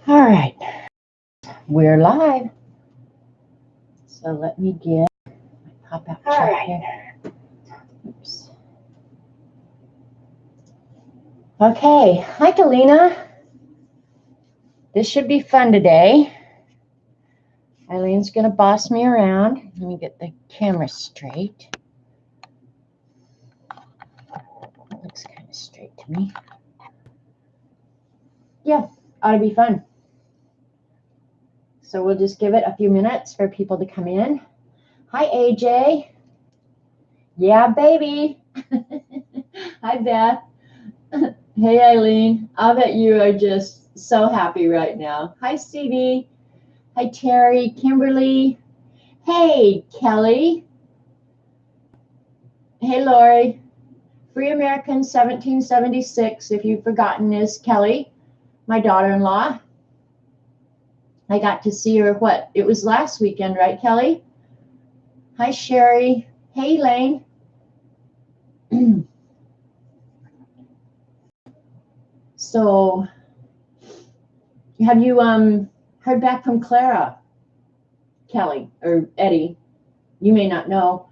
All right, we're live. So let me get my pop-out chart here. Oops. Okay, hi Galena. This should be fun today. Eileen's gonna boss me around. Let me get the camera straight. That looks kind of straight to me. Yeah, ought to be fun. So we'll just give it a few minutes for people to come in. Hi, AJ. Yeah, baby. Hi, Beth. Hey, Eileen. I bet you are just so happy right now. Hi, Stevie. Hi, Terry. Kimberly. Hey, Kelly. Hey, Lori. Free American 1776, if you've forgotten, is Kelly, my daughter-in-law. I got to see her, what? It was last weekend, right, Kelly? Hi, Sherry. Hey, Elaine. So, have you heard back from Clara, Kelly, or Eddie? You may not know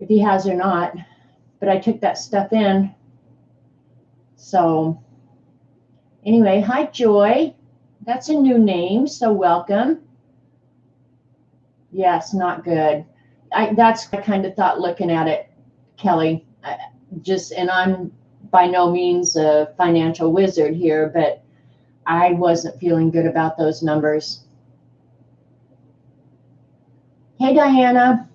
if he has or not, but I took that stuff in. So, anyway, hi, Joy. That's a new name, so welcome. Yes, not good. That's what I kind of thought looking at it, Kelly. And I'm by no means a financial wizard here, but I wasn't feeling good about those numbers. Hey, Diana.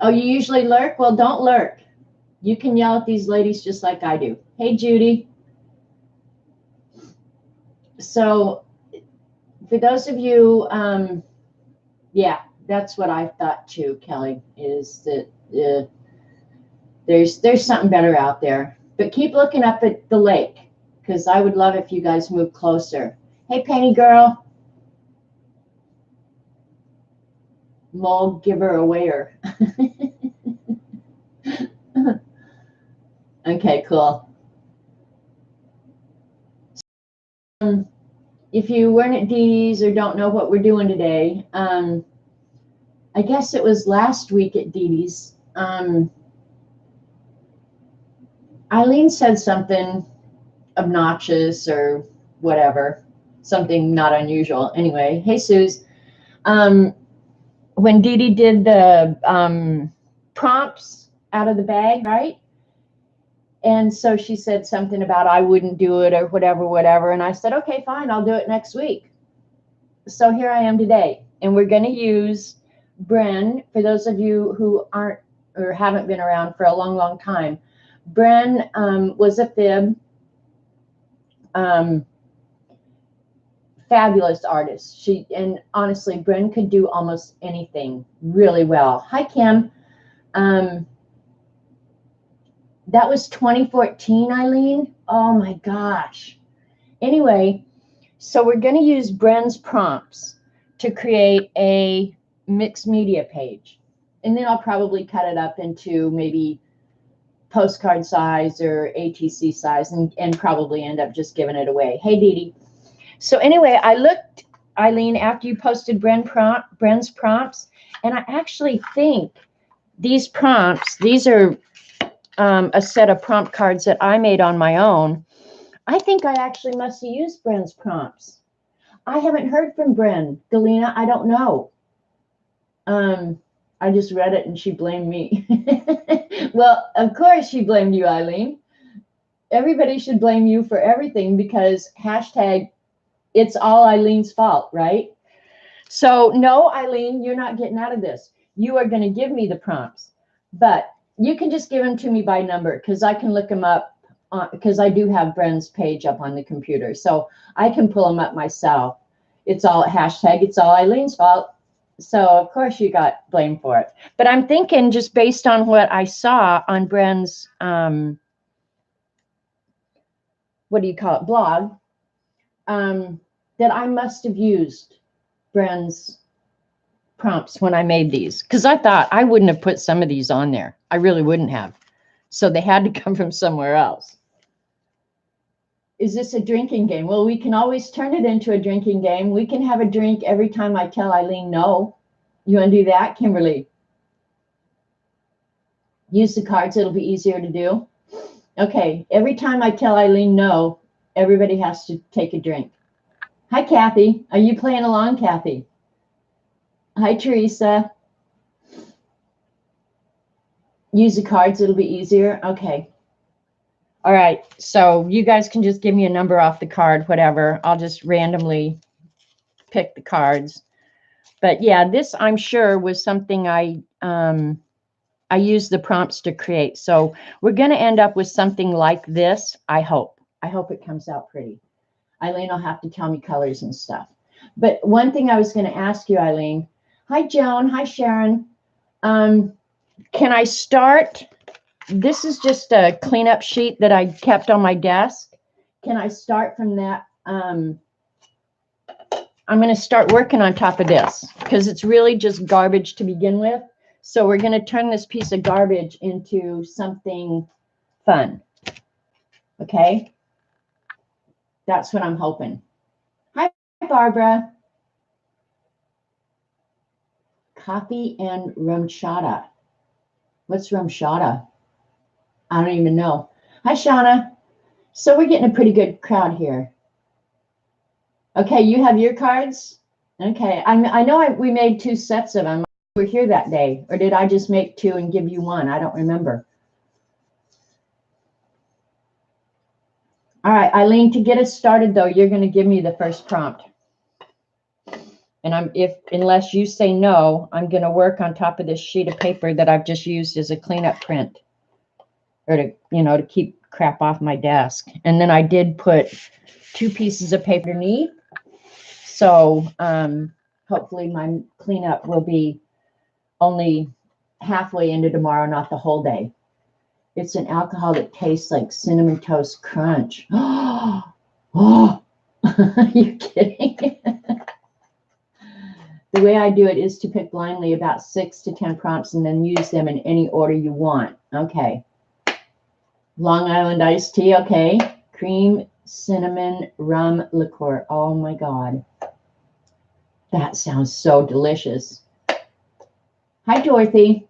Oh, you usually lurk? Well, don't lurk. You can yell at these ladies just like I do. Hey, Judy. So for those of you, yeah, that's what I thought too, Kelly, is that there's something better out there. But keep looking up at the lake, because I would love if you guys move closer. Hey, Penny girl. Mole giver awayer. Okay, cool. If you weren't at Dee Dee's or don't know what we're doing today, I guess it was last week at Dee Dee's. Eileen said something obnoxious or whatever, something not unusual. Anyway, hey, Suze. When Dee Dee did the prompts out of the bag, right? And so she said something about I wouldn't do it or whatever. And I said, okay, fine, I'll do it next week. So here I am today. And we're going to use Bren. For those of you who aren't or haven't been around for a long, long time, Bren was a fib. Fabulous artist. And honestly, Bren could do almost anything really well. Hi, Kim. That was 2014, Eileen. Oh my gosh. Anyway, so we're going to use Bren's prompts to create a mixed media page. And then I'll probably cut it up into maybe postcard size or ATC size and probably end up just giving it away. Hey, Dee Dee. So anyway, I looked, Eileen, after you posted Bren's prompts, and I actually think these prompts, these are a set of prompt cards that I made on my own. I think I actually must have used Bren's prompts. I haven't heard from Bren. Galena, I don't know. I just read it and she blamed me. Well, of course she blamed you, Eileen. Everybody should blame you for everything because hashtag it's all Eileen's fault, right? So no, Eileen, you're not getting out of this. You are going to give me the prompts, but you can just give them to me by number because I can look them up because I do have Bren's page up on the computer. So I can pull them up myself. It's all hashtag, it's all Eileen's fault. So of course you got blamed for it. But I'm thinking just based on what I saw on Bren's, what do you call it, blog, that I must have used Bren's prompts when I made these, because I thought I wouldn't have put some of these on there. I really wouldn't have. So they had to come from somewhere else. Is this a drinking game? Well, we can always turn it into a drinking game. We can have a drink every time I tell Eileen no. You want to do that, Kimberly? Use the cards. It'll be easier to do. Okay. Every time I tell Eileen no, everybody has to take a drink. Hi, Kathy. Are you playing along, Kathy? Hi, Teresa. Use the cards. It'll be easier. Okay. All right. So you guys can just give me a number off the card, whatever. I'll just randomly pick the cards. But yeah, this I'm sure was something I used the prompts to create. So we're going to end up with something like this. I hope it comes out pretty. Eileen will have to tell me colors and stuff. But one thing I was going to ask you, Eileen. Hi, Joan. Hi, Sharon. Can I start? This is just a cleanup sheet that I kept on my desk. Can I start from that? I'm going to start working on top of this because it's really just garbage to begin with. So we're going to turn this piece of garbage into something fun. Okay? That's what I'm hoping. Hi, Barbara. Coffee and rumchata. What's rumchata? I don't even know. Hi, Shauna. So we're getting a pretty good crowd here. Okay, you have your cards? Okay, I know we made 2 sets of them. We were here that day. Or did I just make 2 and give you 1? I don't remember. All right, Eileen, to get us started, though, you're going to give me the first prompt. And unless you say no, I'm going to work on top of this sheet of paper that I've just used as a cleanup print. Or to keep crap off my desk. And then I did put 2 pieces of paper underneath. So hopefully my cleanup will be only halfway into tomorrow, not the whole day. It's an alcohol that tastes like Cinnamon Toast Crunch. Oh, are you kidding? The way I do it is to pick blindly about 6 to 10 prompts and then use them in any order you want. Okay. Long Island iced tea, okay. Cream, cinnamon, rum, liqueur. Oh my God. That sounds so delicious. Hi, Dorothy.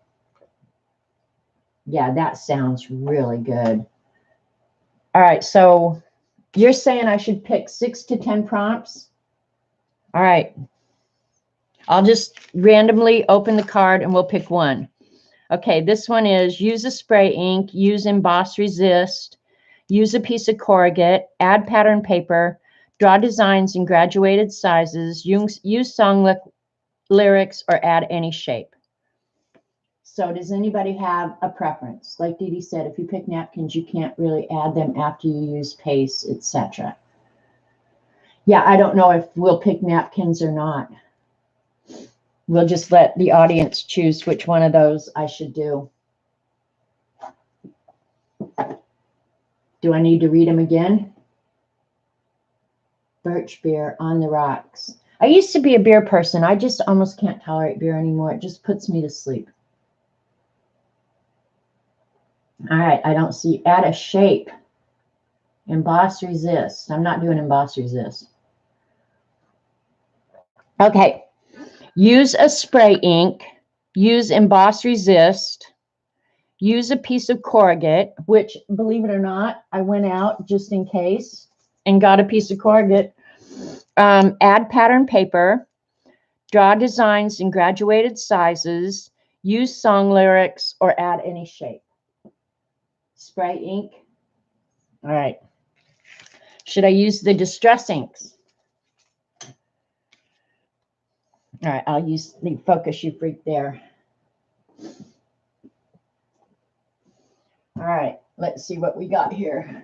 Yeah, that sounds really good. All right, so you're saying I should pick 6 to 10 prompts? All right. I'll just randomly open the card and we'll pick one. Okay, this one is use a spray ink, use emboss resist, use a piece of corrugate, add pattern paper, draw designs in graduated sizes, use song lyrics, or add any shape. So does anybody have a preference? Like Dee Dee said, if you pick napkins, you can't really add them after you use paste, etc. Yeah, I don't know if we'll pick napkins or not. We'll just let the audience choose which one of those I should do. Do I need to read them again? Birch beer on the rocks. I used to be a beer person. I just almost can't tolerate beer anymore. It just puts me to sleep. All right, I don't see. Add a shape. Emboss resist. I'm not doing emboss resist. Okay. Use a spray ink. Use emboss resist. Use a piece of corrugate, which, believe it or not, I went out just in case and got a piece of corrugate. Add pattern paper. Draw designs in graduated sizes. Use song lyrics or add any shape. Spray ink. All right. Should I use the distress inks? All right, I'll use the Focus You Freak there. All right, let's see what we got here.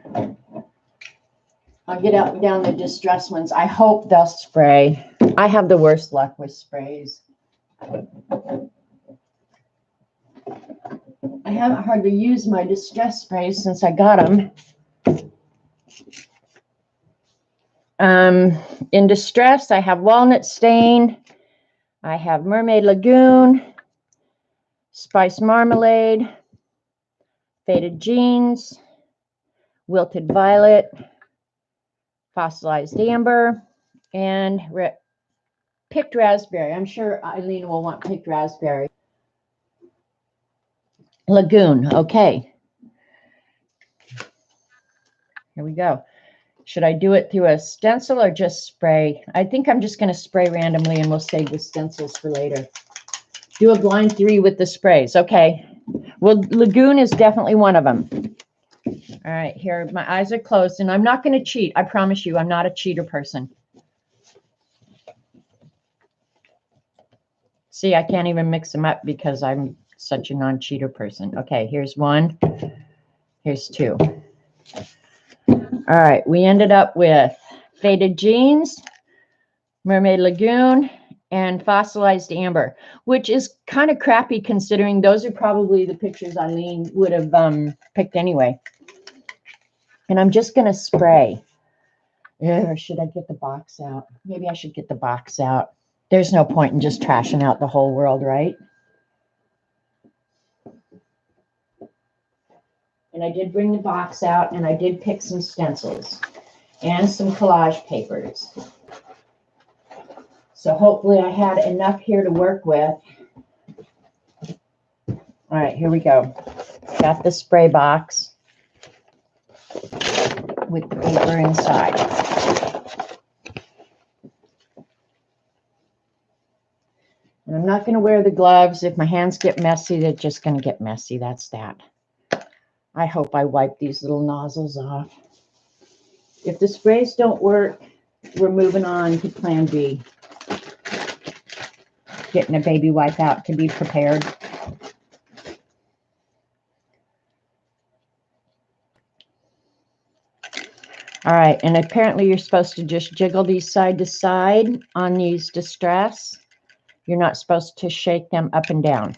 I'll get out and down the distress ones. I hope they'll spray. I have the worst luck with sprays. I haven't hardly used my distress sprays since I got them. In distress, I have Walnut Stain. I have Mermaid Lagoon, Spice Marmalade, Faded Jeans, Wilted Violet, fossilized amber, and picked raspberry. I'm sure Eileen will want picked raspberry. Lagoon. Okay. Here we go. Should I do it through a stencil or just spray? I think I'm just going to spray randomly, and we'll save the stencils for later. Do a blind 3 with the sprays. Okay. Well, Lagoon is definitely one of them. All right, here, my eyes are closed, and I'm not going to cheat. I promise you, I'm not a cheater person. See, I can't even mix them up because I'm such a non-cheater person. Okay, here's 1. Here's 2. All right, we ended up with Faded Jeans, Mermaid Lagoon, and Fossilized Amber, which is kind of crappy considering those are probably the pictures Eileen would have picked anyway. And I'm just going to spray. Or should I get the box out? Maybe I should get the box out. There's no point in just trashing out the whole world, right? And I did bring the box out, and I did pick some stencils and some collage papers. So hopefully I had enough here to work with. All right, here we go. Got the spray box with the paper inside. And I'm not going to wear the gloves. If my hands get messy, they're just going to get messy. That's that. I hope I wipe these little nozzles off. If the sprays don't work, we're moving on to plan B. Getting a baby wipe out to be prepared. All right, and apparently you're supposed to just jiggle these side to side on these distress. You're not supposed to shake them up and down,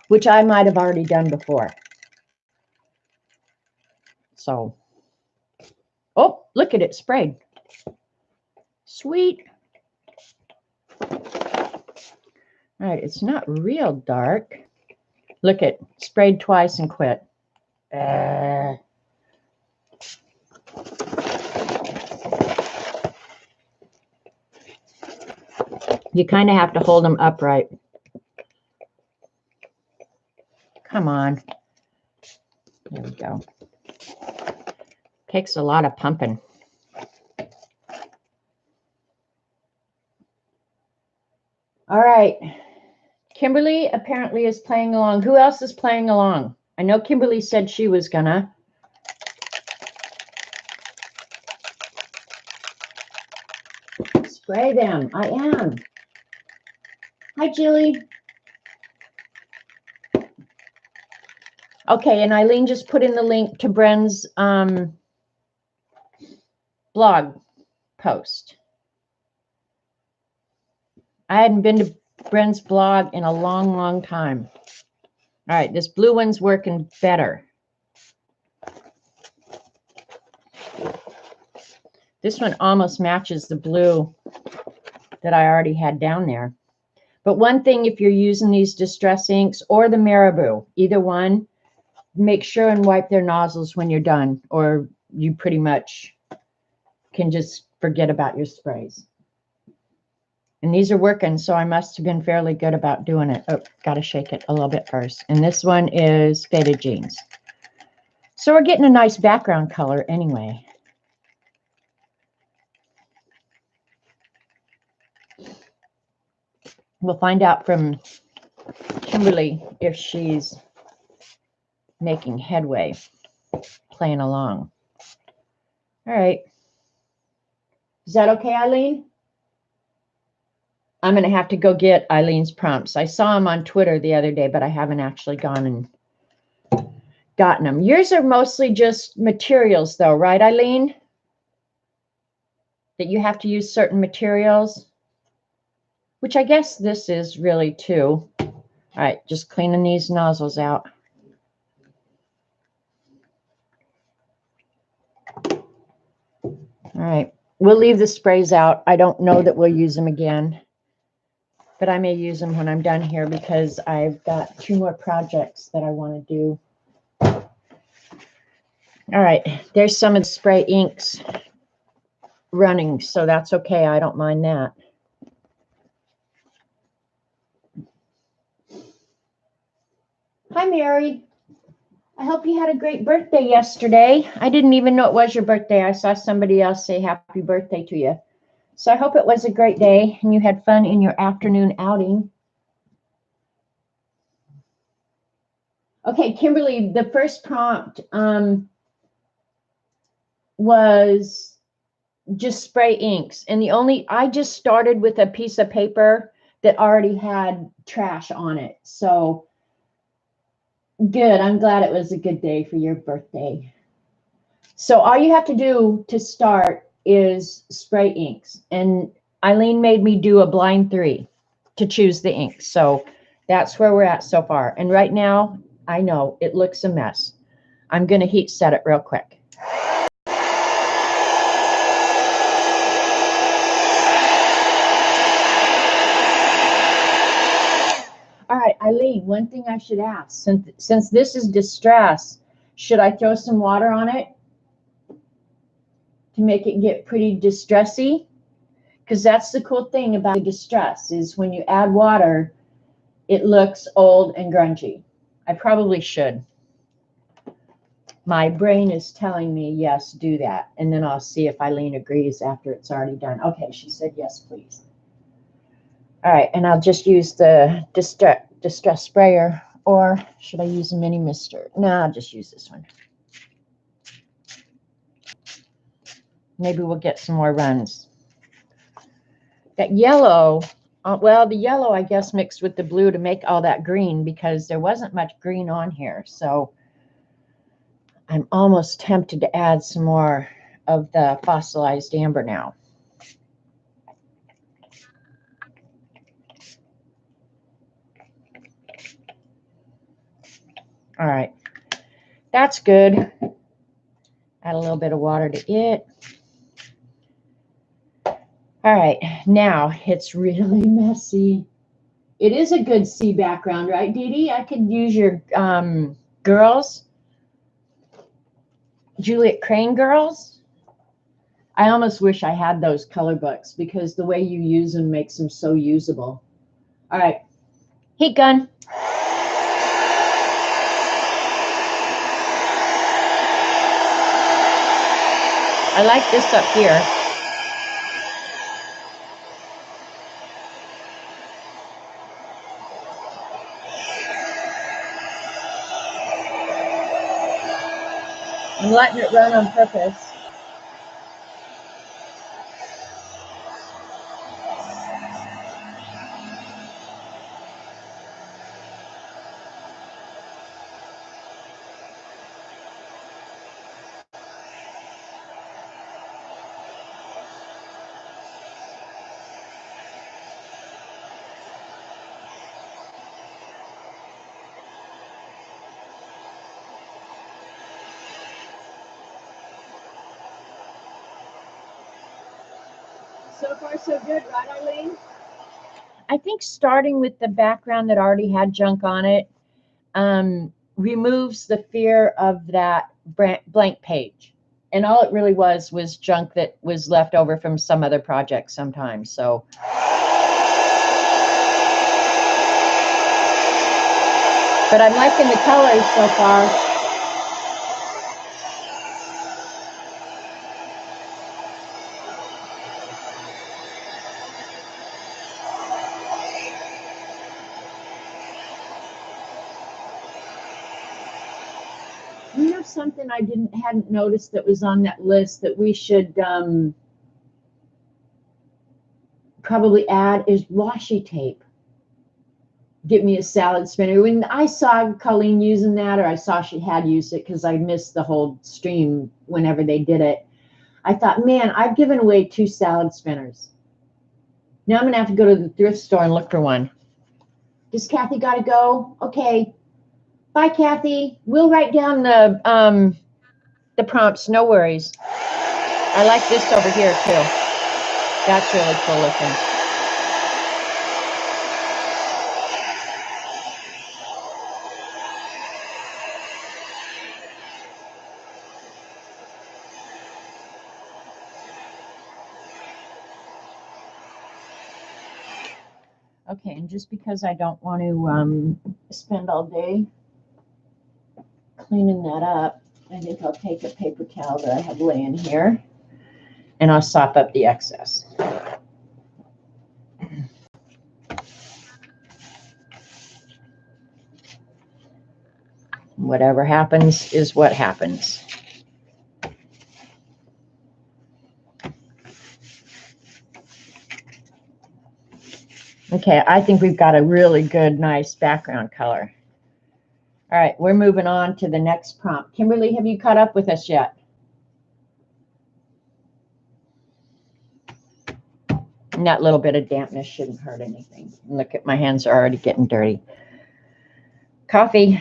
which I might have already done before. So, oh, look at it sprayed. Sweet. All right, it's not real dark. Look at sprayed twice and quit. You kind of have to hold them upright. Come on. There we go. Takes a lot of pumping. All right. Kimberly apparently is playing along. Who else is playing along? I know Kimberly said she was gonna. Spray them. I am. Hi, Jilly. Okay, and Eileen just put in the link to Bren's blog post. I hadn't been to Bren's blog in a long, long time. All right, this blue one's working better. This one almost matches the blue that I already had down there. But one thing, if you're using these distress inks or the Marabou, either one, make sure and wipe their nozzles when you're done, or you pretty much can just forget about your sprays. And these are working, so I must have been fairly good about doing it. Oh, got to shake it a little bit first. And this one is Faded Jeans. So we're getting a nice background color anyway. We'll find out from Kimberly if she's making headway, playing along. All right. Is that okay, Eileen? I'm going to have to go get Eileen's prompts. I saw them on Twitter the other day, but I haven't actually gone and gotten them. Yours are mostly just materials, though, right, Eileen? That you have to use certain materials, which I guess this is really too. All right, just cleaning these nozzles out. All right, we'll leave the sprays out. I don't know that we'll use them again, but I may use them when I'm done here because I've got 2 more projects that I want to do. All right, there's some of the spray inks running, so that's okay. I don't mind that. Hi, Mary. I hope you had a great birthday yesterday. I didn't even know it was your birthday. I saw somebody else say happy birthday to you. So I hope it was a great day and you had fun in your afternoon outing. Okay, Kimberly, the first prompt was just spray inks. And I just started with a piece of paper that already had trash on it. So good. I'm glad it was a good day for your birthday. So all you have to do to start is spray inks. And Eileen made me do a blind 3 to choose the inks. So that's where we're at so far. And right now, I know it looks a mess. I'm going to heat set it real quick. All right, Eileen, one thing I should ask, since this is distress, should I throw some water on it to make it get pretty distressy? Because that's the cool thing about the distress is when you add water, it looks old and grungy. I probably should. My brain is telling me, yes, do that. And then I'll see if Eileen agrees after it's already done. Okay, she said, yes, please. All right, and I'll just use the distress sprayer, or should I use a mini mister? No, I'll just use this one. Maybe we'll get some more runs. That yellow, well, the yellow, I guess, mixed with the blue to make all that green because there wasn't much green on here. So I'm almost tempted to add some more of the fossilized amber now. All right, that's good. Add a little bit of water to it. All right, now it's really messy. It is a good sea background, right, Dee Dee? I could use your girls, Juliet Crane girls. I almost wish I had those color books because the way you use them makes them so usable. All right, heat gun. I like this up here. I'm letting it run on purpose. So far, so good, right, Eileen? I think starting with the background that already had junk on it removes the fear of that blank page. And all it really was junk that was left over from some other project sometime. So, but I'm liking the colors so far. You know something I hadn't noticed that was on that list that we should probably add is washi tape. Get me a salad spinner. When I saw Colleen using that, or I saw she had used it because I missed the whole stream whenever they did it, I thought, man, I've given away 2 salad spinners. Now I'm going to have to go to the thrift store and look for one. Does Kathy got to go? Okay. Bye, Kathy. We'll write down the prompts. No worries. I like this over here, too. That's really cool looking. Okay, and just because I don't want to spend all day cleaning that up, I think I'll take a paper towel that I have laying here, and I'll sop up the excess. Whatever happens is what happens. Okay, I think we've got a really good, nice background color. All right, we're moving on to the next prompt. Kimberly, have you caught up with us yet? And that little bit of dampness shouldn't hurt anything. Look at my hands are already getting dirty. Coffee.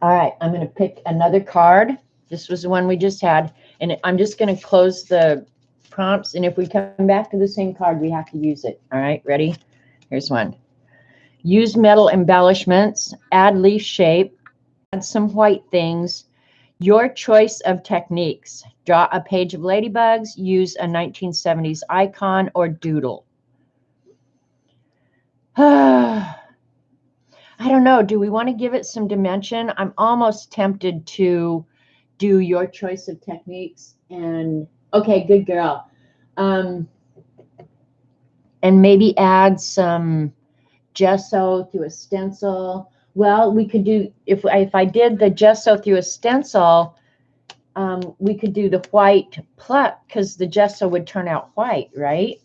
All right, I'm going to pick another card. This was the one we just had. And I'm just going to close the prompts. And if we come back to the same card, we have to use it. All right, ready? Here's one. Use metal embellishments, add leaf shape, add some white things. Your choice of techniques. Draw a page of ladybugs, use a 1970s icon, or doodle. I don't know. Do we want to give it some dimension? I'm almost tempted to do your choice of techniques. And okay, good girl. And maybe add some gesso through a stencil. Well, we could do, if I did the gesso through a stencil, we could do the white pluck because the gesso would turn out white, right?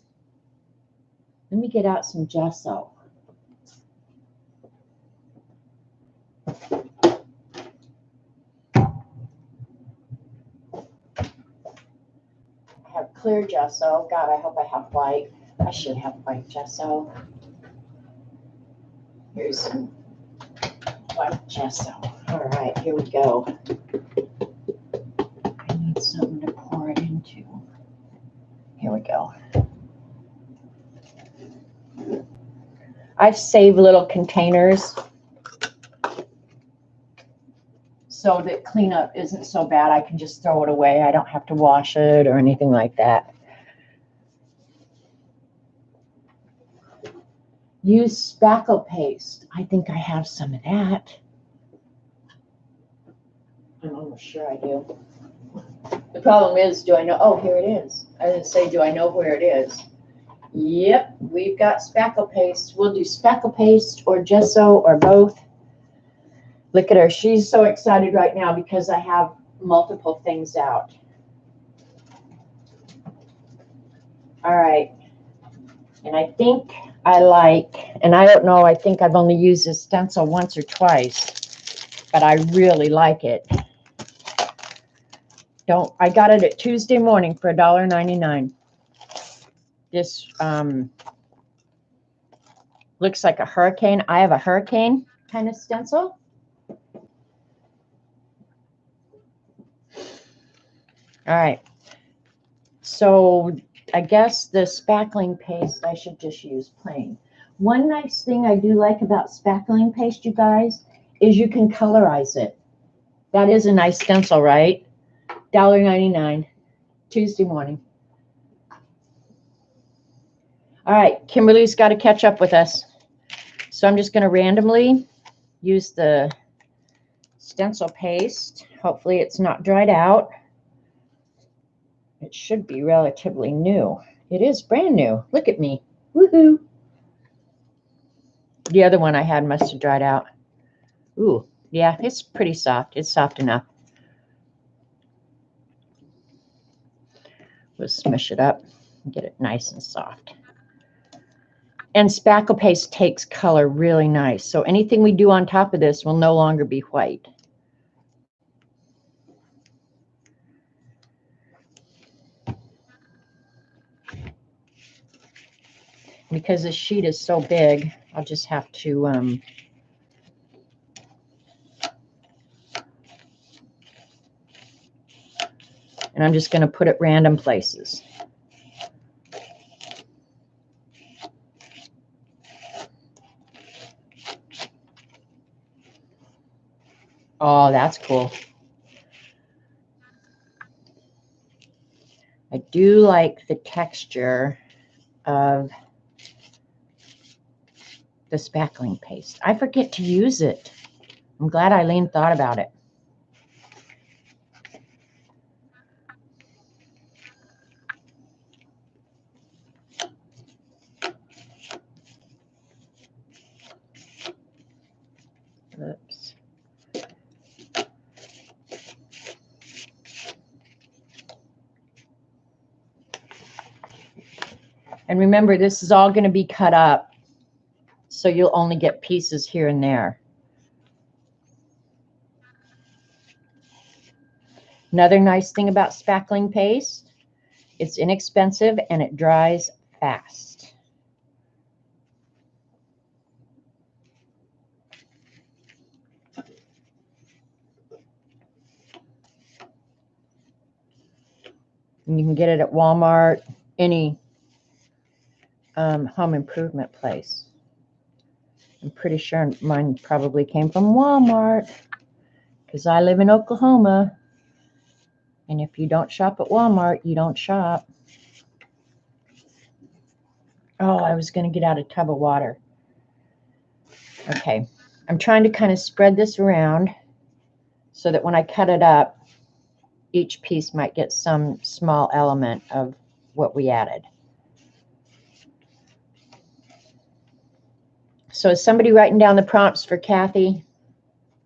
Let me get out some gesso. I have clear gesso. God, I hope I have white. I should have white gesso. Here's some white gesso. All right, here we go. I need something to pour it into. Here we go. I've saved little containers so that cleanup isn't so bad. I can just throw it away. I don't have to wash it or anything like that. Use spackle paste. I think I have some of that. I'm almost sure I do. The problem is, do I know? Oh, here it is. I didn't say, do I know where it is? Yep, we've got spackle paste. We'll do spackle paste or gesso or both. Look at her. She's so excited right now because I have multiple things out. All right. And I think I like, and I don't know, I think I've only used this stencil once or twice, but I really like it. I got it at Tuesday morning for $1.99. This looks like a hurricane. I have a hurricane kind of stencil. All right. So I guess the spackling paste I should just use plain. One nice thing I do like about spackling paste, you guys, is you can colorize it. That is a nice stencil, right? $1.99, Tuesday morning. All right, Kimberly's got to catch up with us. So I'm just going to randomly use the stencil paste. Hopefully it's not dried out. It should be relatively new. It is brand new. Look at me. Woohoo. The other one I had must have dried out. Ooh, yeah, it's pretty soft. It's soft enough. We'll smush it up and get it nice and soft. And spackle paste takes color really nice. So anything we do on top of this will no longer be white. Because this sheet is so big, I'll just have to and I'm just going to put it random places. Oh, that's cool. I I do like the texture of the spackling paste. I forget to use it. I'm glad Eileen thought about it. Oops. And remember, this is all going to be cut up, so you'll only get pieces here and there. Another nice thing about spackling paste, it's inexpensive and it dries fast. And you can get it at Walmart, any home improvement place. I'm pretty sure mine probably came from Walmart because I live in Oklahoma. And if you don't shop at Walmart, you don't shop. Oh, I was going to get out a tub of water. Okay, I'm trying to kind of spread this around so that when I cut it up, each piece might get some small element of what we added. So is somebody writing down the prompts for Kathy?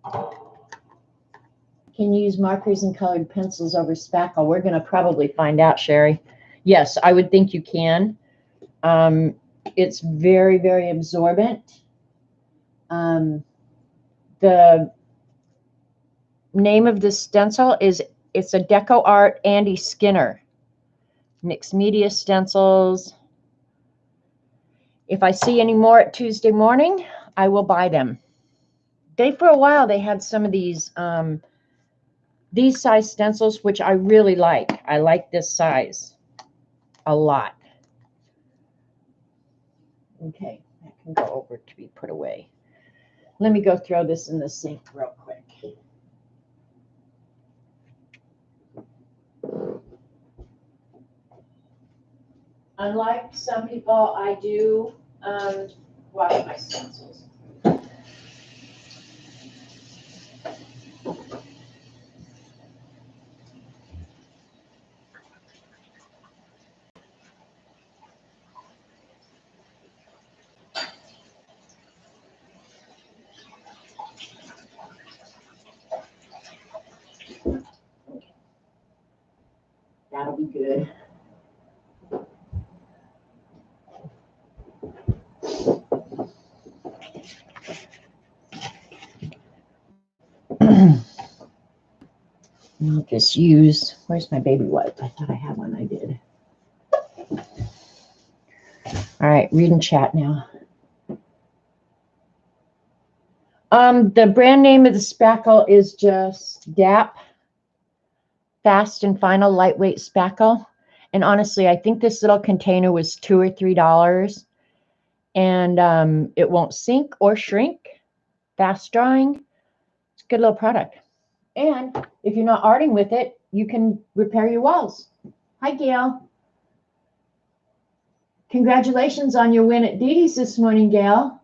Can you use markers and colored pencils over spackle? We're going to probably find out, Sherry. Yes, I would think you can. It's very, very absorbent. The name of this stencil is, it's a Deco Art Andy Skinner. Mixed Media Stencils. If I see any more at Tuesday morning, I will buy them. For a while, they had some of these size stencils, which I really like. I like this size a lot. Okay, that can go over to be put away. Let me go throw this in the sink real quick. Unlike some people, I do wash my stencils. That'll be good. I'll just use, where's my baby wipe? I thought I had one, I did. All right, read and chat now. The brand name of the spackle is just DAP, Fast and Final Lightweight Spackle. And honestly, I think this little container was $2 or $3. And it won't sink or shrink. Fast drying. It's a good little product. And if you're not arting with it, you can repair your walls. Hi, Gail. Congratulations on your win at Dee Dee's this morning, Gail.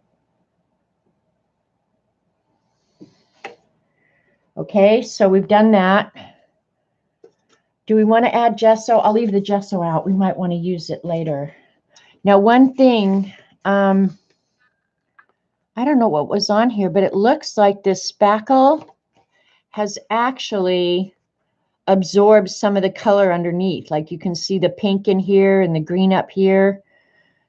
Okay, so we've done that. Do we want to add gesso? I'll leave the gesso out. We might want to use it later. Now, one thing, I don't know what was on here, but it looks like this spackle has actually absorbed some of the color underneath. Like you can see the pink in here and the green up here.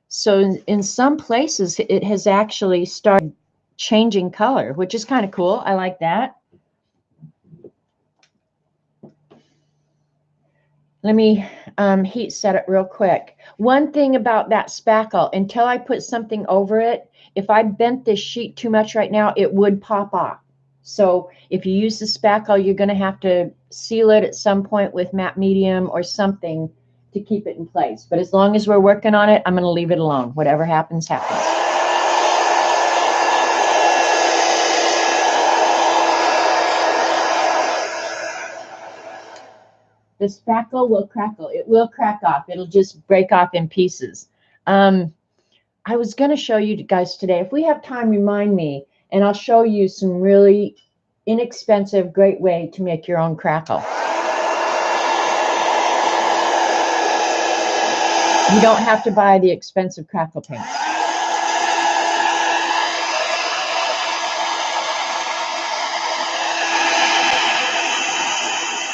So in some places, it has actually started changing color, which is kind of cool. I like that. Let me heat set it real quick. One thing about that spackle, until I put something over it, if I bent this sheet too much right now, it would pop off. So if you use the spackle, you're going to have to seal it at some point with matte medium or something to keep it in place. But as long as we're working on it, I'm going to leave it alone. Whatever happens, happens. The spackle will crackle. It will crack off. It'll just break off in pieces. I was going to show you guys today. If we have time, remind me, and I'll show you some really inexpensive, great way to make your own crackle. You don't have to buy the expensive crackle paint.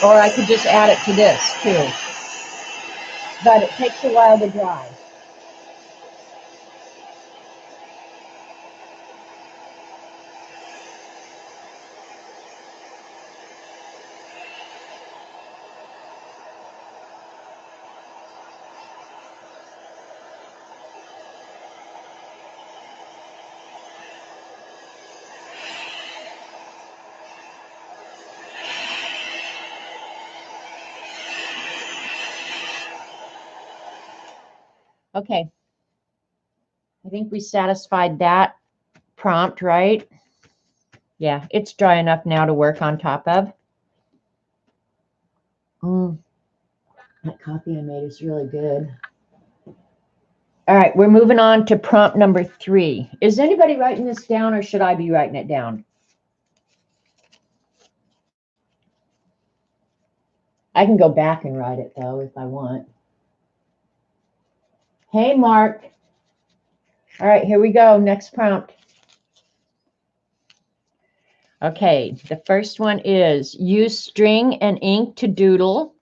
Or I could just add it to this too. But it takes a while to dry. Okay, I think we satisfied that prompt, right? Yeah, it's dry enough now to work on top of. That coffee I made is really good. All right, we're moving on to prompt number 3. Is anybody writing this down, or should I be writing it down? I can go back and write it, though, if I want. Hey, Mark. All right, here we go. Next prompt. Okay, the first one is use string and ink to doodle.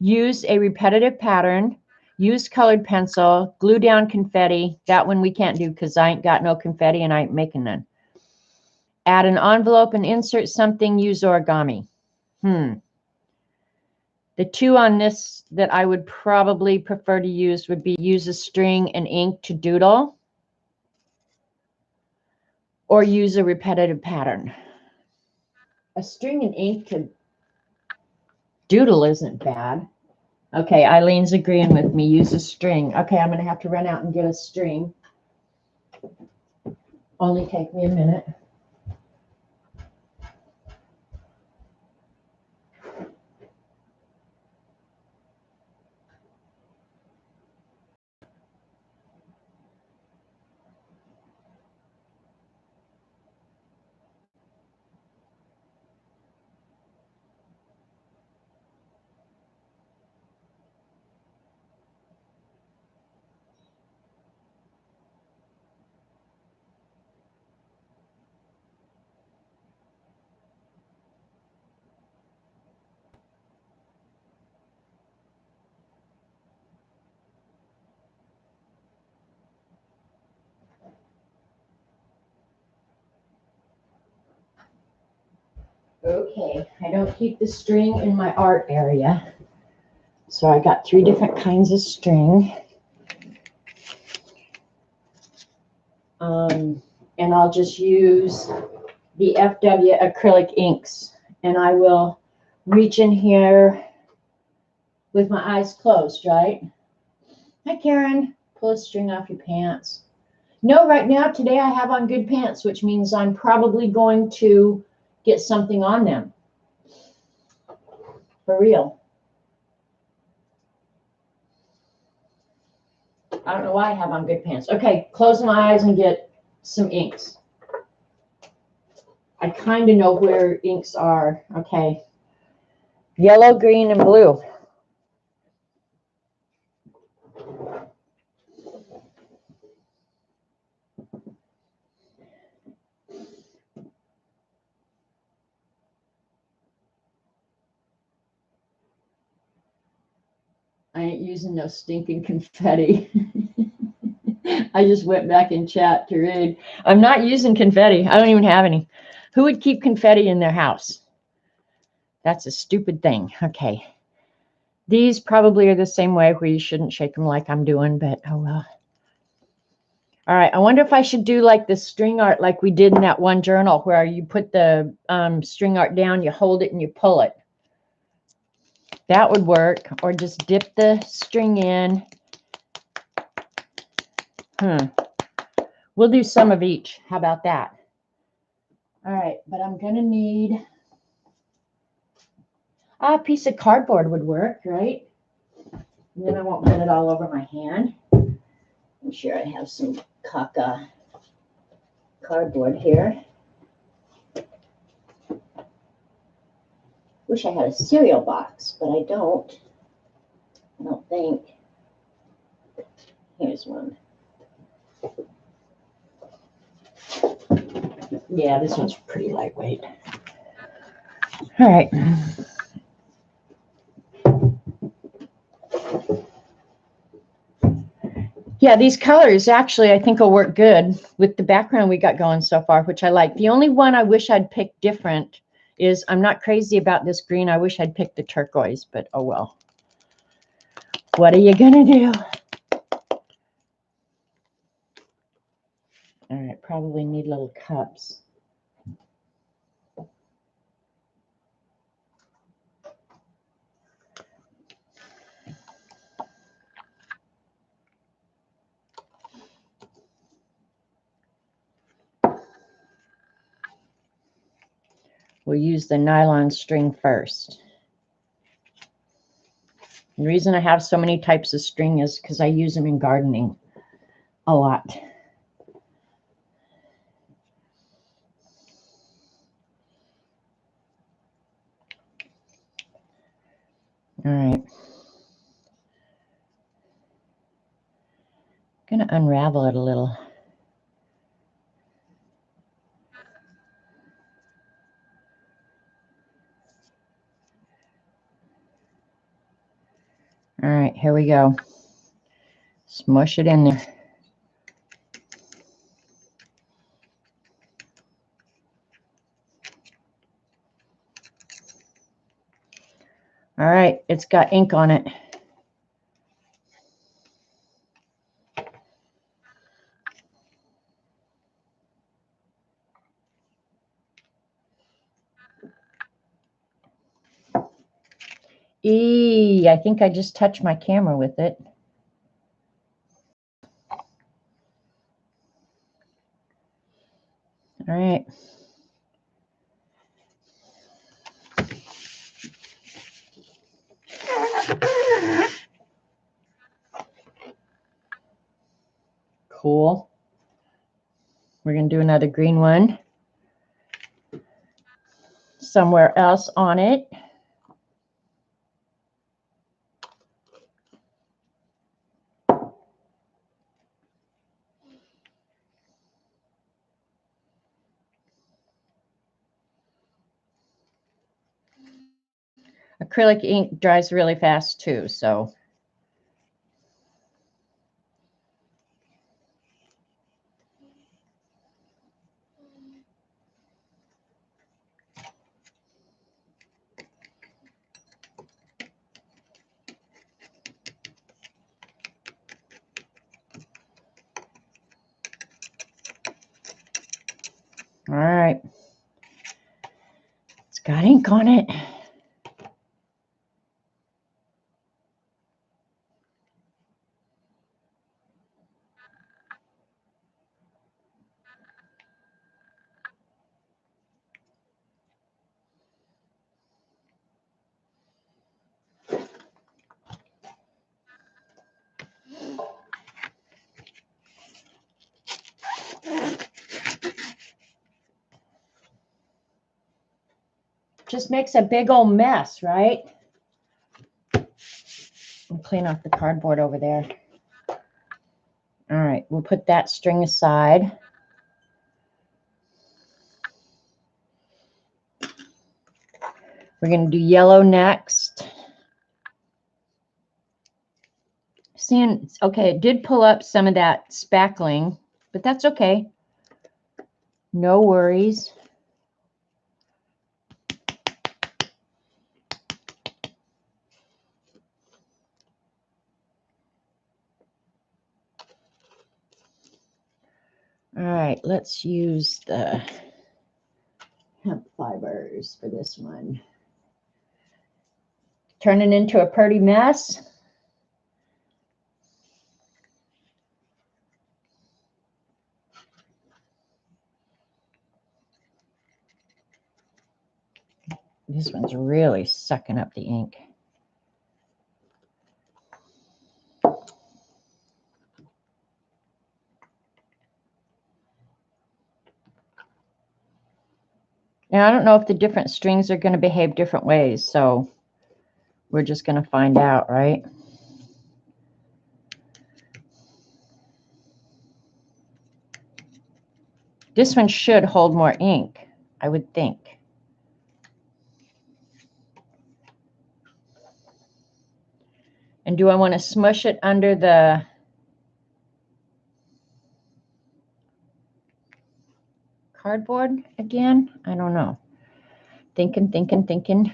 Use a repetitive pattern. Use colored pencil. Glue down confetti. That one we can't do because I ain't got no confetti and I ain't making none. Add an envelope and insert something. Use origami. The two on this that I would probably prefer to use would be use a string and ink to doodle, or use a repetitive pattern. A string and ink to doodle isn't bad. Okay, Eileen's agreeing with me. Use a string. Okay, I'm going to have to run out and get a string. Only take me a minute. Okay, I don't keep the string in my art area. So I got 3 different kinds of string. And I'll just use the FW acrylic inks. And I will reach in here with my eyes closed, right? Hi, Karen. Pull a string off your pants. No, right now, today I have on good pants, which means I'm probably going to get something on them. For real. I don't know why I have on good pants. Okay, close my eyes and get some inks. I kind of know where inks are. Okay. Yellow, green, and blue. I ain't using no stinking confetti. I just went back in chat to read. I'm not using confetti. I don't even have any. Who would keep confetti in their house? That's a stupid thing. Okay. These probably are the same way where you shouldn't shake them like I'm doing, but oh well. All right. I wonder if I should do like the string art like we did in that one journal where you put the string art down, you hold it, and you pull it. That would work. Or just dip the string in. We'll do some of each. How about that? All right. But I'm going to need... A piece of cardboard would work, right? And then I won't get it all over my hand. I'm sure I have some caca cardboard here. Wish I had a cereal box, but I don't. I don't think. Here's one. Yeah, this one's pretty lightweight. All right. Yeah, these colors actually I think will work good with the background we got going so far, which I like. The only one I wish I'd picked different is I'm not crazy about this green. I wish I'd picked the turquoise, but oh well. What are you gonna do? All right, probably need little cups. We'll use the nylon string first. The reason I have so many types of string is because I use them in gardening a lot. All right. I'm going to unravel it a little. All right, here we go. Smush it in there. All right, it's got ink on it. I think I just touched my camera with it. All right. Cool. We're going to do another green one somewhere else on it. Acrylic ink dries really fast too, so. All right. It's got ink on it. Just makes a big old mess, right? I'll clean off the cardboard over there. All right, we'll put that string aside. We're going to do yellow next. Seeing, okay, it did pull up some of that spackling, but that's okay. No worries. All right, let's use the hemp fibers for this one. Turn it into a pretty mess. This one's really sucking up the ink. Now, I don't know if the different strings are going to behave different ways, so we're just going to find out, right? This one should hold more ink, I would think. And do I want to smush it under the cardboard again? I don't know. Thinking.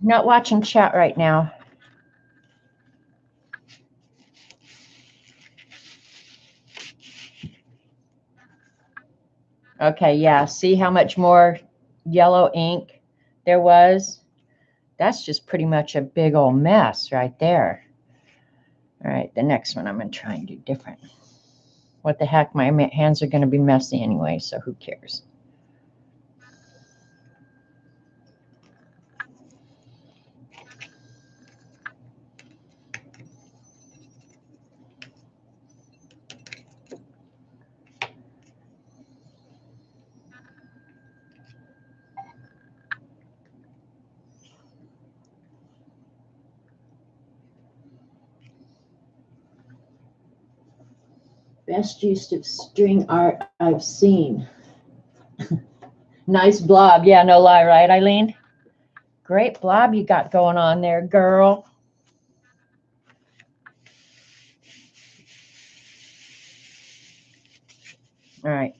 Not watching chat right now. Okay, yeah. See how much more yellow ink there was? That's just pretty much a big old mess right there. All right, the next one I'm going to try and do different. What the heck? My hands are going to be messy anyway, so who cares? Best use of string art I've seen. Nice blob. Yeah, no lie, right, Eileen? Great blob you got going on there, girl. All right.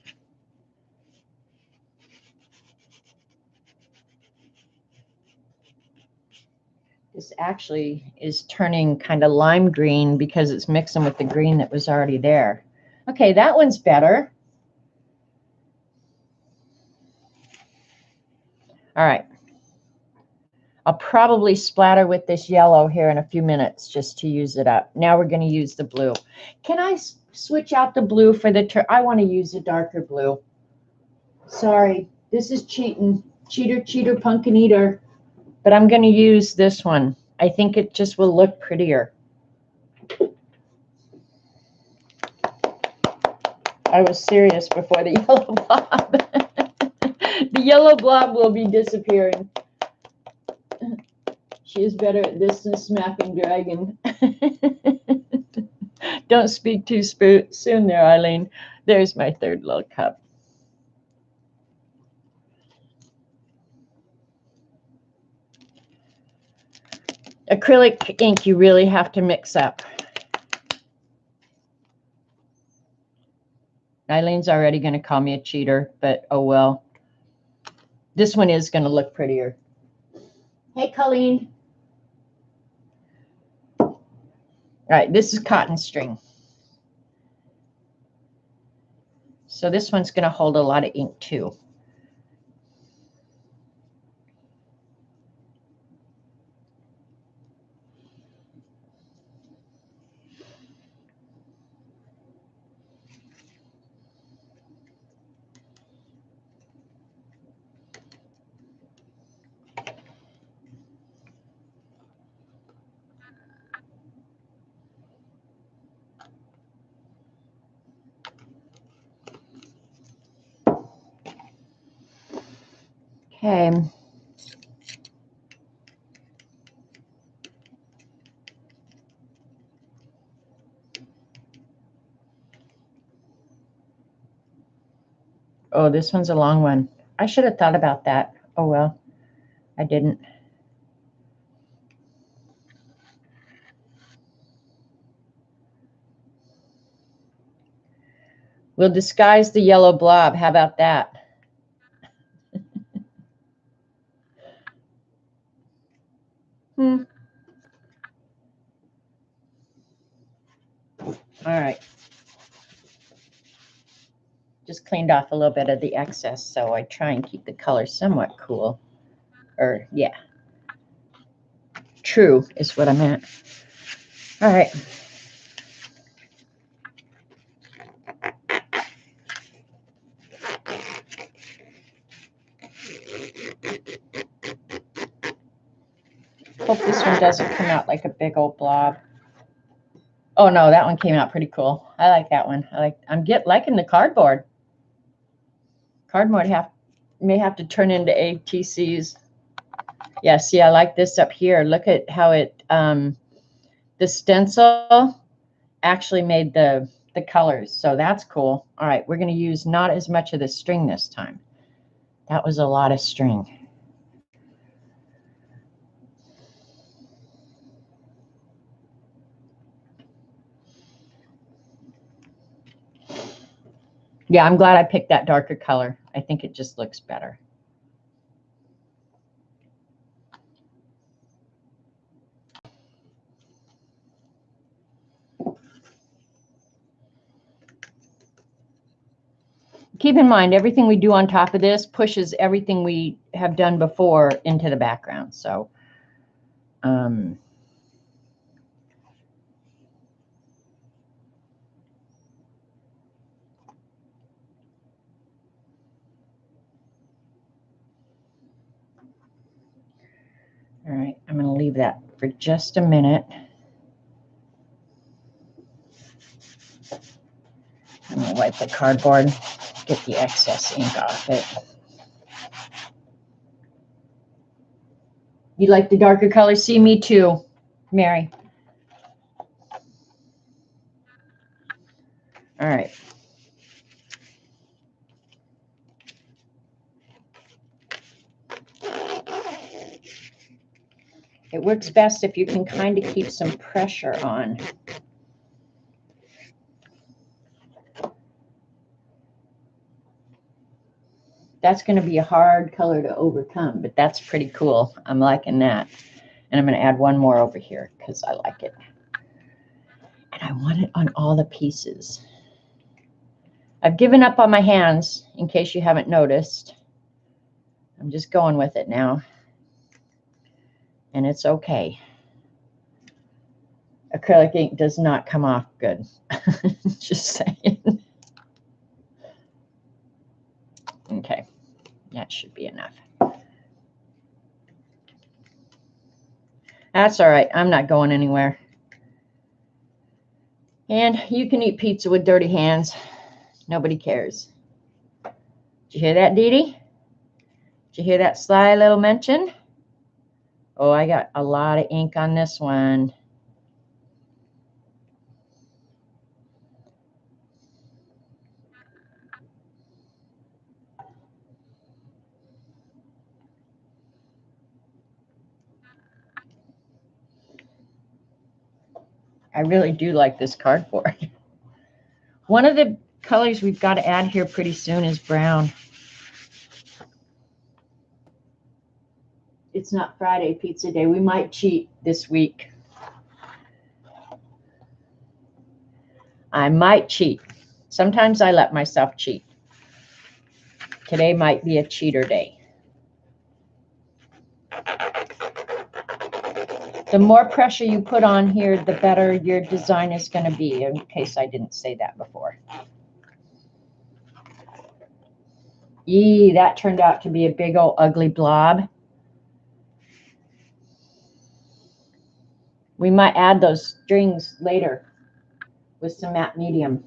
This actually is turning kind of lime green because it's mixing with the green that was already there. Okay, that one's better. All right. I'll probably splatter with this yellow here in a few minutes just to use it up. Now we're going to use the blue. Can I switch out the blue for the I want to use a darker blue. Sorry, this is cheating. Cheater, pumpkin eater. But I'm going to use this one. I think it just will look prettier. I was serious before the yellow blob. The yellow blob will be disappearing. She is better at this than smacking dragon. Don't speak too soon there, Eileen. There's my third little cup. Acrylic ink you really have to mix up. Eileen's already going to call me a cheater, but oh well. This one is going to look prettier. Hey, Colleen. All right, this is cotton string. So this one's going to hold a lot of ink too. Okay. Oh, this one's a long one. I should have thought about that. Oh, well, I didn't. We'll disguise the yellow blob. How about that? All right. Just cleaned off a little bit of the excess, so I try and keep the color somewhat cool. Or, yeah. True is what I meant. All right. Hope this one doesn't come out like a big old blob. Oh no, that one came out pretty cool. I like that one. I'm liking the cardboard. Cardboard may have to turn into ATCs. Yeah, see, I like this up here. Look at how it the stencil actually made the colors, so that's cool. All right, we're going to use not as much of the string this time. That was a lot of string. Yeah, I'm glad I picked that darker color. I think it just looks better. Keep in mind, everything we do on top of this pushes everything we have done before into the background. So, all right, I'm going to leave that for just a minute. I'm going to wipe the cardboard, get the excess ink off it. You like the darker color? See, me too, Mary. All right. It works best if you can kind of keep some pressure on. That's going to be a hard color to overcome, but that's pretty cool. I'm liking that. And I'm going to add one more over here because I like it. And I want it on all the pieces. I've given up on my hands, in case you haven't noticed. I'm just going with it now. And it's okay. Acrylic ink does not come off good. Just saying. Okay, that should be enough. That's all right. I'm not going anywhere. And you can eat pizza with dirty hands. Nobody cares. Did you hear that, Dee Dee? Did you hear that sly little mention? Oh, I got a lot of ink on this one. I really do like this cardboard. One of the colors we've got to add here pretty soon is brown. It's not Friday pizza day. We might cheat this week. I might cheat. Sometimes I let myself cheat. Today might be a cheater day. The more pressure you put on here, the better your design is going to be, in case I didn't say that before. Yee, that turned out to be a big old ugly blob. We might add those strings later with some matte medium.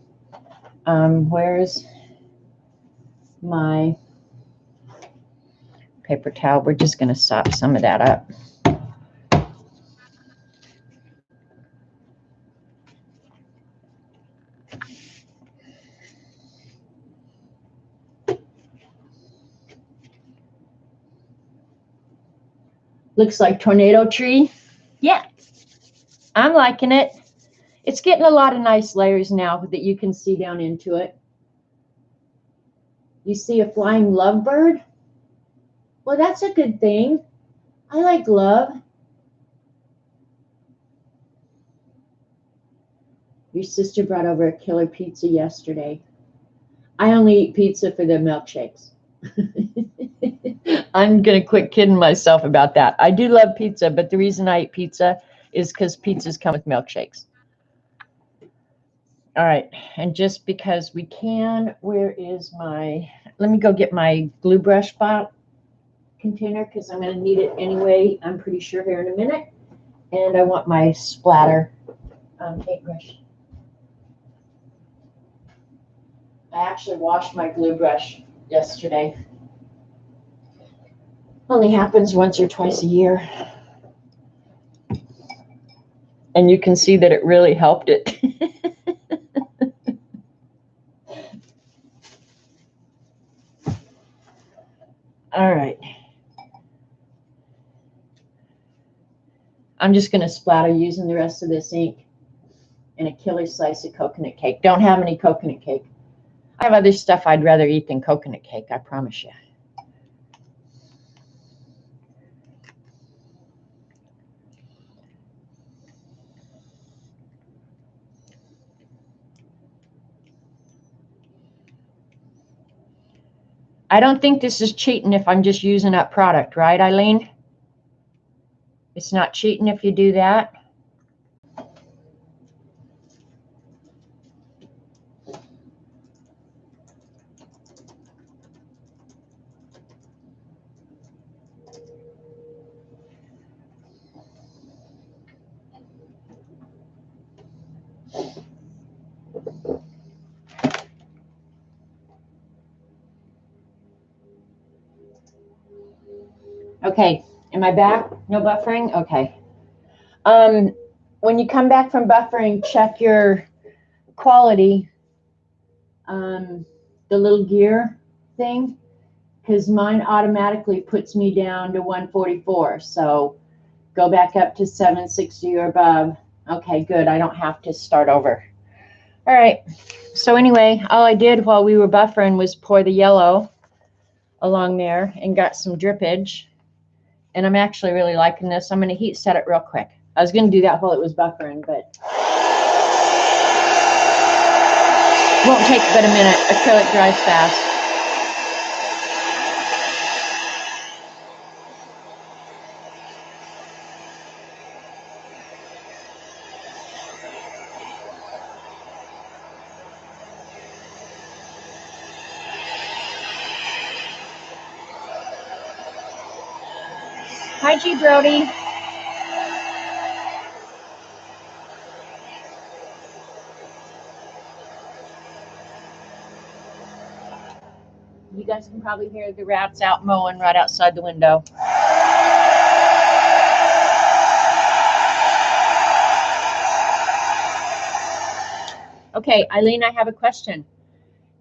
Where's my paper towel? We're just going to sop some of that up. Looks like tornado tree. Yeah, I'm liking it. It's getting a lot of nice layers now that you can see down into it. You see a flying lovebird? Well, that's a good thing. I like love. Your sister brought over a killer pizza yesterday. I only eat pizza for the milkshakes. I'm going to quit kidding myself about that. I do love pizza, but the reason I eat pizza is because pizzas come with milkshakes. All right, and just because we can, where is my, let me go get my glue brush bottle container because I'm going to need it anyway, I'm pretty sure, here in a minute. And I want my splatter paintbrush. I actually washed my glue brush yesterday. Only happens once or twice a year. And you can see that it really helped it. All right. I'm just going to splatter using the rest of this ink and a killer slice of coconut cake. Don't have any coconut cake. I have other stuff I'd rather eat than coconut cake, I promise you. I don't think this is cheating if I'm just using up product, right, Eileen? It's not cheating if you do that. Okay, am I back? No buffering? Okay. When you come back from buffering, check your quality, the little gear thing, because mine automatically puts me down to 144. So go back up to 760 or above. Okay, good. I don't have to start over. All right. So anyway, all I did while we were buffering was pour the yellow along there and got some drippage. And I'm actually really liking this. I'm going to heat set it real quick. I was going to do that while it was buffering, but it won't take but a minute. Acrylic dries fast. Hi, G. Brody. You guys can probably hear the rats out mowing right outside the window. Okay, Eileen, I have a question.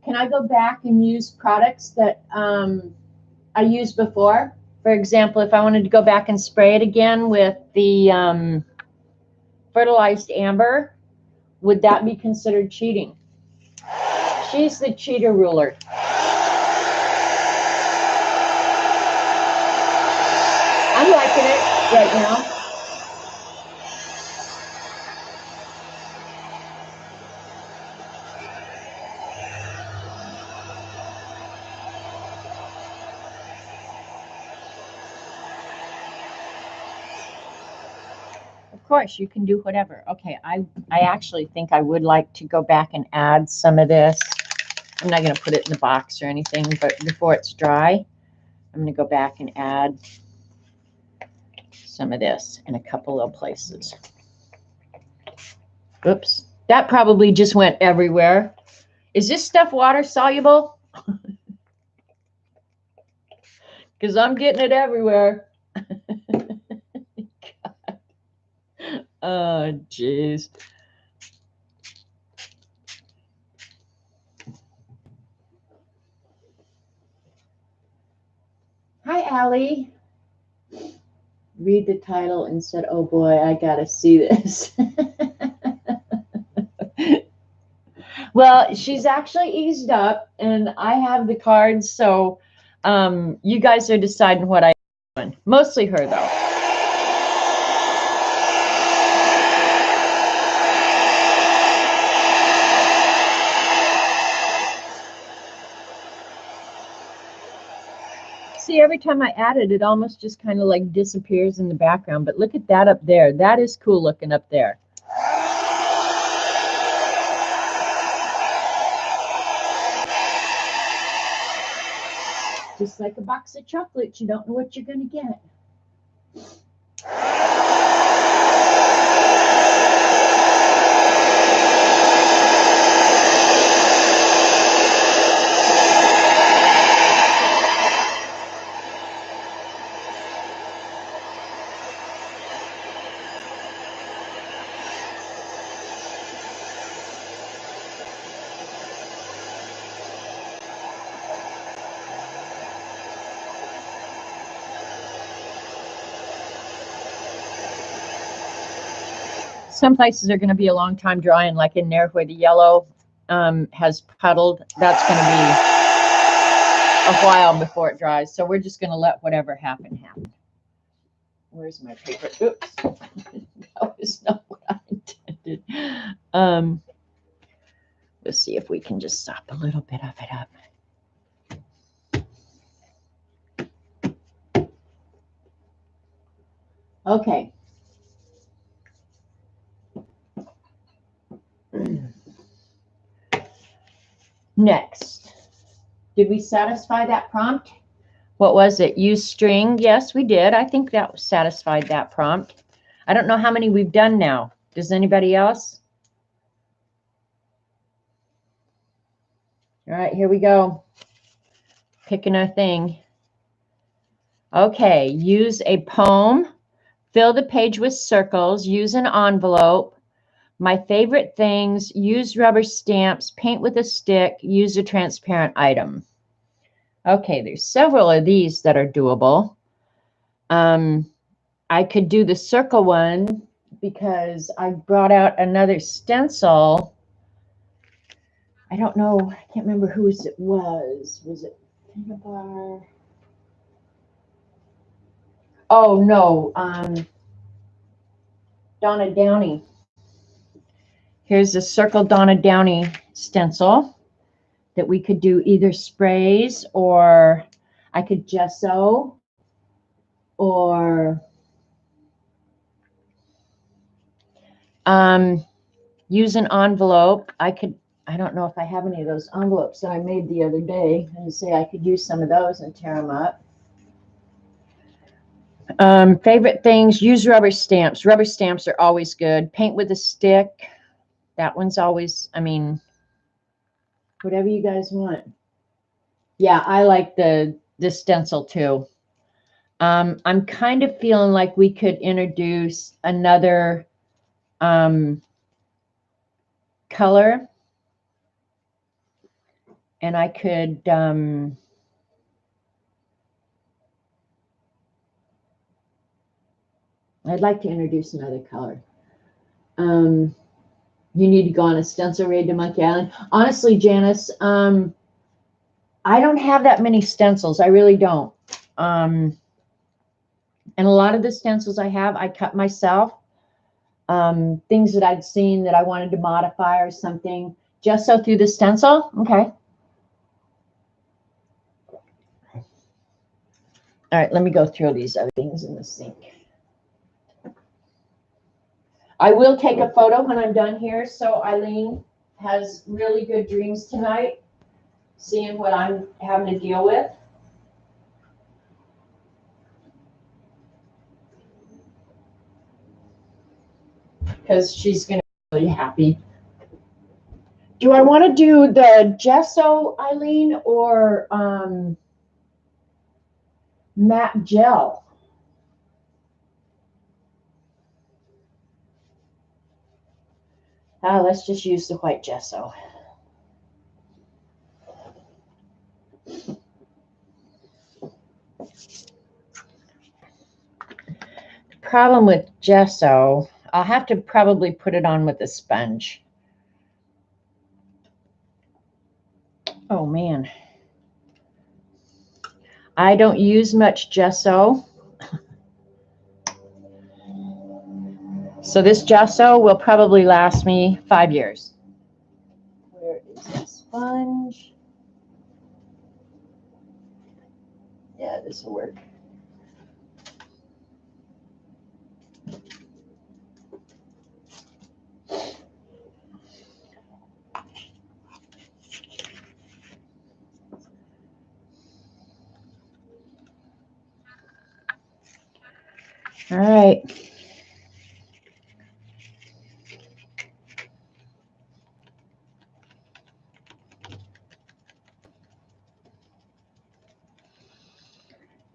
Can I go back and use products that I used before? For example, if I wanted to go back and spray it again with the fertilized amber, would that be considered cheating? She's the cheater ruler. I'm liking it right now. Of course, you can do whatever. Okay, I actually think I would like to go back and add some of this. I'm not going to put it in the box or anything, but before it's dry, I'm going to go back and add some of this in a couple of places. Oops, that probably just went everywhere. Is this stuff water soluble? Because I'm getting it everywhere. Oh, jeez. Hi, Allie. Read the title and said, oh boy, I gotta see this. Well, she's actually eased up and I have the cards, so you guys are deciding what I'm doing. Mostly her, though. See, every time I add it, it almost just kind of like disappears in the background. But look at that up there. That is cool looking up there. Just like a box of chocolates, you don't know what you're going to get. Some places are going to be a long time drying, like in there where the yellow has puddled. That's going to be a while before it dries. So we're just going to let whatever happen. Where's my paper? Oops. That was not what I intended. Let's see if we can just sop a little bit of it up. Okay. Next, did we satisfy that prompt? What was it? Use string? Yes, we did. I think that satisfied that prompt. I don't know how many we've done now. Does anybody else? All right, here we go. Picking our thing. Okay, use a poem. Fill the page with circles. Use an envelope. My favorite things, use rubber stamps, paint with a stick, use a transparent item. Okay, there's several of these that are doable. I could do the circle one because I brought out another stencil. I don't know, I can't remember whose it was. Was it Cinnabar? Oh, no, Donna Downey. Here's a Circle Donna Downey stencil that we could do either sprays, or I could gesso, or use an envelope. I don't know if I have any of those envelopes that I made the other day, and say I could use some of those and tear them up. Favorite things, use rubber stamps. Rubber stamps are always good. Paint with a stick. That one's always, I mean, whatever you guys want. Yeah, I like the stencil too. I'm kind of feeling like we could introduce another color. And I could, I'd like to introduce another color. You need to go on a stencil raid to Monkey Island. Honestly, Janice, I don't have that many stencils. I really don't. And a lot of the stencils I have, I cut myself. Things that I'd seen that I wanted to modify or something. Gesso through the stencil? Okay. All right, let me go through these other things in the sink. I will take a photo when I'm done here, so Eileen has really good dreams tonight, seeing what I'm having to deal with. Because she's going to be really happy. Do I want to do the gesso, Eileen, or matte gel? Let's just use the white gesso. The problem with gesso, I'll have to probably put it on with a sponge. Oh man, I don't use much gesso. So this gesso will probably last me 5 years. Where is the sponge? Yeah, this will work. All right.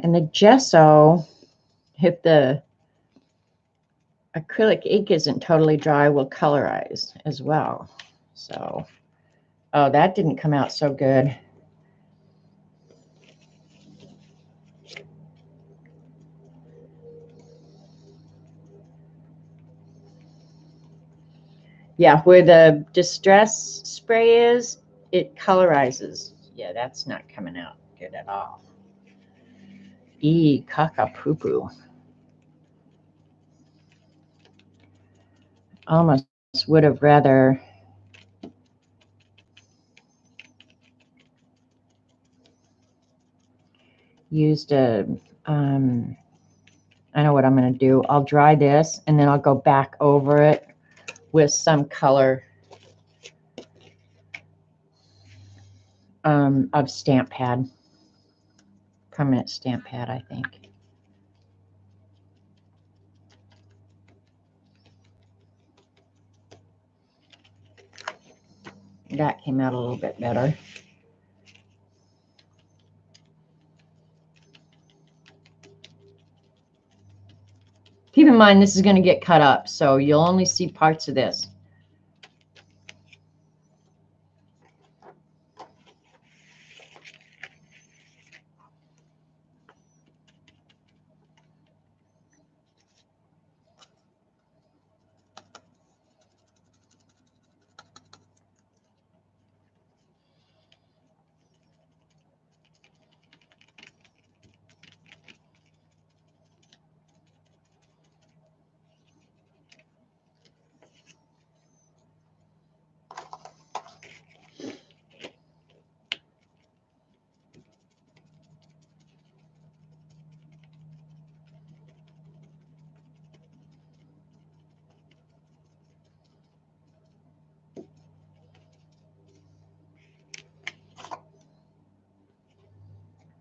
And the gesso, if the acrylic ink isn't totally dry, will colorize as well. So, oh, that didn't come out so good. Yeah, where the distress spray is, it colorizes. Yeah, that's not coming out good at all. Caca poo poo. Almost would have rather used a, I know what I'm going to do. I'll dry this and then I'll go back over it with some color of stamp pad, permanent stamp pad, I think. That came out a little bit better. Keep in mind, this is going to get cut up, so you'll only see parts of this.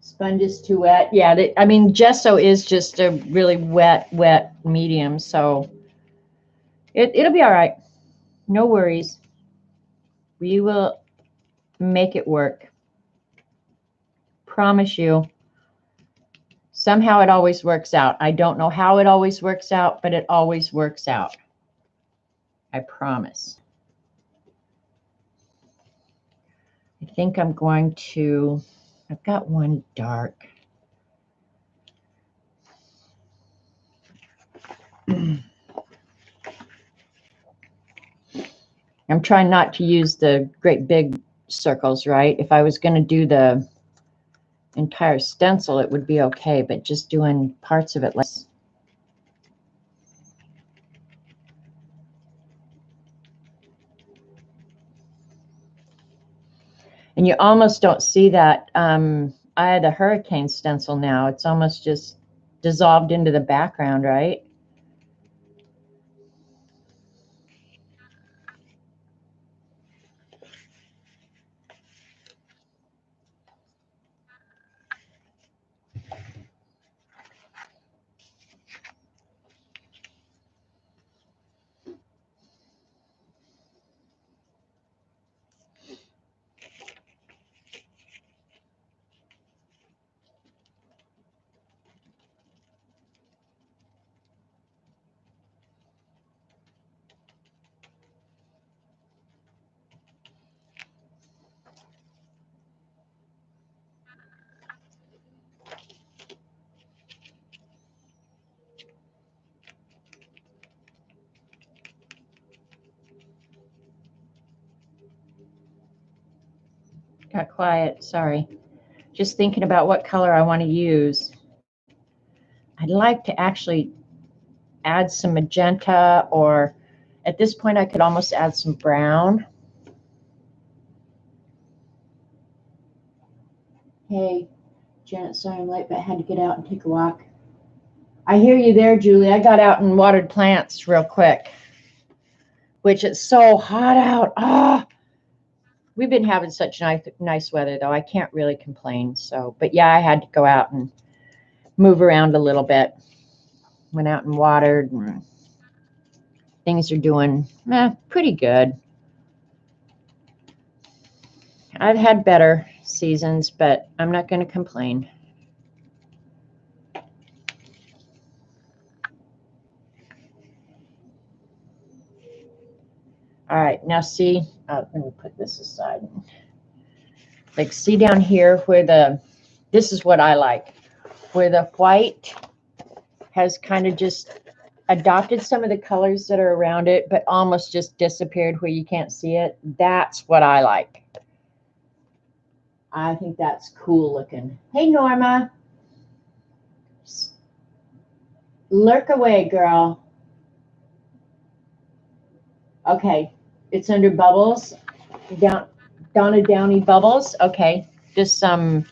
Sponge is too wet. Yeah, I mean, gesso is just a really wet medium, so it'll be all right. No worries. We will make it work. Promise you. Somehow it always works out. I don't know how it always works out, but it always works out. I promise. I think I'm going to, I've got one dark. I'm trying not to use the great big circles, right? If I was going to do the entire stencil, it would be okay, but just doing parts of it less. And you almost don't see that I had a hurricane stencil now. It's almost just dissolved into the background, right? Got quiet, sorry. Just thinking about what color I want to use. I'd like to actually add some magenta, or at this point I could almost add some brown. Hey, Janet, sorry I'm late, but I had to get out and take a walk. I hear you there, Julie. I got out and watered plants real quick, which it's so hot out. Ah, we've been having such nice weather, though. I can't really complain. So, but yeah, I had to go out and move around a little bit. Went out and watered, and things are doing pretty good. I've had better seasons, but I'm not going to complain. All right, now see, let me put this aside. Like, see down here where this is what I like, where the white has kind of just adopted some of the colors that are around it, but almost just disappeared where you can't see it. That's what I like. I think that's cool looking. Hey, Norma. Lurk away, girl. Okay, it's under bubbles. Donna Downey bubbles. Okay, just some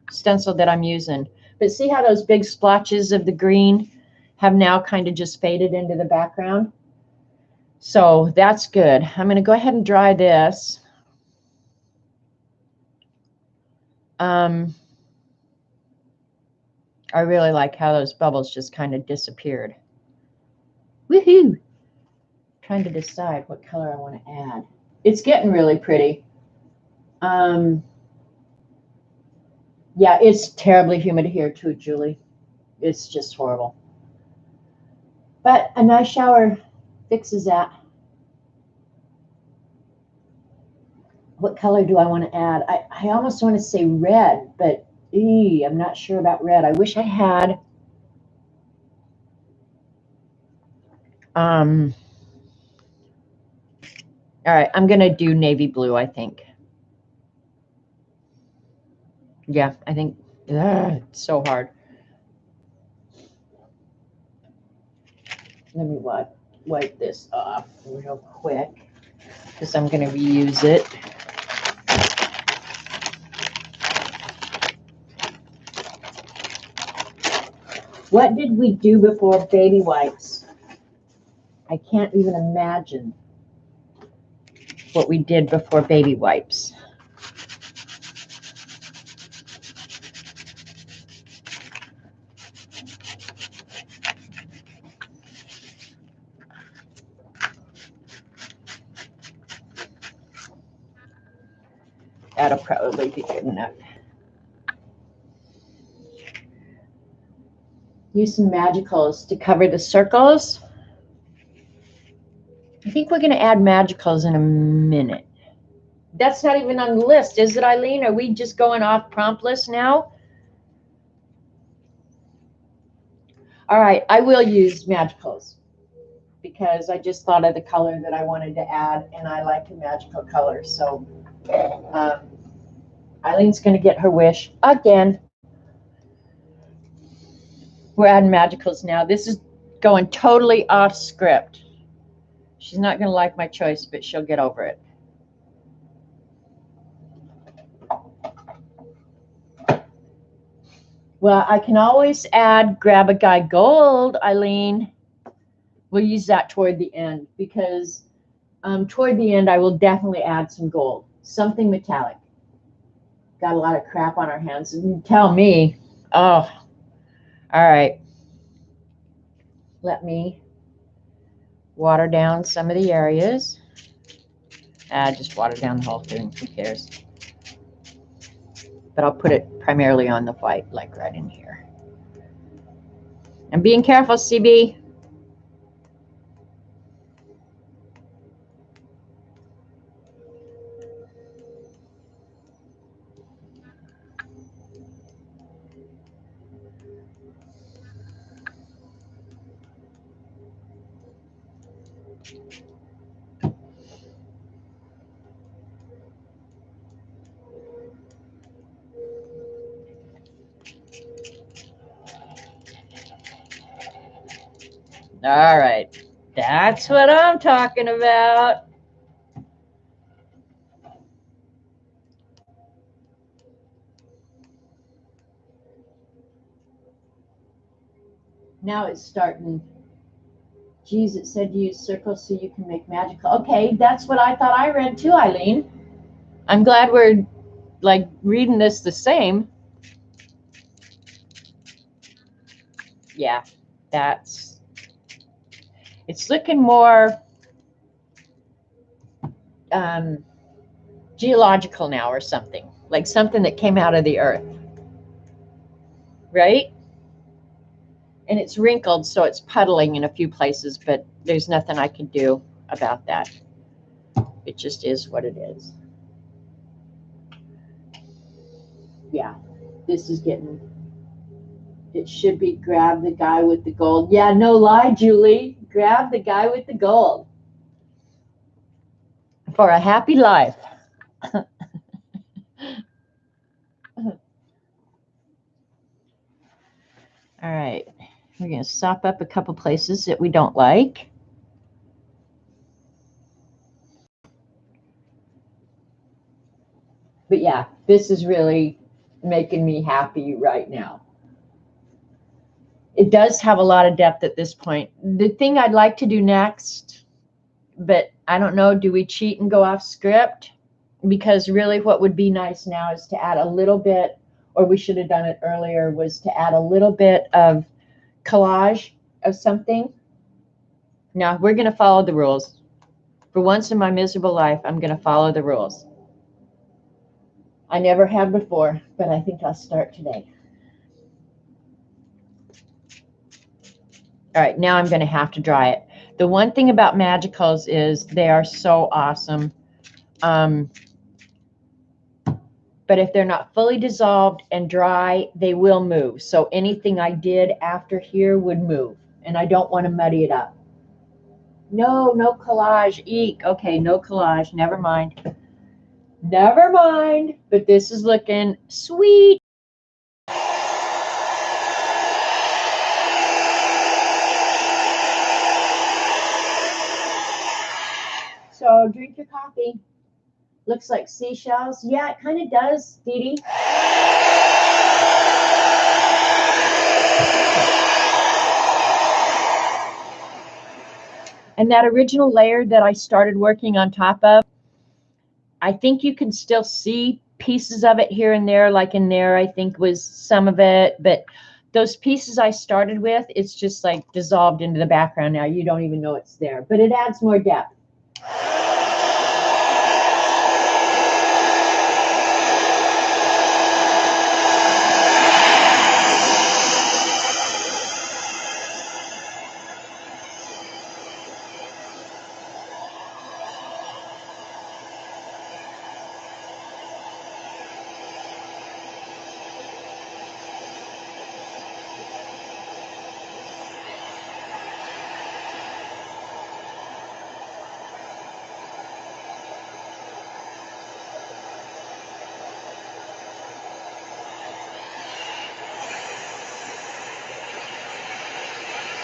stencil that I'm using. But see how those big splotches of the green have now kind of just faded into the background? So that's good. I'm going to go ahead and dry this. I really like how those bubbles just kind of disappeared. Woohoo! Trying to decide what color I want to add. It's getting really pretty. Yeah, it's terribly humid here too, Julie. It's just horrible. But a nice shower fixes that. What color do I want to add? I almost want to say red, but I'm not sure about red. I wish I had all right, I'm going to do navy blue, I think. Yeah, I think it's so hard. Let me wipe this off real quick because I'm going to reuse it. What did we do before baby wipes? I can't even imagine what we did before baby wipes. That'll probably be good enough. Use some magicals to cover the circles. I think we're going to add magicals in a minute. That's not even on the list, is it, Eileen? Are we just going off prompt list now? All right, I will use magicals because I just thought of the color that I wanted to add, and I like a magical color. So Eileen's going to get her wish again. We're adding magicals now. This is going totally off script. She's not going to like my choice, but she'll get over it. Well, I can always grab a guy gold, Eileen. We'll use that toward the end because toward the end, I will definitely add some gold, something metallic. Got a lot of crap on our hands. Tell me. Oh, all right. Let me water down some of the areas. Just water down the whole thing. Who cares? But I'll put it primarily on the white, like right in here. And being careful, CB. All right, that's what I'm talking about. Now it's starting. Geez, it said use circles so you can make magical. Okay, that's what I thought I read too, Eileen. I'm glad we're like reading this the same. Yeah, it's looking more geological now or something, like something that came out of the earth, right? And it's wrinkled, so it's puddling in a few places, but there's nothing I can do about that. It just is what it is. Yeah, this is getting, it should be grab the guy with the gold. Yeah, no lie, Julie. Grab the guy with the gold. For a happy life. All right, we're going to sop up a couple places that we don't like. But yeah, this is really making me happy right now. It does have a lot of depth at this point. The thing I'd like to do next, but I don't know, do we cheat and go off script? Because really what would be nice now is to add a little bit, or we should have done it earlier, was to add a little bit of collage of something. Now, we're going to follow the rules. For once in my miserable life, I'm going to follow the rules. I never have before, but I think I'll start today. All right, now I'm going to have to dry it. The one thing about magicals is they are so awesome. But if they're not fully dissolved and dry, they will move. So anything I did after here would move, and I don't want to muddy it up. No collage. Eek. Okay, no collage. Never mind. Never mind. But this is looking sweet. So drink your coffee. Looks like seashells. Yeah, it kind of does, Dee Dee. And that original layer that I started working on top of, I think you can still see pieces of it here and there, like in there, I think was some of it. But those pieces I started with, it's just like dissolved into the background now. You don't even know it's there, but it adds more depth.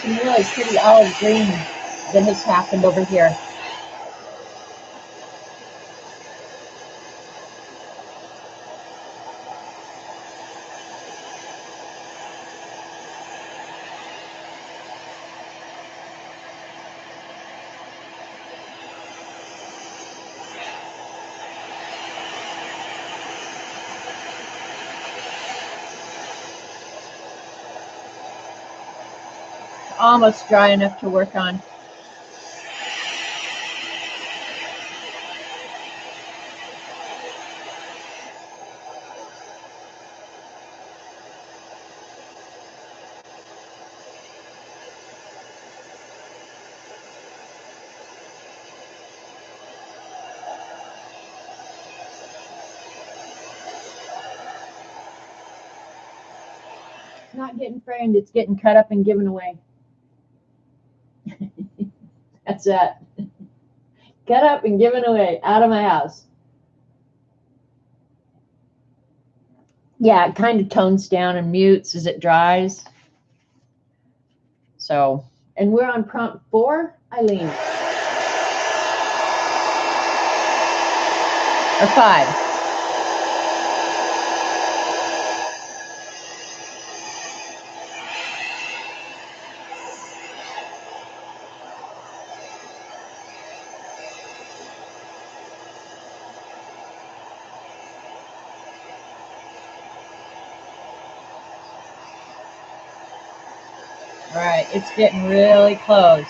Some really pretty olive green that has happened over here. Almost dry enough to work on. It's not getting framed, it's getting cut up and given away. That's it. Cut up and given away, out of my house. Yeah, it kind of tones down and mutes as it dries. So, and we're on prompt 4, Eileen. Or 5. All right, it's getting really close.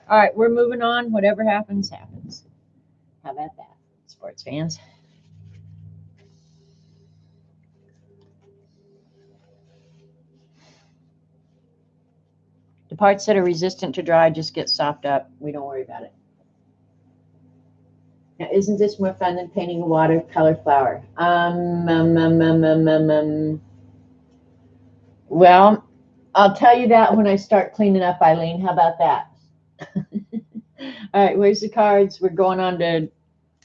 All right, we're moving on. Whatever happens, happens. How about that, sports fans? The parts that are resistant to dry just get sopped up. We don't worry about it. Now, isn't this more fun than painting a watercolor flower? Well, I'll tell you that when I start cleaning up, Eileen. How about that? All right, where's the cards? We're going on to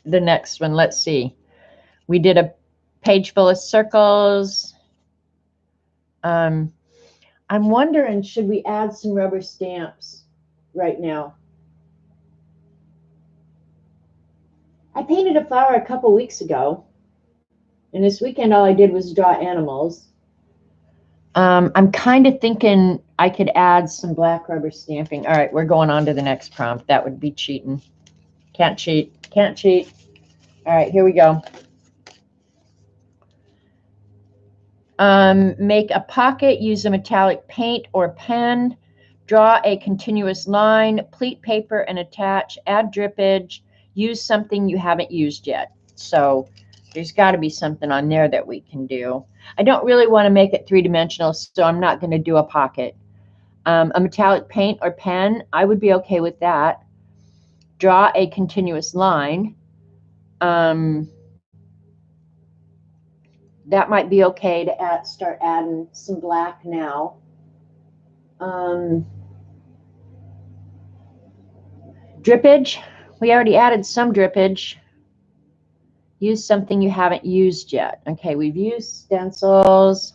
the next one. Let's see. We did a page full of circles. I'm wondering, should we add some rubber stamps right now? I painted a flower a couple weeks ago, and this weekend all I did was draw animals. I'm kind of thinking I could add some black rubber stamping. All right, we're going on to the next prompt. That would be cheating. Can't cheat. Can't cheat. All right, here we go. Make a pocket, use a metallic paint or pen, draw a continuous line, pleat paper and attach, add drippage, use something you haven't used yet. So there's got to be something on there that we can do. I don't really want to make it three-dimensional, so I'm not going to do a pocket. A metallic paint or pen, I would be okay with that. Draw a continuous line. That might be okay to start adding some black now. Drippage, we already added some drippage. Use something you haven't used yet. Okay, we've used stencils.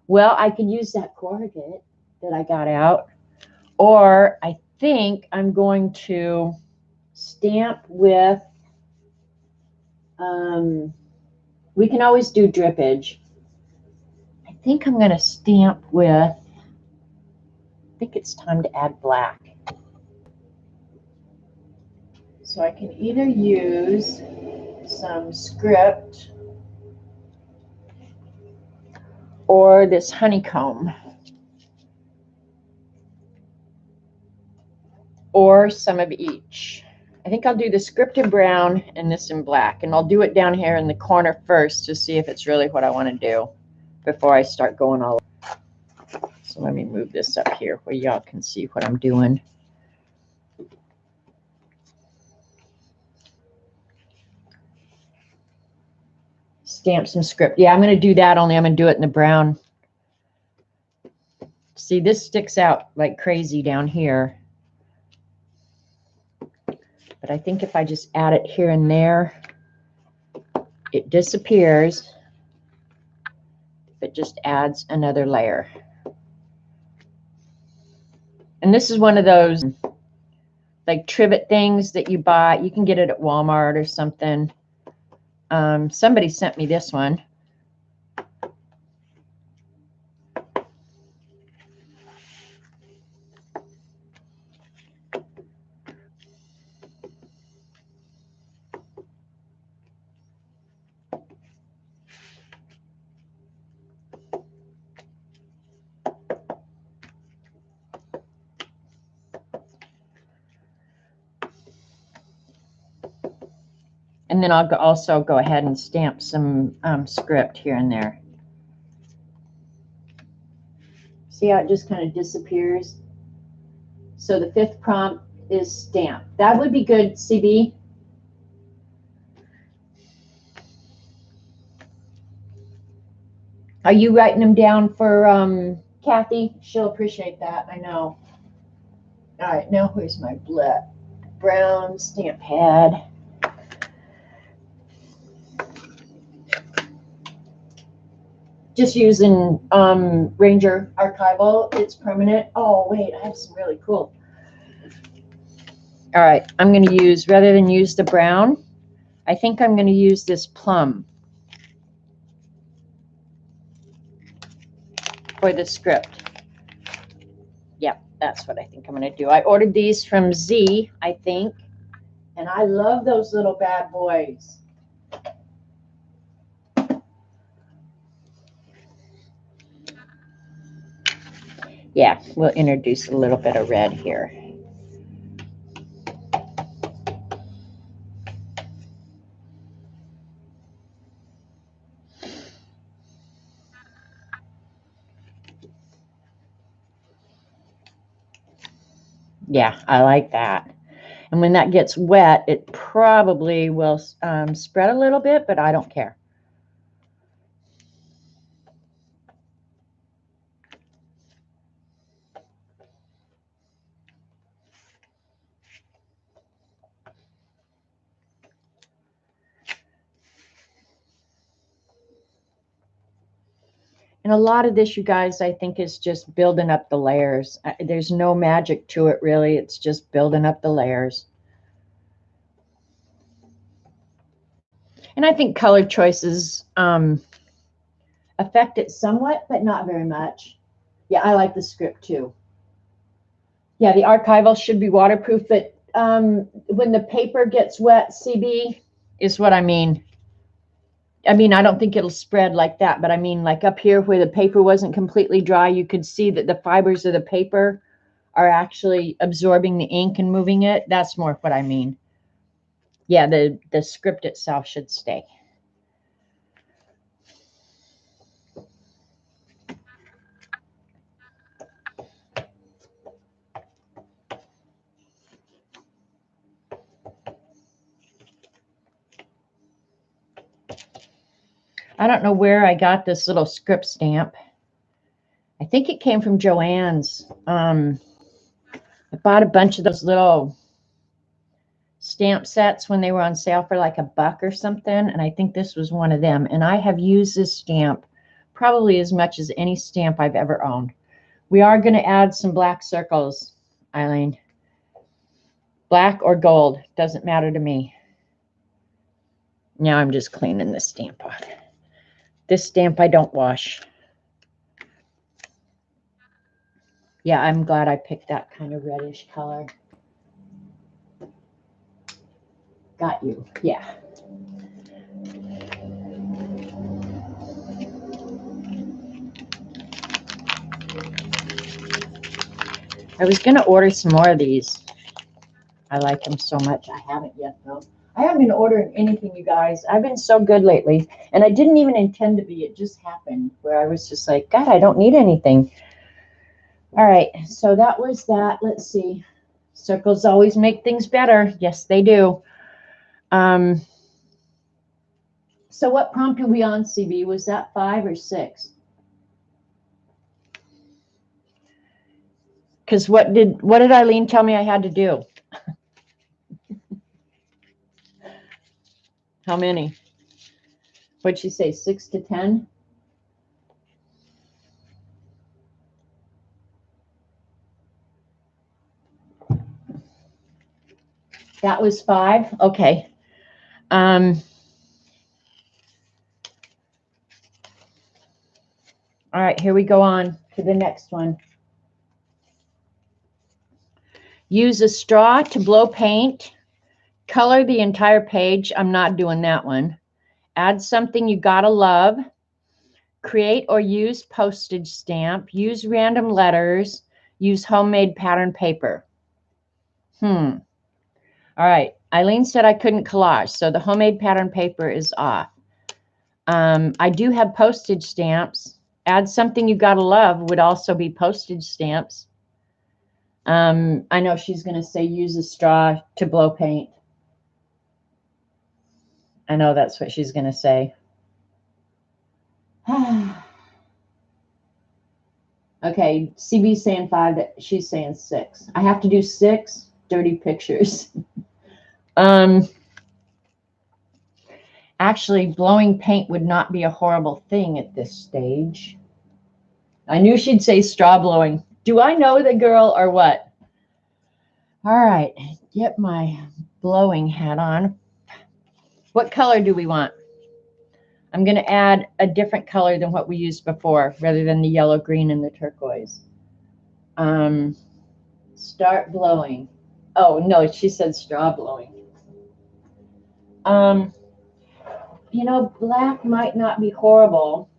Well, I could use that corrugate that I got out. Or I think I'm going to stamp with, we can always do drippage. I think I'm going to stamp with, I think it's time to add black. So I can either use some script or this honeycomb, or some of each. I think I'll do the script in brown and this in black, and I'll do it down here in the corner first to see if it's really what I want to do before I start going all over. So let me move this up here where y'all can see what I'm doing. Stamp some script. Yeah, I'm going to do that, only I'm going to do it in the brown. See, this sticks out like crazy down here. But I think if I just add it here and there, it disappears. It just adds another layer. And this is one of those like trivet things that you buy. You can get it at Walmart or something. Somebody sent me this one. And then I'll also go ahead and stamp some script here and there. See how it just kind of disappears? So the fifth prompt is stamp. That would be good, CB. Are you writing them down for Kathy? She'll appreciate that, I know. All right, now where's my brown stamp pad? Just using Ranger Archival. It's permanent. Oh, wait, I have some really cool. All right, I'm going to use, rather than use the brown, I think I'm going to use this plum for the script. Yep, that's what I think I'm going to do. I ordered these from Z, I think, and I love those little bad boys. Yeah, we'll introduce a little bit of red here. Yeah, I like that. And when that gets wet, it probably will spread a little bit, but I don't care. And a lot of this, you guys, I think is just building up the layers. There's no magic to it, really. It's just building up the layers. And I think color choices affect it somewhat, but not very much. Yeah, I like the script too. Yeah, the archival should be waterproof, but when the paper gets wet, CB is what I mean. I mean, I don't think it'll spread like that, but I mean, like up here where the paper wasn't completely dry, you could see that the fibers of the paper are actually absorbing the ink and moving it. That's more what I mean. Yeah, the script itself should stay. I don't know where I got this little script stamp. I think it came from Joann's. I bought a bunch of those little stamp sets when they were on sale for like $1 or something, and I think this was one of them. And I have used this stamp probably as much as any stamp I've ever owned. We are going to add some black circles, Eileen. Black or gold, doesn't matter to me. Now I'm just cleaning this stamp off. This stamp I don't wash. Yeah, I'm glad I picked that kind of reddish color. Got you. Yeah. I was going to order some more of these. I like them so much. I haven't yet, though. I haven't been ordering anything, you guys. I've been so good lately. And I didn't even intend to be. It just happened where I was just like, God, I don't need anything. All right. So that was that. Let's see. Circles always make things better. Yes, they do. So what prompt are we on, CB? Was that 5 or 6? Because what did Eileen tell me I had to do? How many? What'd she say, 6 to 10? That was 5? Okay. All right, here we go on to the next one. Use a straw to blow paint. Color the entire page. I'm not doing that one. Add something you gotta love. Create or use postage stamp. Use random letters. Use homemade pattern paper. All right. Eileen said I couldn't collage, so the homemade pattern paper is off. I do have postage stamps. Add something you gotta love would also be postage stamps. I know she's going to say use a straw to blow paint. I know that's what she's going to say. Okay, CB's saying 5, that she's saying 6. I have to do 6 dirty pictures. Actually, blowing paint would not be a horrible thing at this stage. I knew she'd say straw blowing. Do I know the girl or what? All right, get my blowing hat on. What color do we want? I'm going to add a different color than what we used before, rather than the yellow, green, and the turquoise. Start blowing. Oh, no, she said straw blowing. Um, you know, black might not be horrible.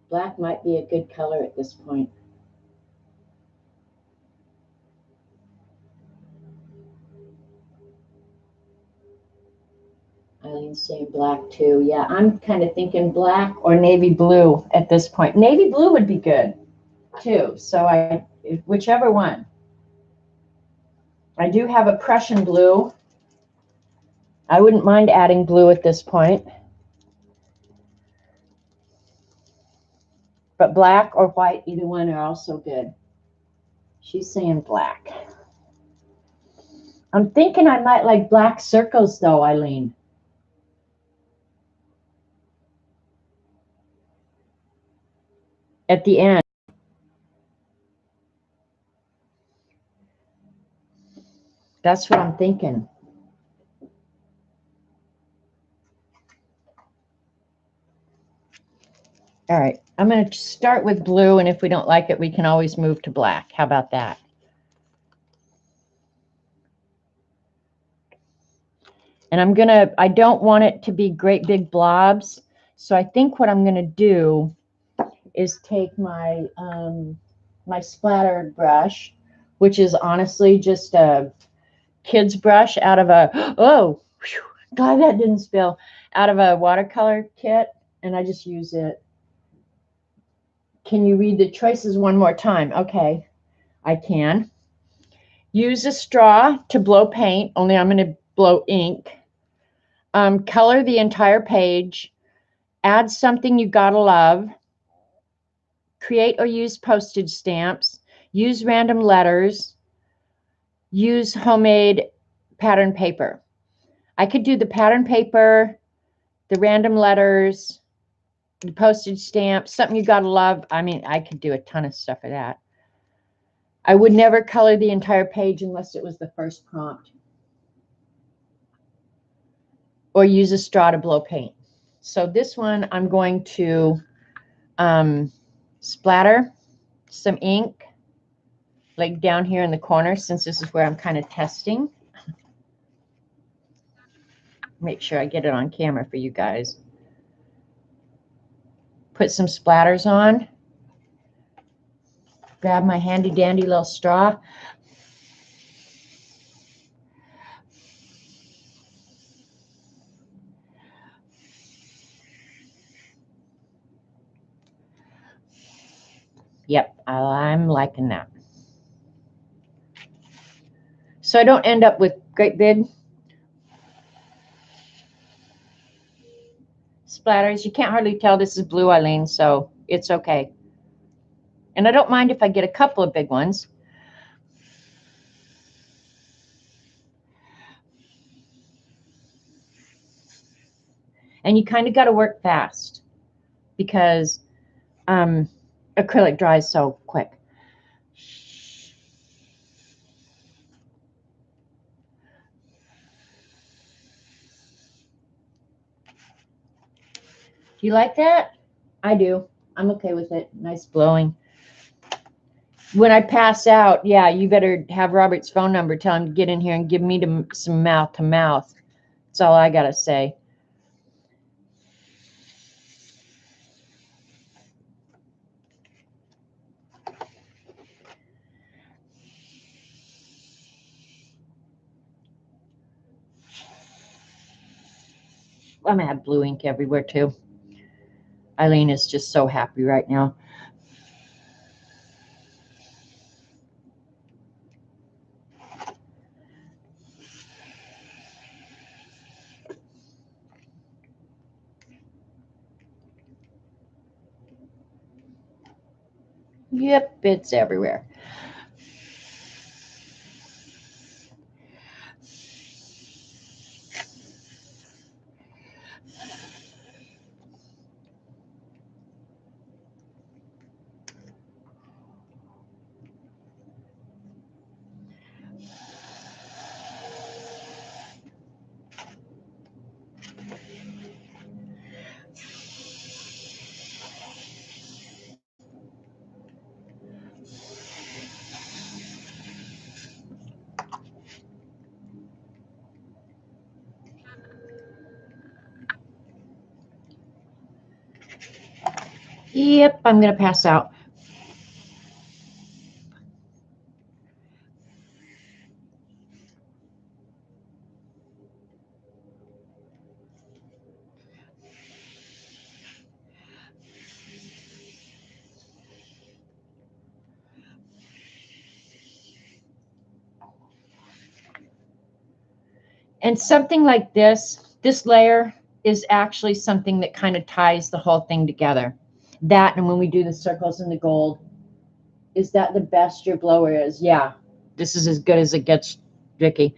Black might be a good color at this point. Eileen's saying black too. Yeah, I'm kind of thinking black or navy blue at this point. Navy blue would be good too. So whichever one. I do have a Prussian blue. I wouldn't mind adding blue at this point. But black or white, either one are also good. She's saying black. I'm thinking I might like black circles though, Eileen. At the end. That's what I'm thinking. All right, I'm going to start with blue, and if we don't like it, we can always move to black. How about that? And I don't want it to be great big blobs. So I think what I'm going to do is take my, my splatter brush, which is honestly just a kid's brush out of a, oh, whew, God, that didn't spill, out of a watercolor kit. And I just use it. Can you read the choices one more time? Okay, I can. Use a straw to blow paint, only I'm going to blow ink. Color the entire page. Add something you gotta love. Create or use postage stamps. Use random letters. Use homemade pattern paper. I could do the pattern paper, the random letters, the postage stamps, something you gotta love. I mean, I could do a ton of stuff for that. I would never color the entire page unless it was the first prompt. Or use a straw to blow paint. So this one, I'm going to splatter some ink, like down here in the corner, since this is where I'm kind of testing. Make sure I get it on camera for you guys. Put some splatters on. Grab my handy dandy little straw. Yep, I'm liking that. So I don't end up with great big splatters. You can't hardly tell this is blue, Eileen, so it's okay. And I don't mind if I get a couple of big ones. And you kind of got to work fast because acrylic dries so quick. Do you like that? I do. I'm okay with it. Nice blowing. When I pass out, yeah, you better have Robert's phone number. Tell him to get in here and give me some mouth to mouth. That's all I got to say. I'm going to have blue ink everywhere, too. Eileen is just so happy right now. Yep, it's everywhere. Yep, I'm going to pass out. And something like this layer is actually something that kind of ties the whole thing together. That, and when we do the circles in the gold, is that the best your blower is? Yeah, this is as good as it gets, Vicky.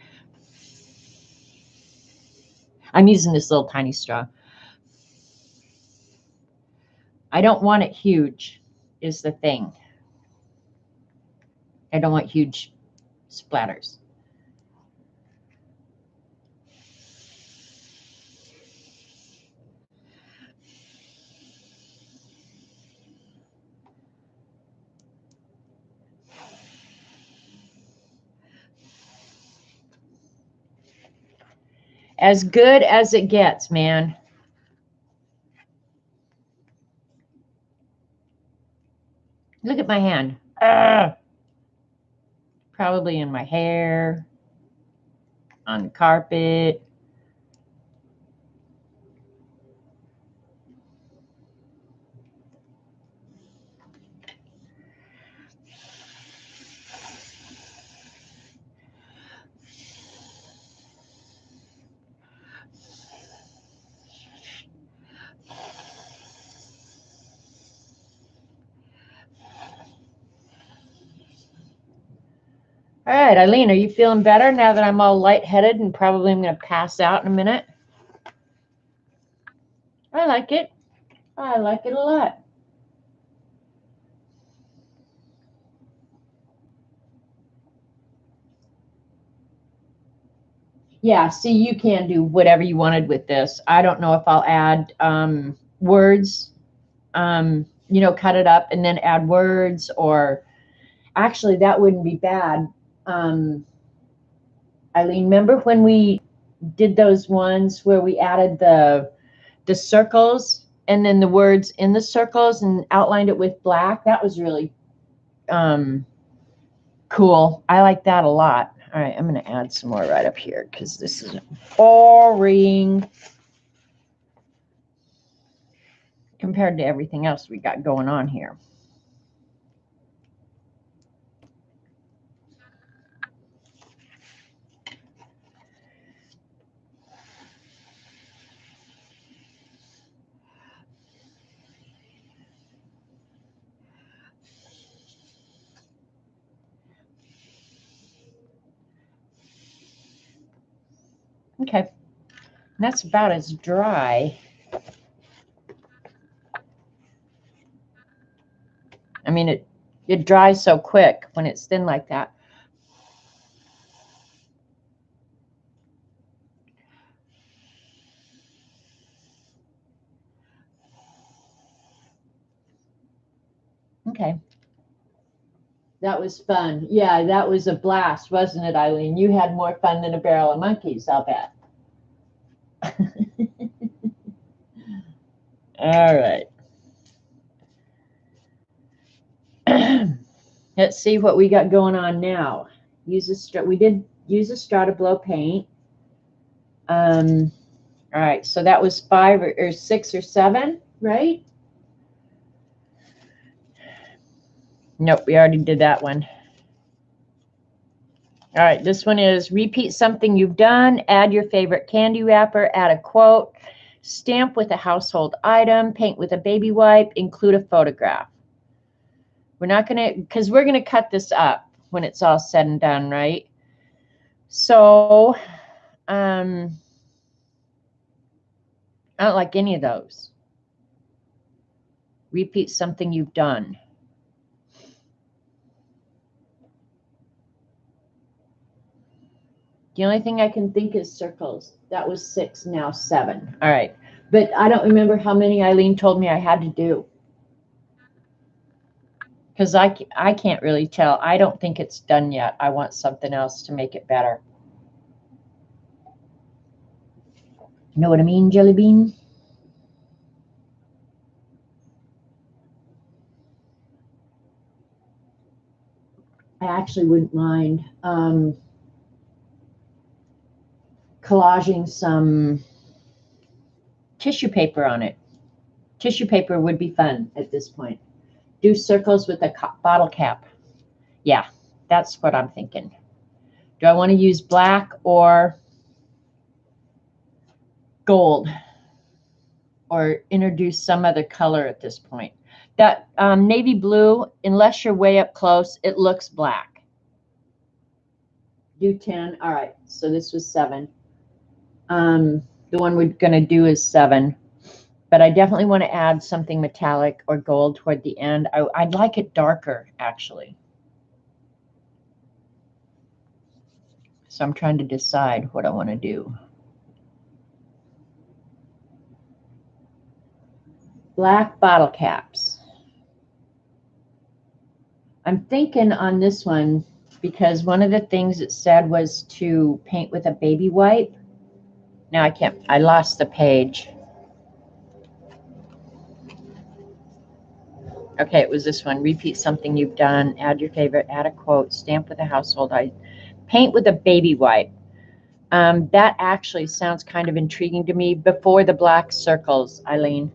I'm using this little tiny straw. I don't want it huge, is the thing. I don't want huge splatters. As good as it gets, man. Look at my hand. Probably in my hair, on the carpet. All right, Eileen, are you feeling better now that I'm all lightheaded and probably I'm going to pass out in a minute? I like it. I like it a lot. Yeah, see, you can do whatever you wanted with this. I don't know if I'll add words, you know, cut it up and then add words, or actually that wouldn't be bad. Eileen, remember when we did those ones where we added the circles and then the words in the circles and outlined it with black? That was really cool. I like that a lot. All right, I'm going to add some more right up here because this is boring compared to everything else we got going on here. Okay, that's about as dry. I mean, it dries so quick when it's thin like that. Okay. That was fun. Yeah, that was a blast, wasn't it, Eileen? You had more fun than a barrel of monkeys, I'll bet. All right. Let's see what we got going on now. We did use a straw to blow paint. All right, so that was 5 or 6 or 7, right? Nope, we already did that one. All right, this one is repeat something you've done, add your favorite candy wrapper, add a quote, stamp with a household item, paint with a baby wipe, include a photograph. We're not going to, because we're going to cut this up when it's all said and done, right? So, I don't like any of those. Repeat something you've done. The only thing I can think is circles. That was 6, now 7. All right. But I don't remember how many Eileen told me I had to do. Because I can't really tell. I don't think it's done yet. I want something else to make it better. You know what I mean, Jelly Bean? I actually wouldn't mind collaging some tissue paper on it. Tissue paper would be fun at this point. Do circles with a bottle cap. Yeah, that's what I'm thinking. Do I want to use black or gold? Or introduce some other color at this point? That navy blue, unless you're way up close, it looks black. Do 10. All right, so this was 7. The one we're going to do is 7. But I definitely want to add something metallic or gold toward the end. I'd like it darker, actually. So I'm trying to decide what I want to do. Black bottle caps. I'm thinking on this one, because one of the things it said was to paint with a baby wipe. Now I can't, I lost the page. Okay, it was this one. Repeat something you've done, add your favorite, add a quote, stamp with a household item, paint with a baby wipe. That actually sounds kind of intriguing to me before the black circles, Eileen.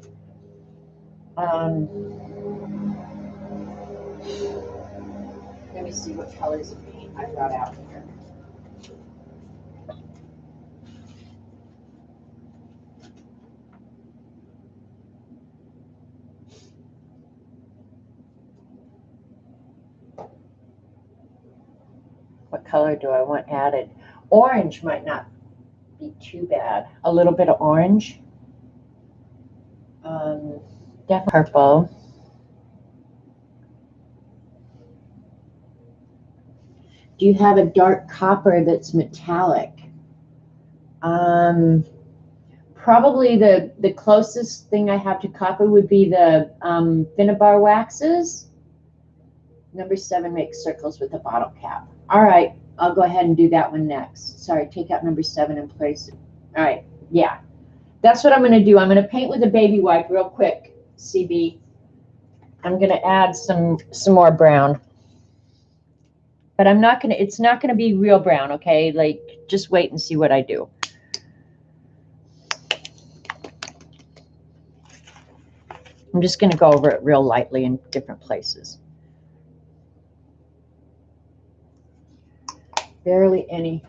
Let me see what colors of paint I brought out here. What color do I want added? Orange might not be too bad. A little bit of orange. Definitely purple. Do you have a dark copper that's metallic? Probably the closest thing I have to copper would be the Finnabar waxes. Number 7 makes circles with a bottle cap. All right, I'll go ahead and do that one next. Sorry, take out number 7 and place it. All right, yeah. That's what I'm going to do. I'm going to paint with a baby wipe real quick, CB. I'm going to add some more brown. But I'm not going to, it's not going to be real brown, okay? Like, just wait and see what I do. I'm just going to go over it real lightly in different places. Barely any.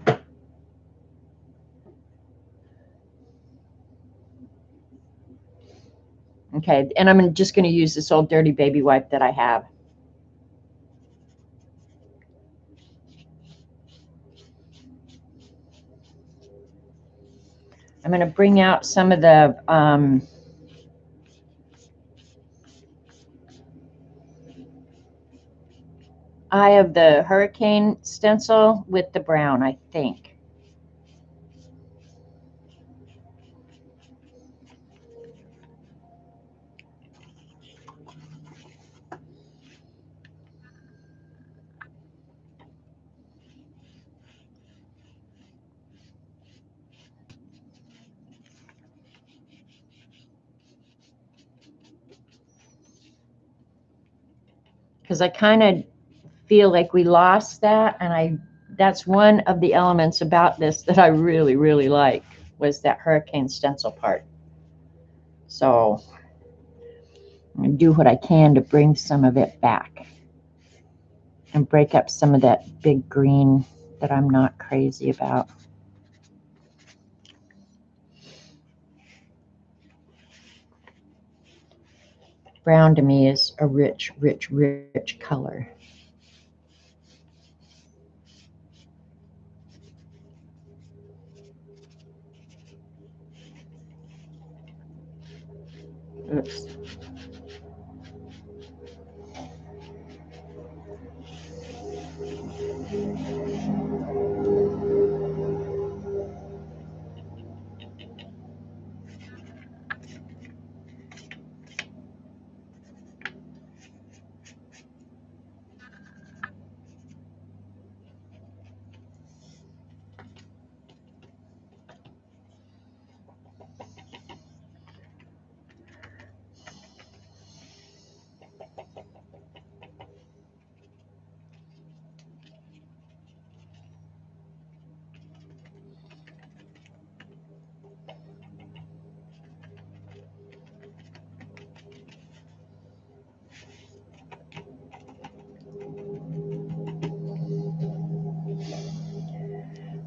Okay, and I'm just going to use this old dirty baby wipe that I have. I'm going to bring out some of the eye of the hurricane stencil with the brown, I think. Because I kind of feel like we lost that, and that's one of the elements about this that I really, really like, was that hurricane stencil part. So I'm going to do what I can to bring some of it back and break up some of that big green that I'm not crazy about. Brown to me is a rich, rich, rich color. Oops.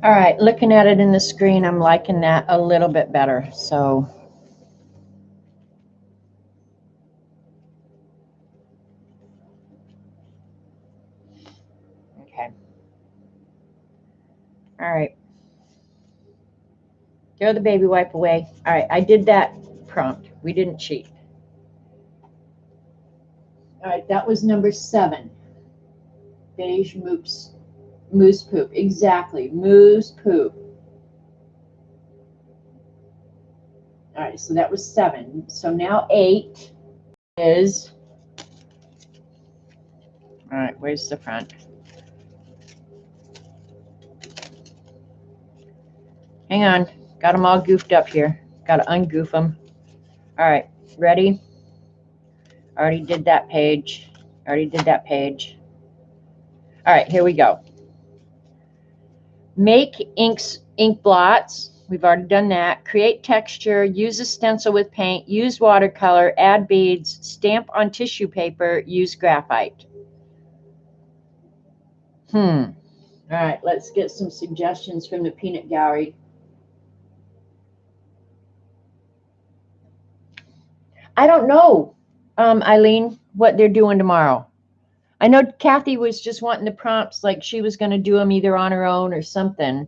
All right, looking at it in the screen, I'm liking that a little bit better. So okay. All right. Throw the baby wipe away. All right, I did that prompt. We didn't cheat. All right, that was number 7. Beige moose poop. Exactly, moose poop. All right, so that was 7. So now 8 is, all right, where's the front? Hang on, got them all goofed up here. Got to ungoof them. All right, ready? Already did that page. Already did that page. All right, here we go. Make ink blots. We've already done that. Create texture. Use a stencil with paint. Use watercolor. Add beads. Stamp on tissue paper. Use graphite. All right, let's get some suggestions from the peanut gallery. I don't know, Eileen, what they're doing tomorrow. I know Kathy was just wanting the prompts, like she was going to do them either on her own or something.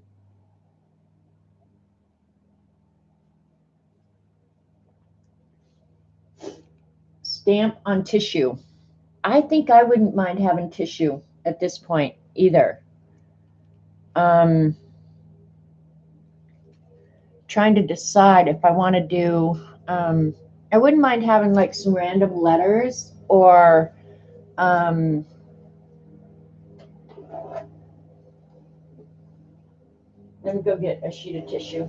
Stamp on tissue. I think I wouldn't mind having tissue at this point either. Trying to decide if I want to do, I wouldn't mind having like some random letters or let me go get a sheet of tissue.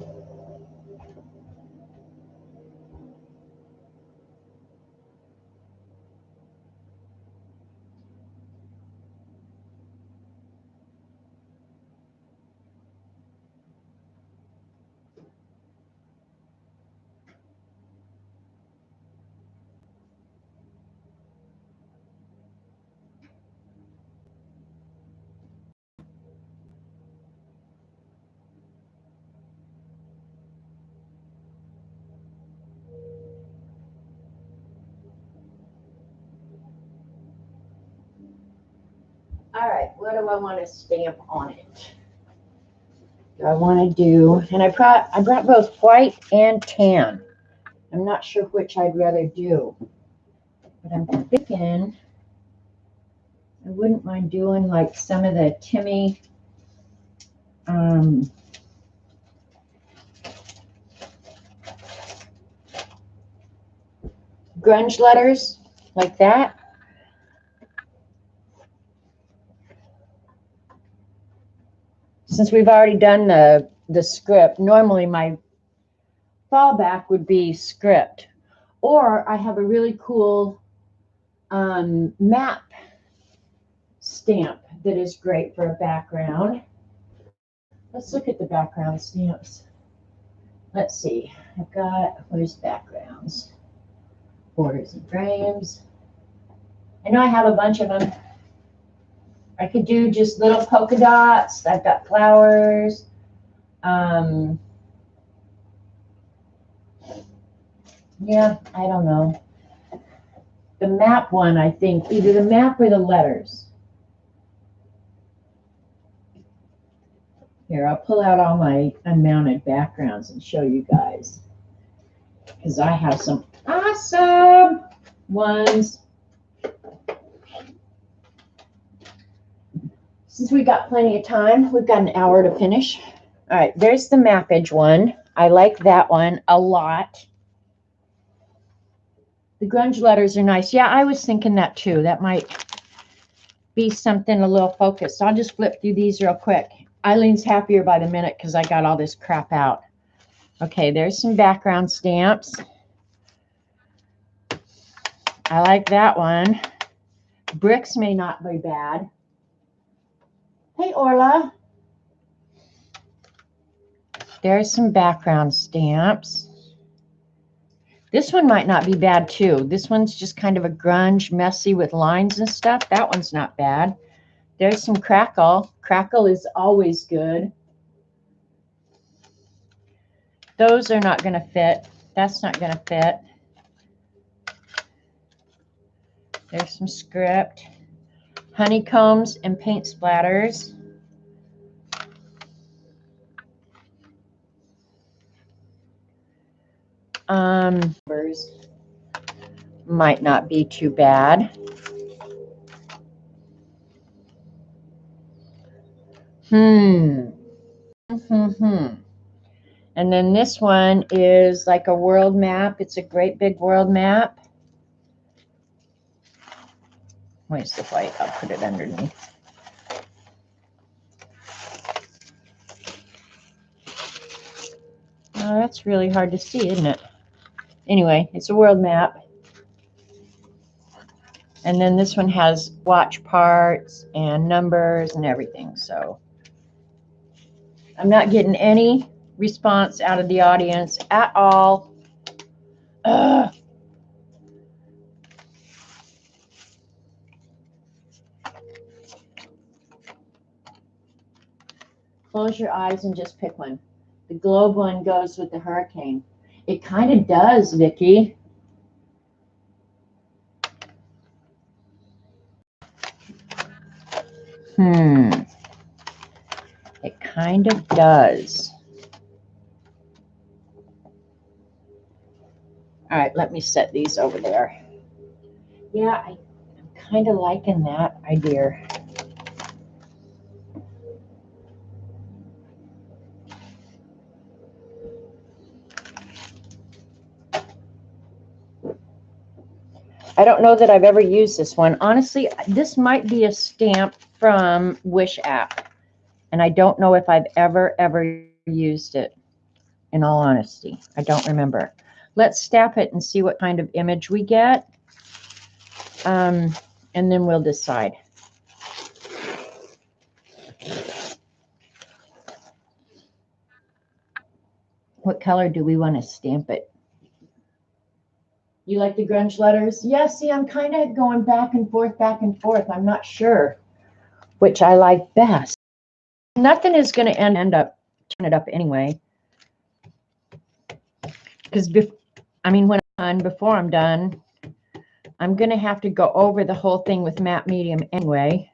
All right, what do I want to stamp on it? Do I want to do, and I brought both white and tan. I'm not sure which I'd rather do, but I'm thinking I wouldn't mind doing like some of the Timmy grunge letters like that. Since we've already done the script, normally my fallback would be script. Or I have a really cool map stamp that is great for a background. Let's look at the background stamps. Let's see. I've got, where's backgrounds? Borders and frames. I know I have a bunch of them. I could do just little polka dots. I've got flowers. Yeah, I don't know. The map one, I think, either the map or the letters. Here, I'll pull out all my unmounted backgrounds and show you guys. Because I have some awesome ones. Since we got plenty of time, we've got an hour to finish. All right, there's the mappage one. I like that one a lot. The grunge letters are nice. Yeah, I was thinking that too. That might be something a little focused. I'll just flip through these real quick. Eileen's happier by the minute because I got all this crap out. Okay, there's some background stamps. I like that one. Bricks may not be bad. Hey, Orla. There's some background stamps. This one might not be bad too. This one's just kind of a grunge, messy with lines and stuff. That one's not bad. There's some crackle. Crackle is always good. Those are not going to fit. That's not going to fit. There's some script. Honeycombs and paint splatters. Might not be too bad. And then this one is like a world map. It's a great big world map. Where's the white? I'll put it underneath. Oh, that's really hard to see, isn't it? Anyway, it's a world map. And then this one has watch parts and numbers and everything. So I'm not getting any response out of the audience at all. Ugh. Close your eyes and just pick one. The globe one goes with the hurricane. It kind of does, Vicki. It kind of does. All right, let me set these over there. Yeah, I'm kind of liking that idea. I don't know that I've ever used this one. Honestly, this might be a stamp from Wish app. And I don't know if I've ever used it, in all honesty. I don't remember. Let's stamp it and see what kind of image we get. And then we'll decide. What color do we want to stamp it? You like the grunge letters? Yeah, see, I'm kind of going back and forth. I'm not sure which I like best. Nothing is going to end up turn it up anyway. Because, I mean, when I'm done, before I'm done, I'm going to have to go over the whole thing with matte medium anyway.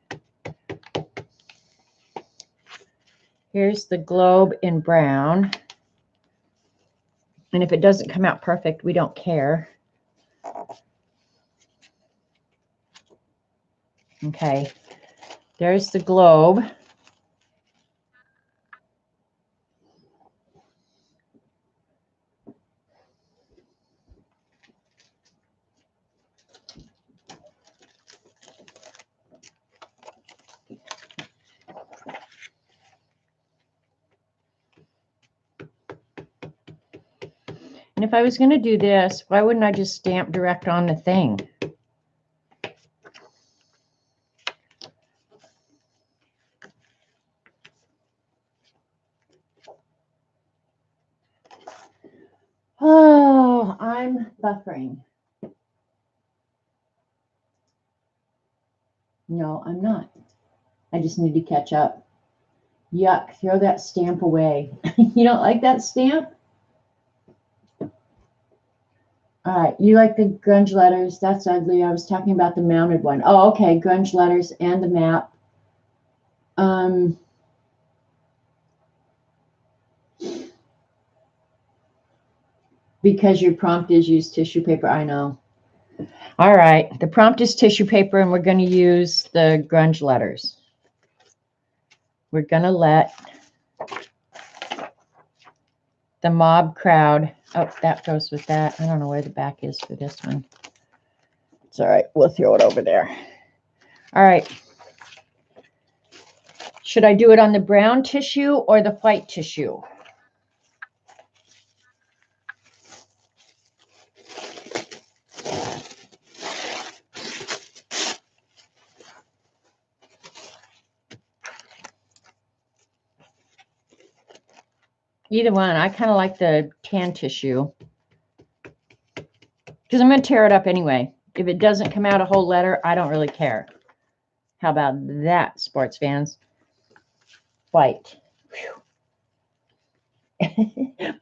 Here's the globe in brown. And if it doesn't come out perfect, we don't care. Okay, there's the globe. And if I was going to do this, why wouldn't I just stamp direct on the thing? Oh, I'm buffering. No, I'm not. I just need to catch up. Yuck, throw that stamp away. You don't like that stamp? All right, you like the grunge letters. That's ugly. I was talking about the mounted one. Oh, okay, grunge letters and the map. Because your prompt is use tissue paper, I know. All right, the prompt is tissue paper, and we're going to use the grunge letters. We're going to let the mob crowd. Oh, that goes with that. I don't know where the back is for this one. It's all right. We'll throw it over there. All right. Should I do it on the brown tissue or the white tissue? Either one. I kind of like the tan tissue because I'm going to tear it up anyway. If it doesn't come out a whole letter, I don't really care. How about that, sports fans? White. Whew.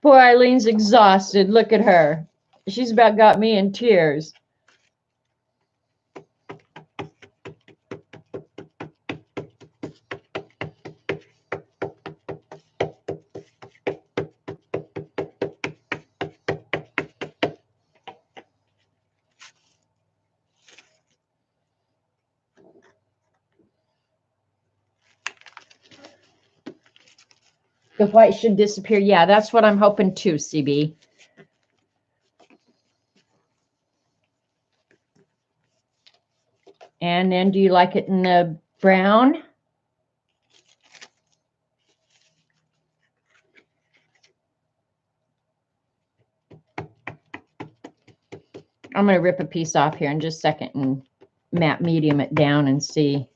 Poor Eileen's exhausted. Look at her. She's about got me in tears. The white should disappear. Yeah, that's what I'm hoping too, CB. And then do you like it in the brown? I'm going to rip a piece off here in just a second and matte medium it down and see.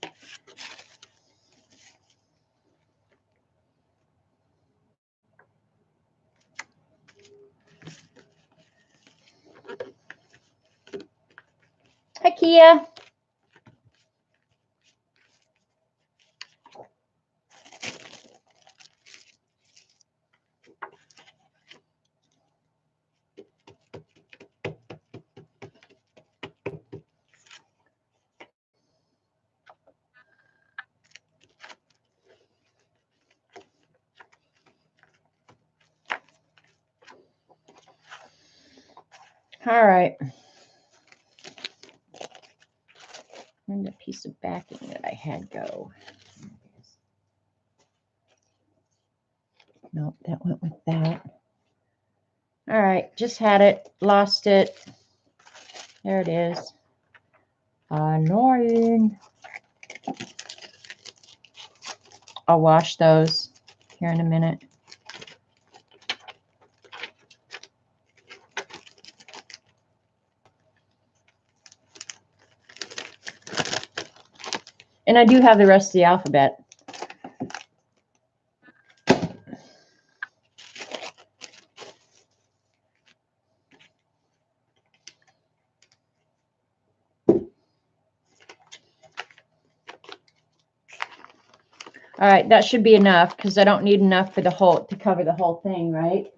Hi, Kia. All right. Where'd the piece of backing that I had go? Nope, that went with that. All right, just had it, lost it. There it is. Annoying. I'll wash those here in a minute. And I do have the rest of the alphabet. All right, that should be enough because I don't need enough for the whole to cover the whole thing, right?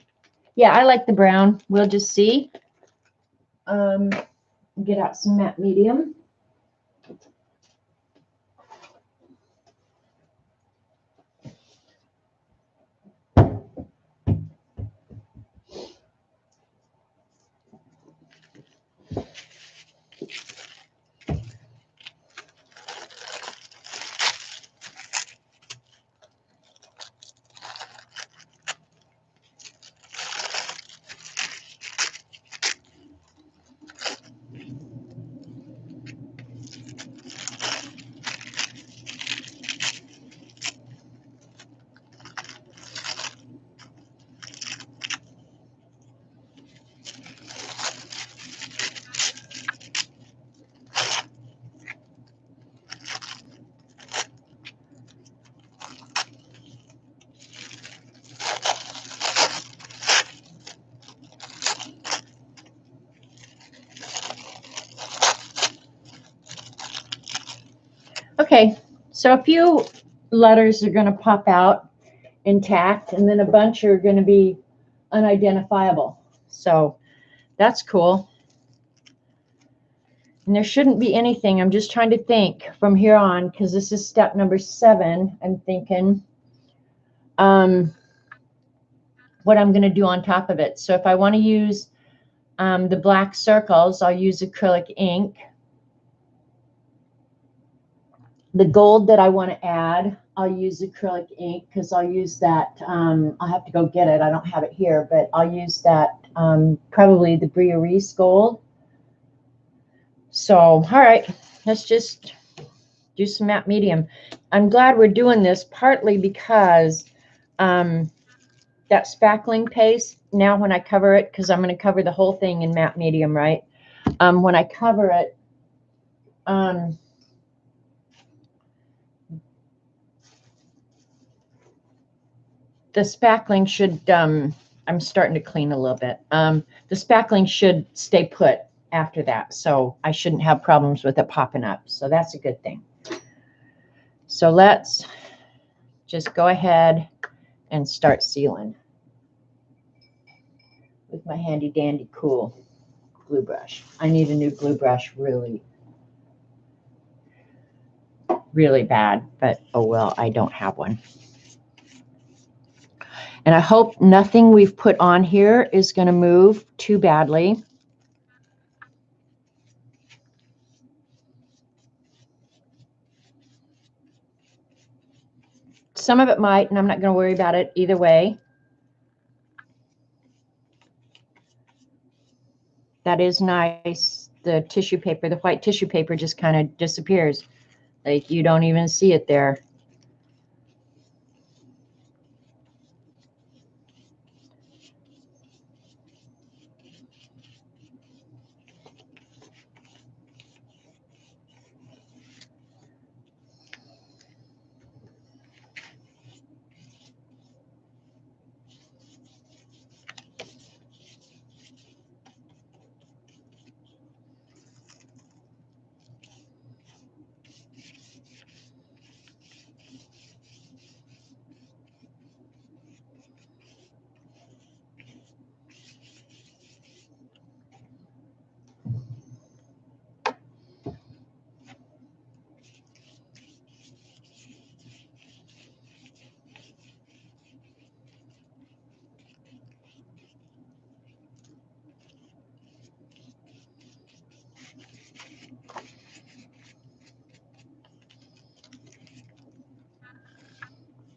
Yeah, I like the brown. We'll just see. Get out some matte medium. Okay, so a few letters are going to pop out intact, and then a bunch are going to be unidentifiable. So that's cool. And there shouldn't be anything. I'm just trying to think from here on, because this is step number 7. I'm thinking what I'm going to do on top of it. So if I want to use the black circles, I'll use acrylic ink. The gold that I want to add, I'll use acrylic ink because I'll use that. I'll have to go get it. I don't have it here, but I'll use that, probably the Bria Reese gold. So, all right, let's just do some matte medium. I'm glad we're doing this partly because that spackling paste, now when I cover it, because I'm going to cover the whole thing in matte medium, right? When I cover it, the spackling should, I'm starting to clean a little bit. The spackling should stay put after that, so I shouldn't have problems with it popping up. So that's a good thing. So let's just go ahead and start sealing. with my handy dandy cool glue brush. I need a new glue brush really bad, but oh well, I don't have one. And I hope nothing we've put on here is going to move too badly. Some of it might, and I'm not going to worry about it either way. That is nice. The tissue paper, the white tissue paper just kind of disappears. Like you don't even see it there.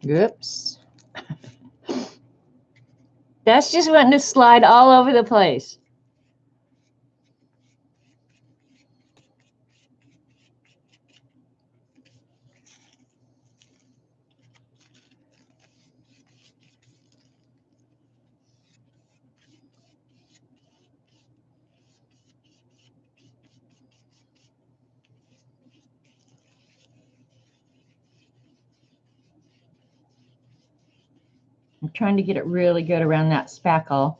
Oops. That's just wanting to slide all over the place. I'm trying to get it really good around that spackle.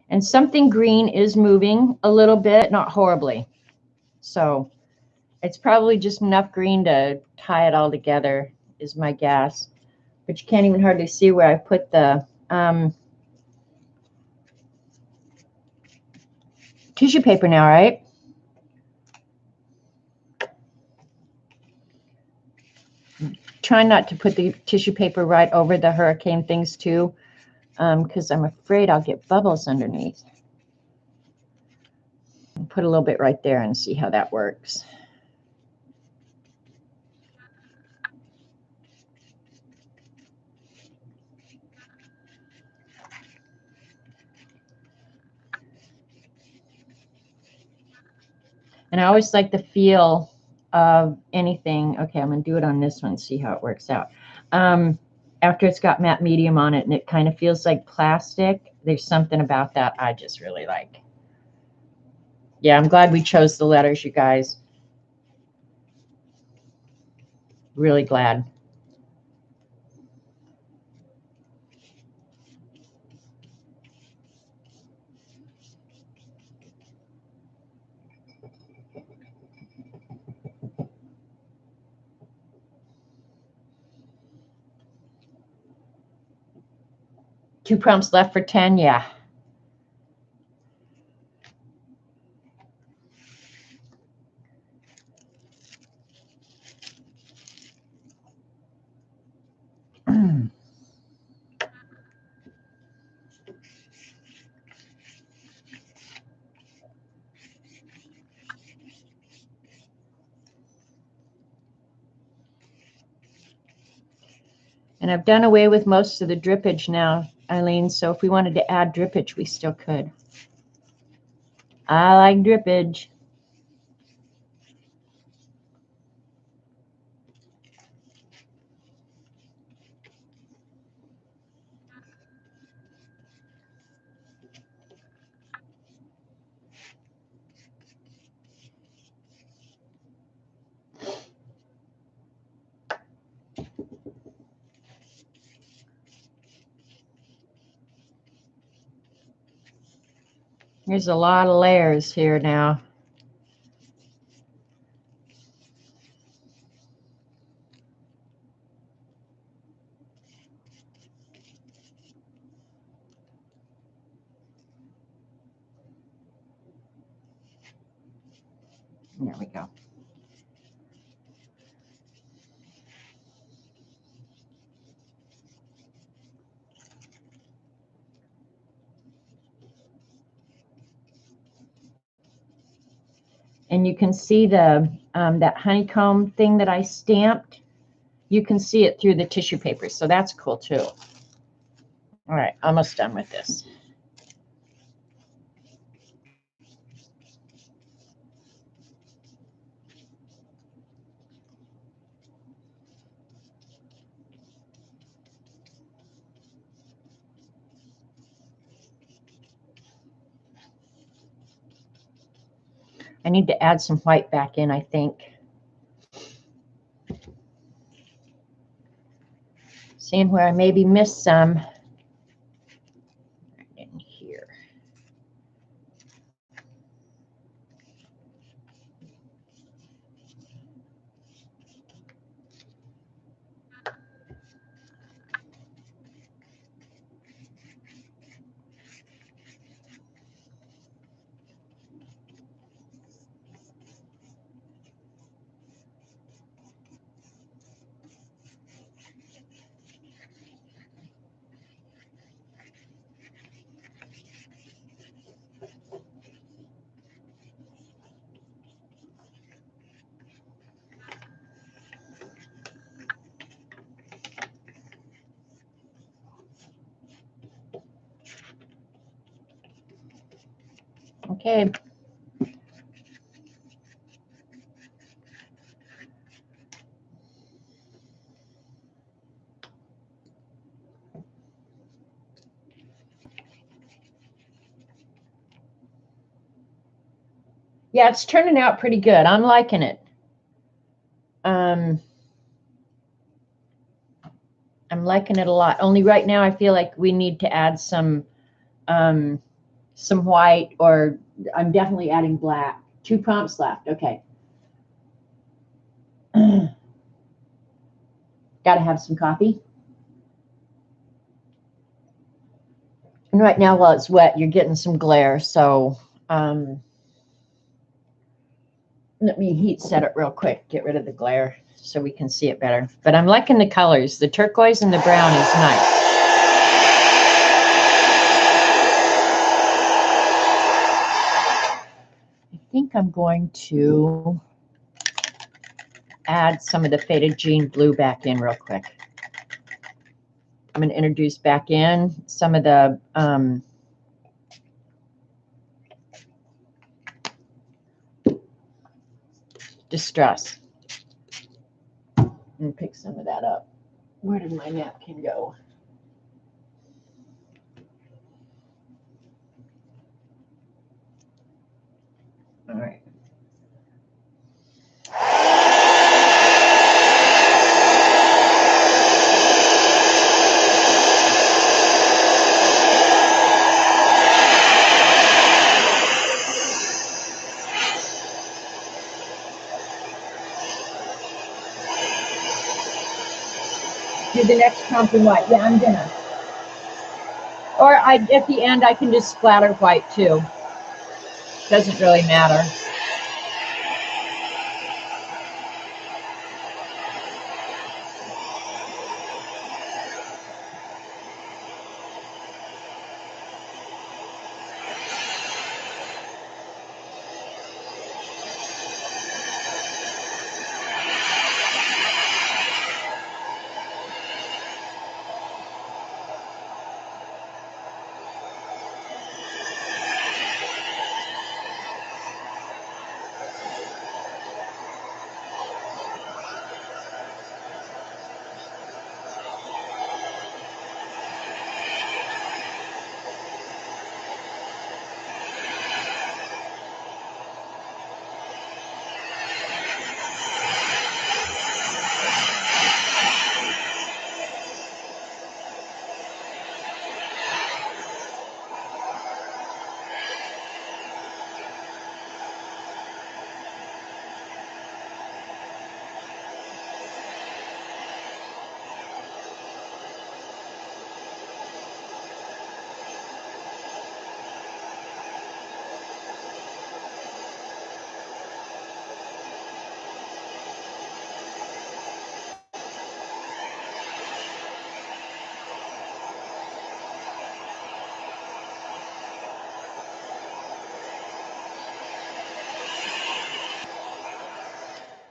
And something green is moving a little bit, not horribly. So it's probably just enough green to tie it all together, is my guess. But you can't even hardly see where I put the tissue paper now, right? Try not to put the tissue paper right over the hurricane things too, because I'm afraid I'll get bubbles underneath. Put a little bit right there and see how that works. And I always like the feel of anything. Okay, I'm going to do it on this one, see how it works out. After it's got matte medium on it and it kind of feels like plastic, there's something about that I just really like. Yeah, I'm glad we chose the letters, you guys. Really glad. Two prompts left for 10, yeah. And I've done away with most of the drippage now, Eileen, so if we wanted to add drippage, we still could. I like drippage. There's a lot of layers here now. There we go. And you can see the that honeycomb thing that I stamped. You can see it through the tissue paper, so that's cool too. All right, almost done with this. I need to add some white back in, I think. Seeing where I maybe missed some in here. Okay. Yeah, it's turning out pretty good. I'm liking it. I'm liking it a lot. Only right now I feel like we need to add some white, or I'm definitely adding black. 2 prompts left. Okay. Got to have some coffee. And right now, while it's wet, you're getting some glare. So let me heat set it real quick. Get rid of the glare so we can see it better. But I'm liking the colors. The turquoise and the brown is nice. I think I'm going to add some of the faded jean blue back in real quick. I'm going to introduce back in some of the distress. And pick some of that up. Where did my napkin go? All right. Do the next prompt in white. Yeah, I'm gonna. Or at the end, I can just splatter white too. Doesn't really matter.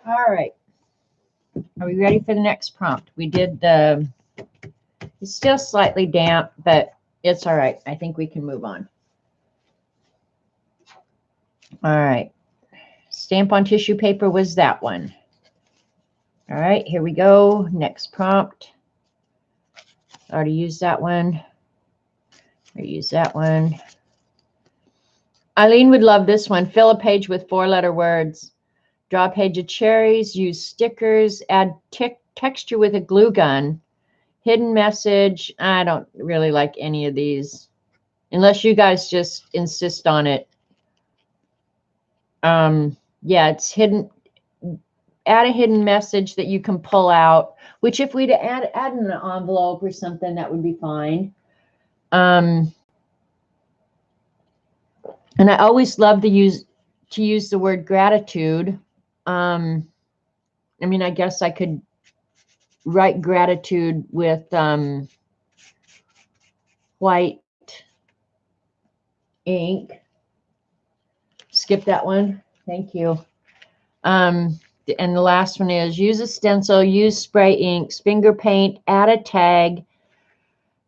All right. Are we ready for the next prompt? We did the, it's still slightly damp, but it's all right. I think we can move on. All right. Stamp on tissue paper was that one. All right, here we go. Next prompt. I already used that one. I used that one. Eileen would love this one. Fill a page with 4-letter words. Draw a page of cherries. Use stickers. Add texture with a glue gun. Hidden message. I don't really like any of these. Unless you guys just insist on it. Yeah, it's hidden. Add a hidden message that you can pull out. Which if we'd add in an envelope or something, that would be fine. And I always love to use the word gratitude. I mean, I guess I could write gratitude with white ink. Skip that one. Thank you. And the last one is use a stencil, use spray inks, finger paint, add a tag,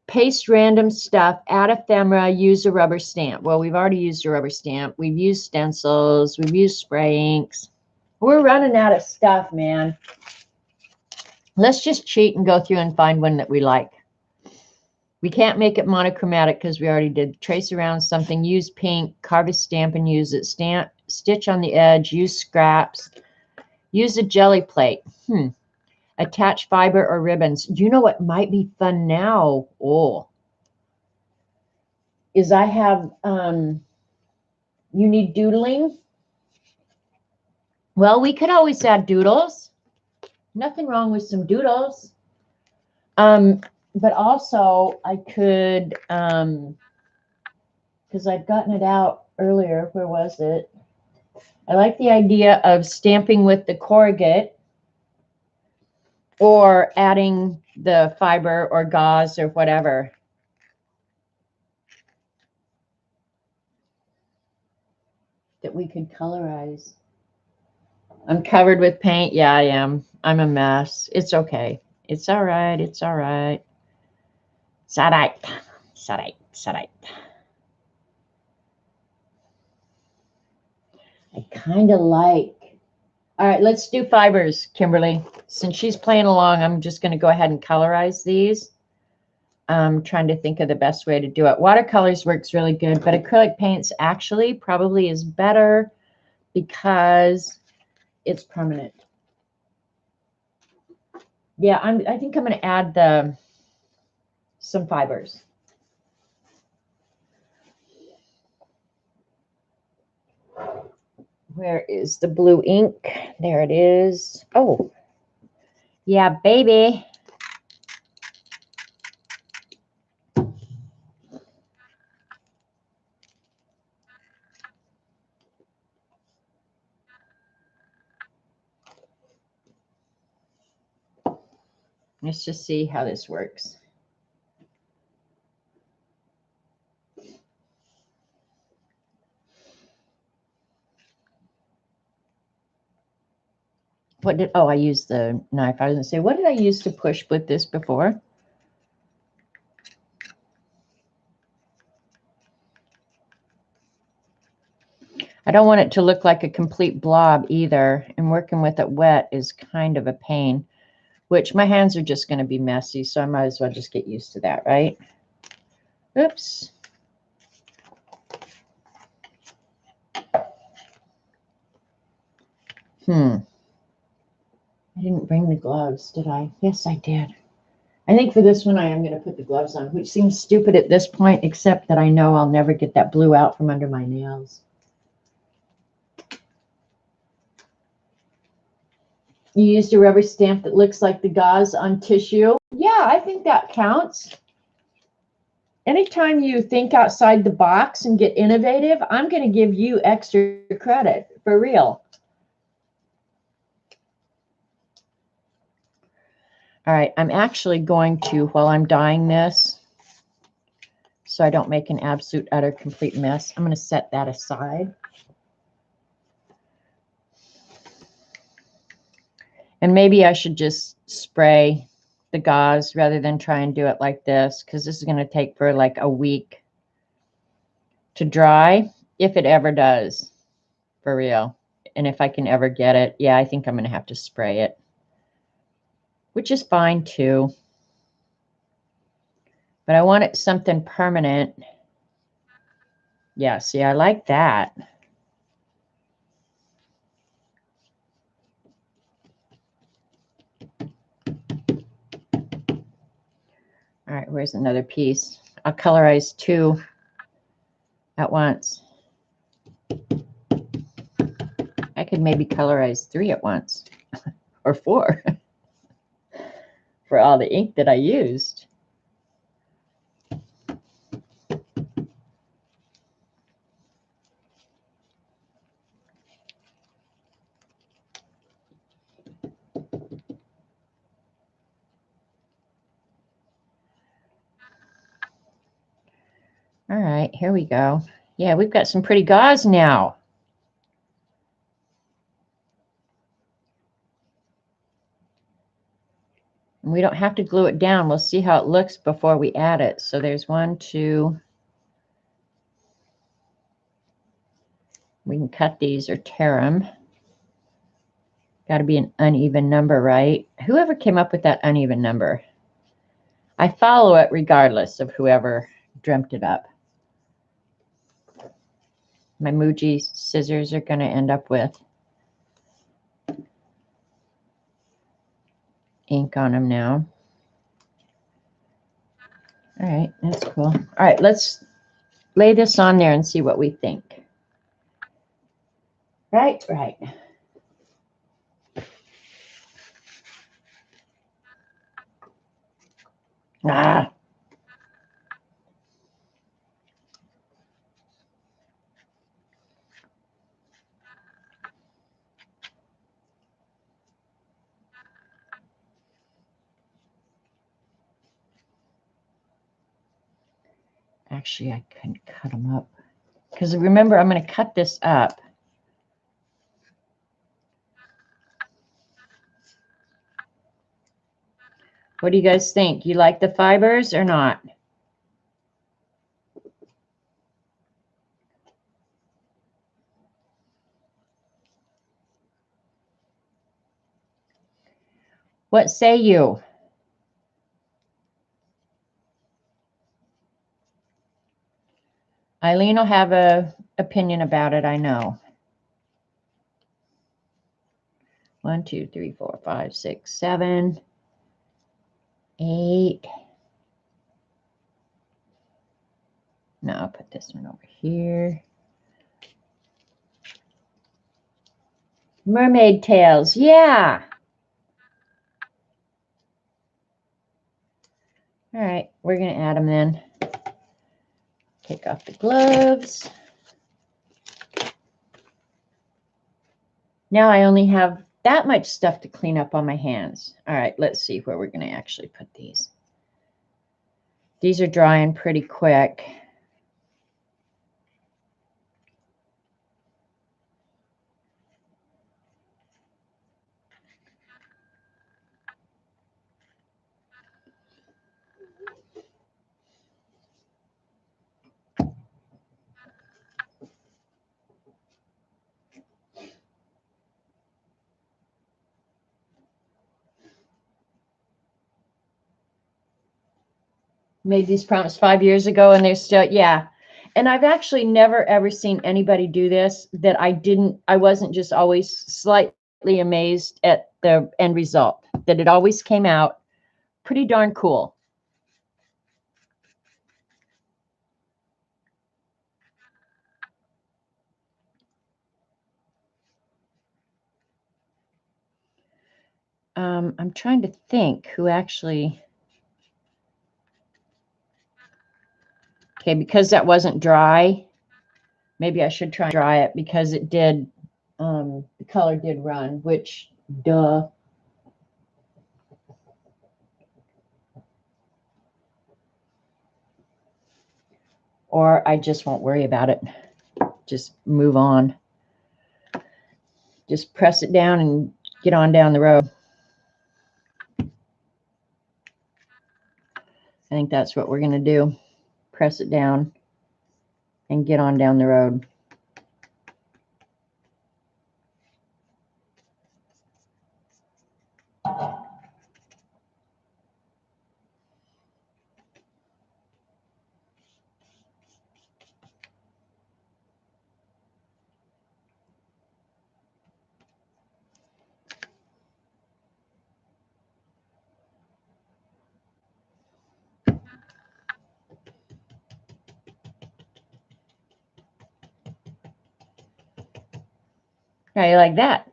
paste random stuff, add ephemera, use a rubber stamp. Well, we've already used a rubber stamp. We've used stencils. We've used spray inks. We're running out of stuff, man. Let's just cheat and go through and find one that we like. We can't make it monochromatic because we already did. Trace around something, use pink, carve a stamp and use it. Stamp, stitch on the edge, use scraps, use a jelly plate. Attach fiber or ribbons. You know what might be fun now? Oh, is I have, you need doodling. Well, we could always add doodles. Nothing wrong with some doodles. But also I could, because I'd gotten it out earlier. Where was it? I like the idea of stamping with the corrugate or adding the fiber or gauze or whatever. That we could colorize. I'm covered with paint. Yeah, I am. I'm a mess. It's okay. It's all right. It's all right. It's all right. It's all right. It's all right. I kind of like. All right, let's do fibers, Kimberly. Since she's playing along, I'm just going to go ahead and colorize these. I'm trying to think of the best way to do it. Watercolors works really good, but acrylic paints actually probably is better because it's permanent. Yeah, I think I'm going to add some fibers. Where is the blue ink? There it is. Oh, yeah, baby. Let's just see how this works. What did, oh, I used the knife. I was going to say, what did I use to push with this before? I don't want it to look like a complete blob either. And working with it wet is kind of a pain, which my hands are just going to be messy. So I might as well just get used to that, right? Oops. I didn't bring the gloves, did I? Yes, I did. I think for this one, I am going to put the gloves on, which seems stupid at this point, except that I know I'll never get that blue out from under my nails. You used a rubber stamp that looks like the gauze on tissue. Yeah, I think that counts. Anytime you think outside the box and get innovative, I'm going to give you extra credit, for real. All right, I'm actually going to, while I'm dyeing this, so I don't make an absolute, utter, complete mess, I'm going to set that aside. And maybe I should just spray the gauze rather than try and do it like this, because this is going to take for like a week to dry, if it ever does, for real. And if I can ever get it, yeah, I think I'm going to have to spray it, which is fine too. But I want it something permanent. Yeah, see, I like that. All right, where's another piece? I'll colorize 2 at once. I could maybe colorize 3 at once, or 4 for all the ink that I used. All right, here we go. Yeah, we've got some pretty gauze now. And we don't have to glue it down. We'll see how it looks before we add it. So there's 1, 2. We can cut these or tear them. Got to be an uneven number, right? Whoever came up with that uneven number. I follow it regardless of whoever dreamt it up. My Muji scissors are going to end up with ink on them now. All right, that's cool. All right, let's lay this on there and see what we think. Right. Ah. Actually, I couldn't cut them up. Because remember, I'm going to cut this up. What do you guys think? You like the fibers or not? What say you? Eileen will have an opinion about it, I know. 1, 2, 3, 4, 5, 6, 7, 8. Now I'll put this one over here. Mermaid tails, yeah. All right, we're going to add them then. Take off the gloves. Now I only have that much stuff to clean up on my hands. All right, let's see where we're going to actually put these. These are drying pretty quick. Made these prompts 5 years ago and they're still, yeah. And I've actually never ever seen anybody do this that I wasn't just always slightly amazed at the end result, that it always came out pretty darn cool. I'm trying to think who actually. Okay, because that wasn't dry, maybe I should try and dry it because it did, the color did run, which, duh. Or I just won't worry about it. Just move on. Just press it down and get on down the road. I think that's what we're going to do. Press it down and get on down the road. How you like that?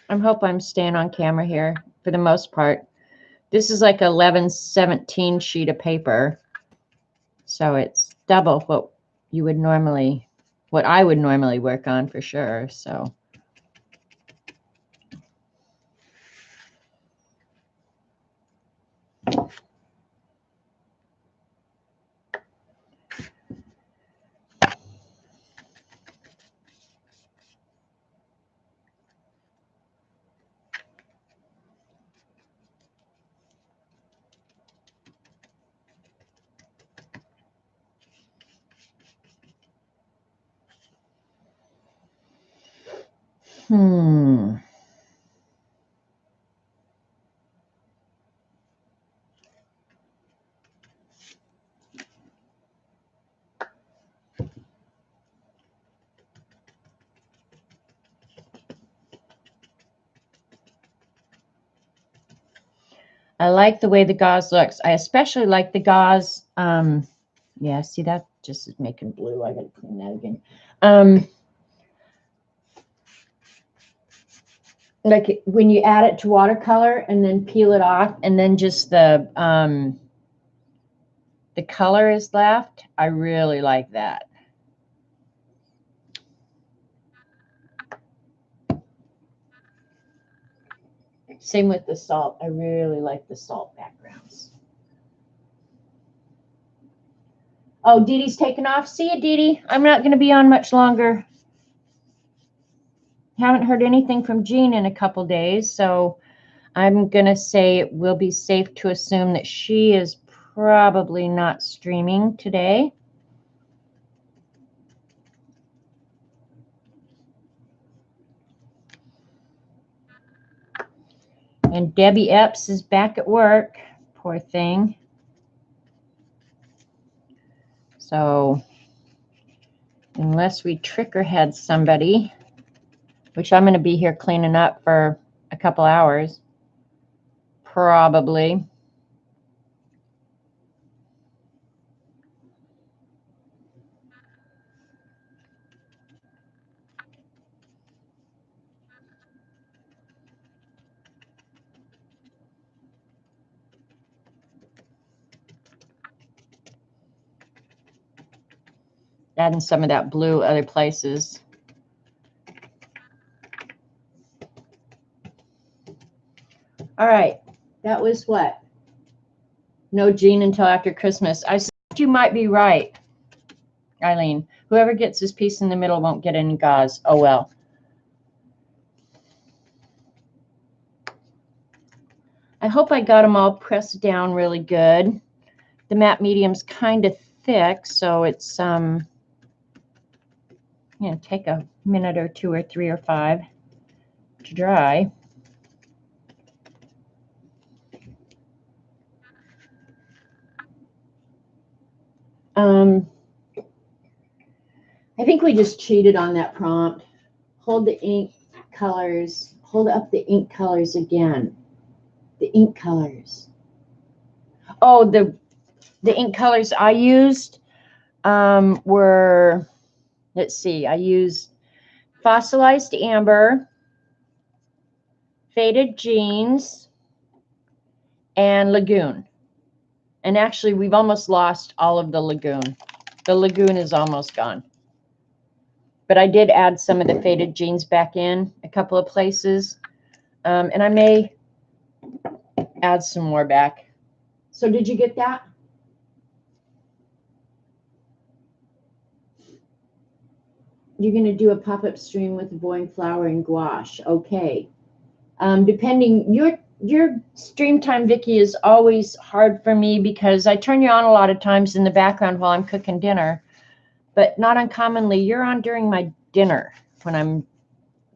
I hope I'm staying on camera here for the most part. This is like 11/17 sheet of paper. So it's double what you would normally, what I would normally work on for sure. So. I like the way the gauze looks. I especially like the gauze. Yeah, see, that just is making blue. I gotta clean that again. Like when you add it to watercolor and then peel it off, and then just the color is left. I really like that. Same with the salt. I really like the salt backgrounds. Oh, Dee Dee's taking off. See you, Dee Dee. I'm not going to be on much longer. Haven't heard anything from Jean in a couple days, so I'm going to say it will be safe to assume that she is probably not streaming today. And Debbie Epps is back at work. Poor thing. So unless we trick or head somebody, which I'm going to be here cleaning up for a couple hours, probably. Adding some of that blue other places. All right, that was what? No Jean until after Christmas. I said you might be right, Eileen. Whoever gets this piece in the middle won't get any gauze. Oh, well. I hope I got them all pressed down really good. The matte medium's kind of thick, so it's take a minute or two or three or five to dry. I think we just cheated on that prompt. Hold the ink colors, hold up the ink colors again. The ink colors. Oh, the ink colors I used were, let's see, I used Fossilized Amber, Faded Jeans, and Lagoon. And actually, we've almost lost all of the Lagoon. The Lagoon is almost gone. But I did add some of the faded jeans back in a couple of places. And I may add some more back. So did you get that? You're going to do a pop-up stream with Voying Flower and gouache. Okay. Depending, your stream time, Vicki, is always hard for me because I turn you on a lot of times in the background while I'm cooking dinner. But not uncommonly, you're on during my dinner when I'm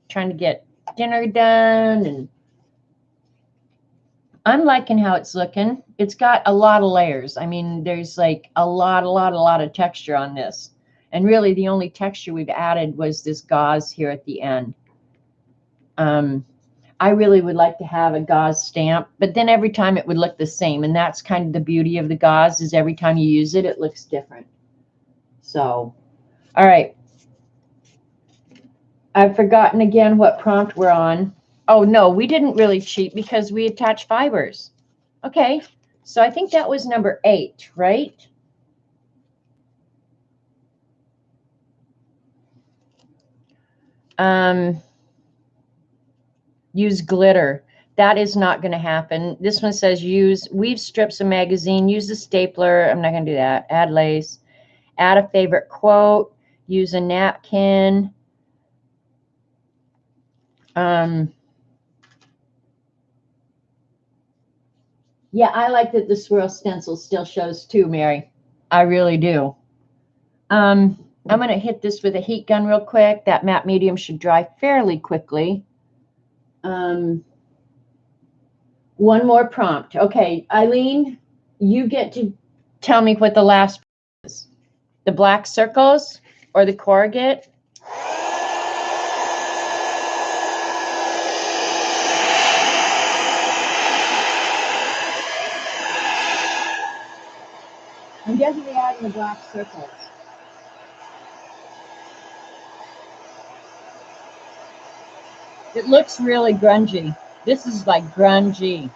trying to get dinner done. And I'm liking how it's looking. It's got a lot of layers. I mean, there's like a lot of texture on this. And really the only texture we've added was this gauze here at the end. I really would like to have a gauze stamp, but then every time it would look the same. And that's kind of the beauty of the gauze, is every time you use it, it looks different. So, all right. I've forgotten again what prompt we're on. Oh, no, we didn't really cheat because we attached fibers. Okay, so I think that was number 8, right? Use glitter. That is not going to happen. This one says weave strips of magazine, use a stapler. I'm not going to do that. Add lace, add a favorite quote, use a napkin. Yeah, I like that the swirl stencil still shows too, Mary. I really do. I'm going to hit this with a heat gun real quick. That matte medium should dry fairly quickly. One more prompt. Okay, Eileen, you get to tell me what the last is. The black circles or the corrugate? I'm definitely adding the black circles. It looks really grungy. This is like grungy.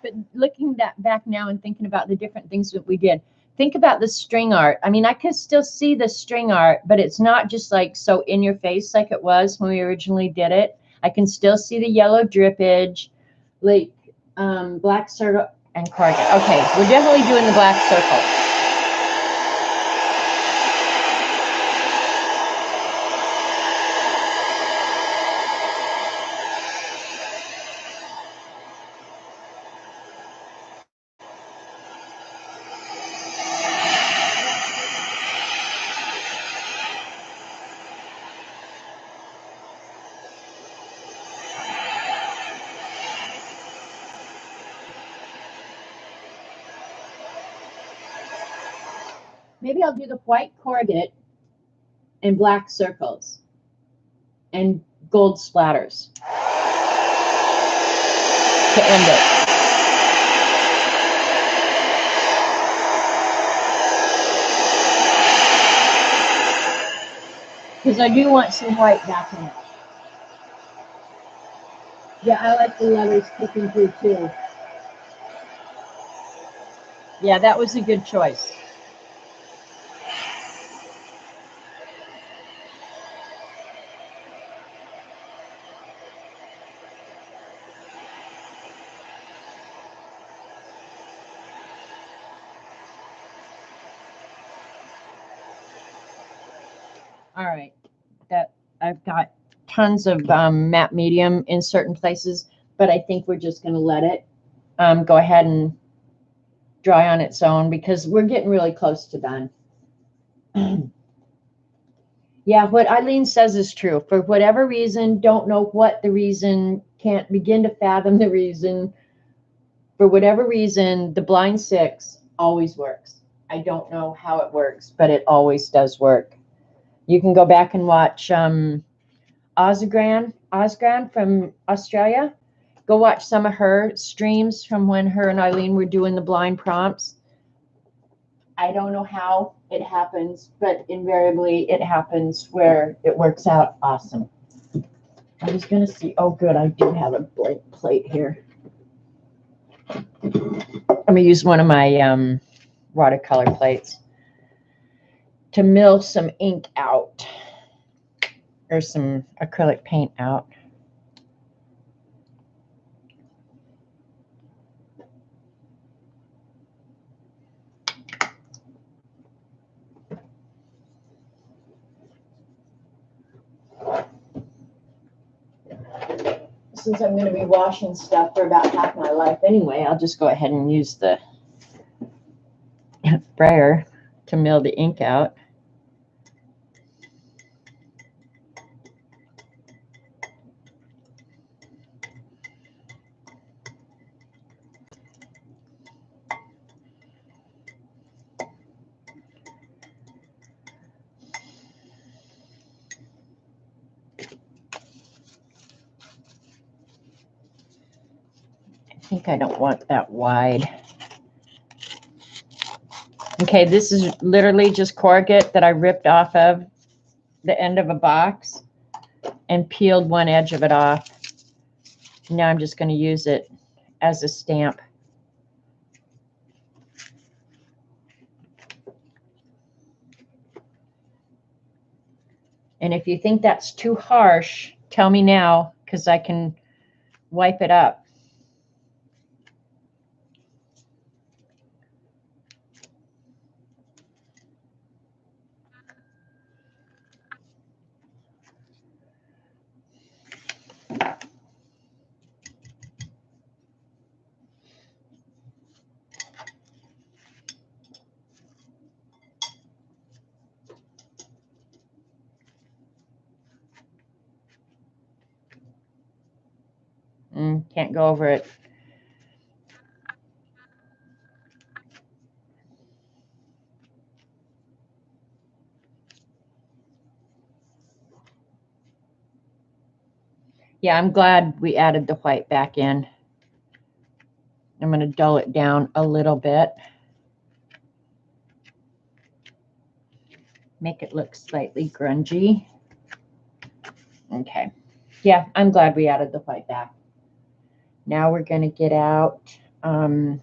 But looking back now and thinking about the different things that we did, think about the string art. I mean, I can still see the string art, but it's not just like so in your face like it was when we originally did it. I can still see the yellow drippage, like black circle and corrugate. Okay, we're definitely doing the black circle. Maybe I'll do the white corrugate and black circles and gold splatters to end it. Because I do want some white back in it. Yeah, I like the letters sticking through too. Yeah, that was a good choice. All right, that I've got tons of matte medium in certain places, but I think we're just going to let it go ahead and dry on its own because we're getting really close to done. Yeah, what Eileen says is true. For whatever reason, don't know what the reason, can't begin to fathom the reason. For whatever reason, the blind 6 always works. I don't know how it works, but it always does work. You can go back and watch Osgran from Australia. Go watch some of her streams from when her and Eileen were doing the blind prompts. I don't know how it happens, but invariably it happens where it works out awesome. I was going to see, oh good, I do have a blank plate here. I'm going to use one of my watercolor plates to mill some ink out, or some acrylic paint out. Since I'm going to be washing stuff for about half my life anyway, I'll just go ahead and use the sprayer to mill the ink out. I think I don't want that wide. Okay, this is literally just corrugate that I ripped off of the end of a box and peeled one edge of it off. Now I'm just going to use it as a stamp. And if you think that's too harsh, tell me now, because I can wipe it up. Can't go over it. Yeah, I'm glad we added the white back in. I'm going to dull it down a little bit. Make it look slightly grungy. Okay. Yeah, I'm glad we added the white back. Now we're going to get out, you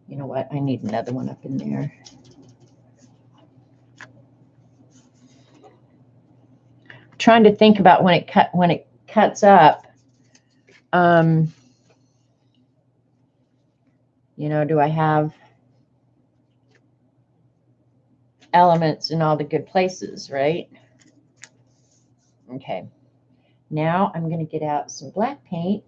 know what, I need another one up in there. I'm trying to think about when it cuts up. You know, do I have elements in all the good places, right? Okay. Now I'm going to get out some black paint.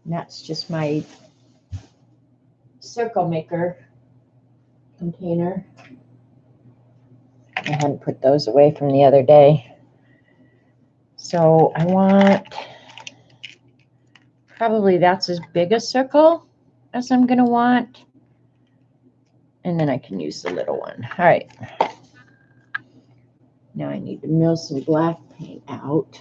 That's just my circle maker container. I hadn't put those away from the other day. So I want, probably that's as big a circle as I'm going to want. And then I can use the little one. All right. Now I need to mill some black paint out.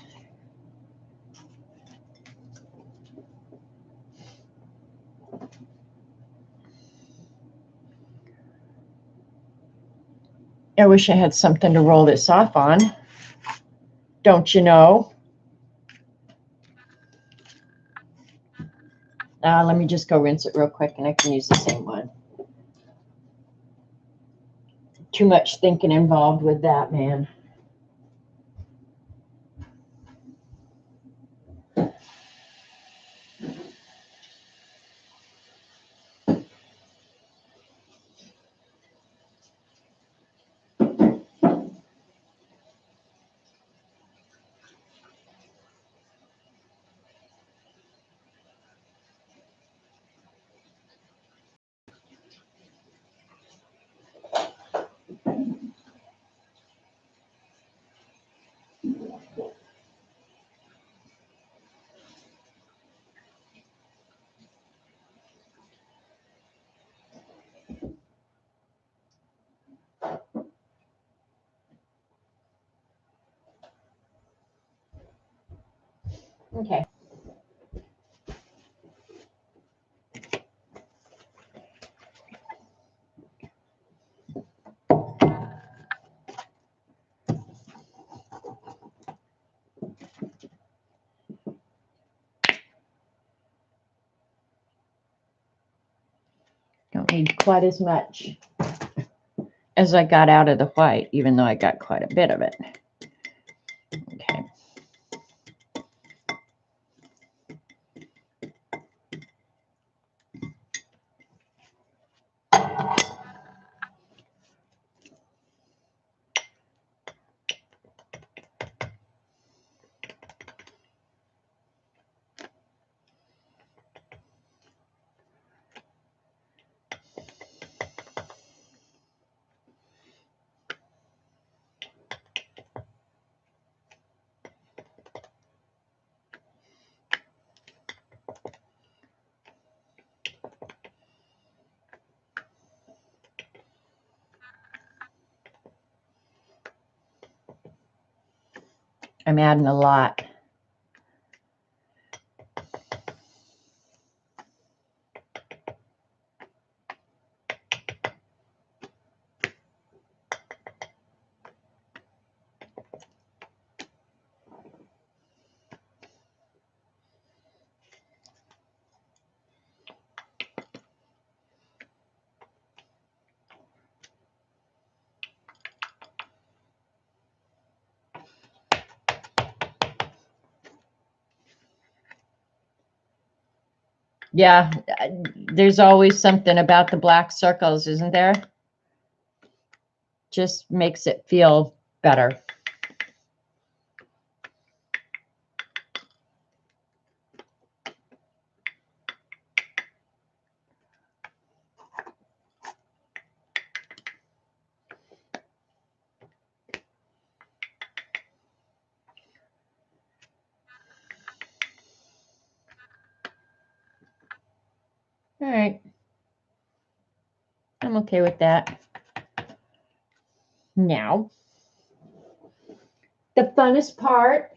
I wish I had something to roll this off on. Don't you know? Let me just go rinse it real quick and I can use the same one. Too much thinking involved with that, man. Okay. Don't need quite as much as I got out of the white, even though I got quite a bit of it. Okay. I'm adding a lot. Yeah, there's always something about the black circles, isn't there? Just makes it feel better. All right. I'm okay with that. Now, the funnest part,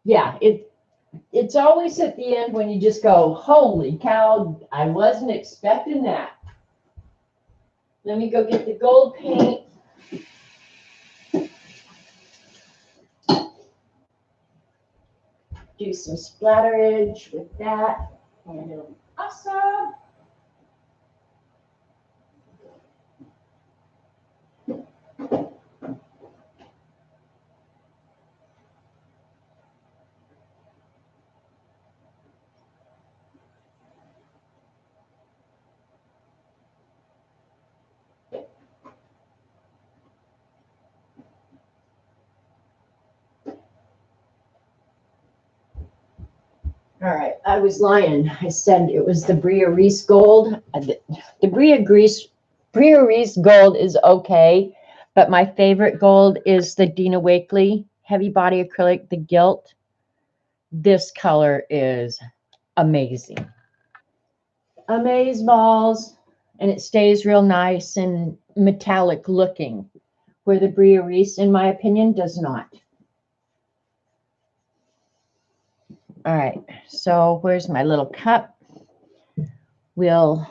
yeah, it's always at the end when you just go, holy cow, I wasn't expecting that. Let me go get the gold paint. Do some splatterage with that, and it'll be awesome. All right, I was lying. I said it was the Bria Reese Gold. The Bria Reese Gold is okay, but my favorite gold is the Dina Wakley Heavy Body Acrylic, the Gilt. This color is amazing. Amaze balls, and it stays real nice and metallic looking, where the Bria Reese, in my opinion, does not. All right, so where's my little cup? We'll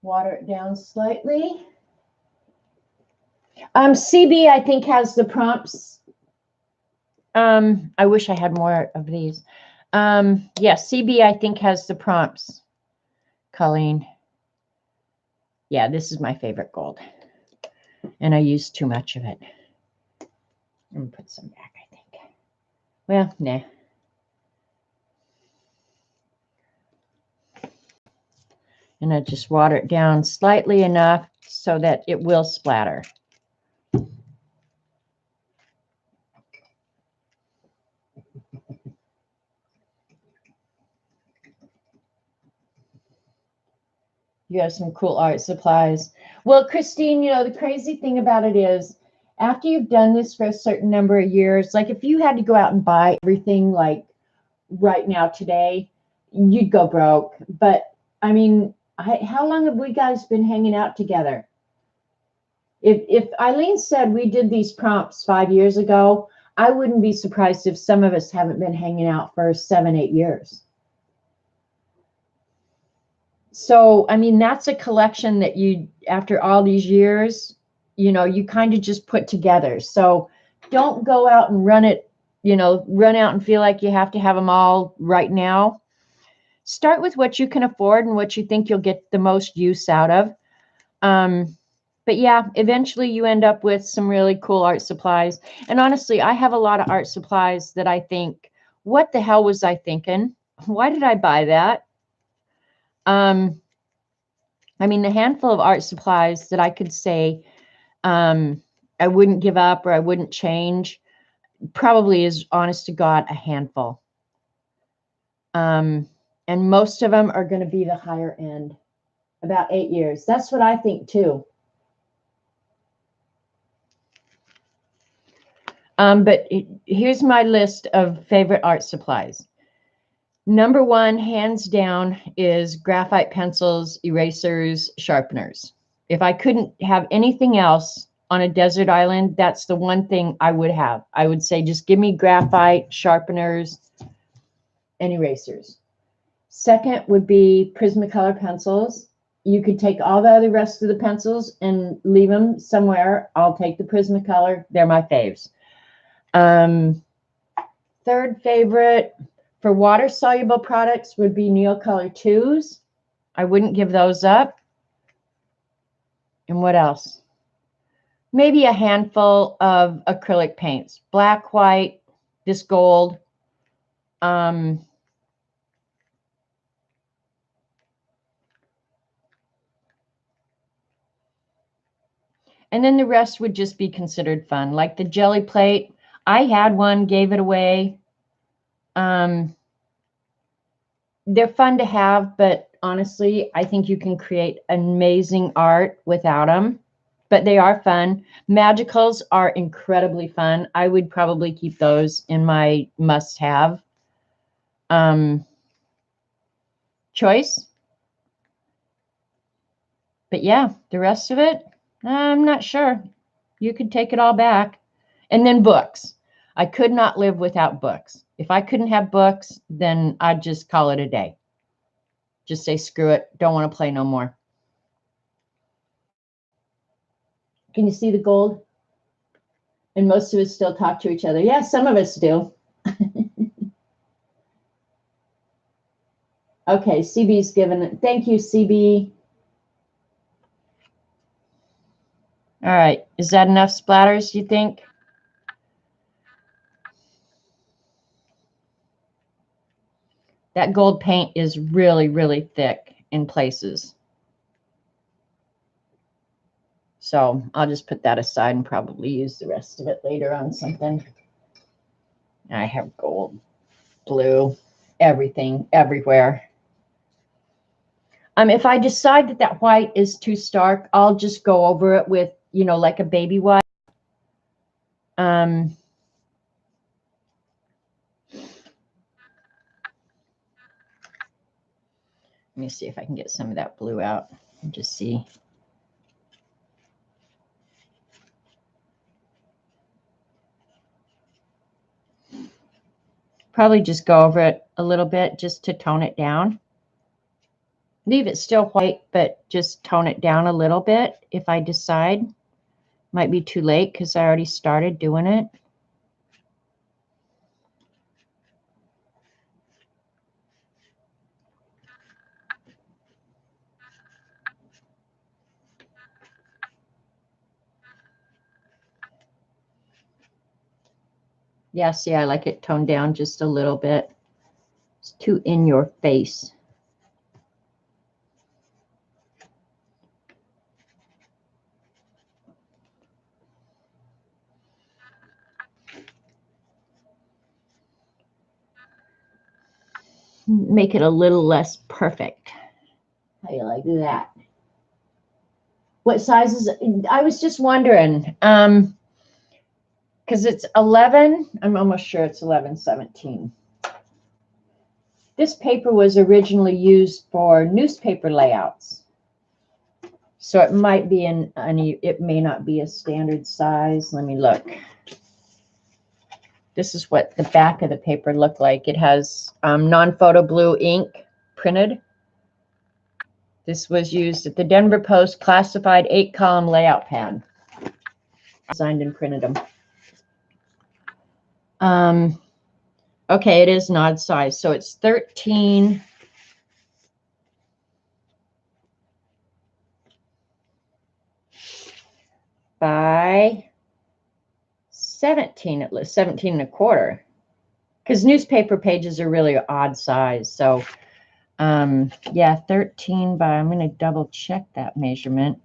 water it down slightly. CB, I think, has the prompts. I wish I had more of these. Yeah, CB, I think, has the prompts. Colleen. Yeah, this is my favorite gold. And I used too much of it. I'm going to put some back, I think. Well, nah. And I just water it down slightly enough so that it will splatter. You have some cool art supplies. Well, Christine, you know, the crazy thing about it is after you've done this for a certain number of years, like if you had to go out and buy everything like right now today, you'd go broke. But I mean, how long have we guys been hanging out together? If Eileen said we did these prompts 5 years ago, I wouldn't be surprised if some of us haven't been hanging out for 7, 8 years. So, I mean, that's a collection that you, after all these years, you know, you kind of just put together. So don't go out and run it, you know, run out and feel like you have to have them all right now. Start with what you can afford and what you think you'll get the most use out of. But yeah, eventually you end up with some really cool art supplies. And honestly, I have a lot of art supplies that I think, what the hell was I thinking? Why did I buy that? I mean, the handful of art supplies that I could say I wouldn't give up or I wouldn't change probably is, honest to God, a handful. And most of them are going to be the higher end, about 8 years. That's what I think too. But here's my list of favorite art supplies. Number one, hands down, is graphite pencils, erasers, sharpeners. If I couldn't have anything else on a desert island, that's the one thing I would have. I would say just give me graphite, sharpeners, and erasers. Second would be Prismacolor pencils. You could take all the other rest of the pencils and leave them somewhere. I'll take the Prismacolor. They're my faves. Third favorite for water-soluble products would be Neocolor 2s. I wouldn't give those up. And what else? Maybe a handful of acrylic paints. Black, white, this gold. And then the rest would just be considered fun. Like the jelly plate. I had one, gave it away. They're fun to have, but honestly, I think you can create amazing art without them. But they are fun. Magicals are incredibly fun. I would probably keep those in my must-have choice. But yeah, the rest of it, I'm not sure. You could take it all back. And then books. I could not live without books. If I couldn't have books, then I'd just call it a day. Just say, screw it. Don't want to play no more. Can you see the gold? And most of us still talk to each other. Yeah, some of us do. Okay, CB's given it. Thank you, CB. All right. Is that enough splatters, you think? That gold paint is really, really thick in places. So I'll just put that aside and probably use the rest of it later on something. I have gold, blue, everything, everywhere. If I decide that that white is too stark, I'll just go over it with, you know, like a baby white. Let me see if I can get some of that blue out and just see. Probably just go over it a little bit just to tone it down. Leave it still white, but just tone it down a little bit if I decide. Might be too late because I already started doing it. Yeah, see, I like it toned down just a little bit. It's too in your face. Make it a little less perfect. How do you like that? What sizes? I was just wondering, because it's 11. I'm almost sure it's 11/17. This paper was originally used for newspaper layouts. So it might be it may not be a standard size. Let me look. This is what the back of the paper looked like. It has non-photo blue ink printed. This was used at the Denver Post classified 8-column layout pad. Designed and printed them. Okay, it is an odd size. So it's 13 by 17, at least 17 and a quarter. Because newspaper pages are really odd size. So yeah, 13 by, I'm going to double check that measurement.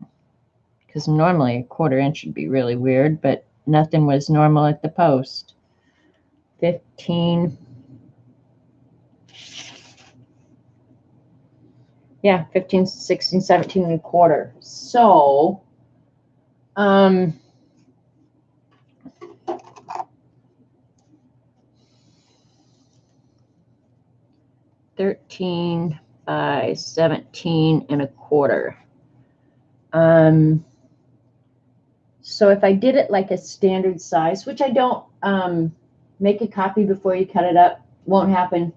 Because normally a 1/4 inch would be really weird, but nothing was normal at the Post. 15. Yeah, 15, 16, 17 and a quarter. So, 13 by 17 and a quarter. So if I did it like a standard size, which I don't, make a copy before you cut it up, won't happen.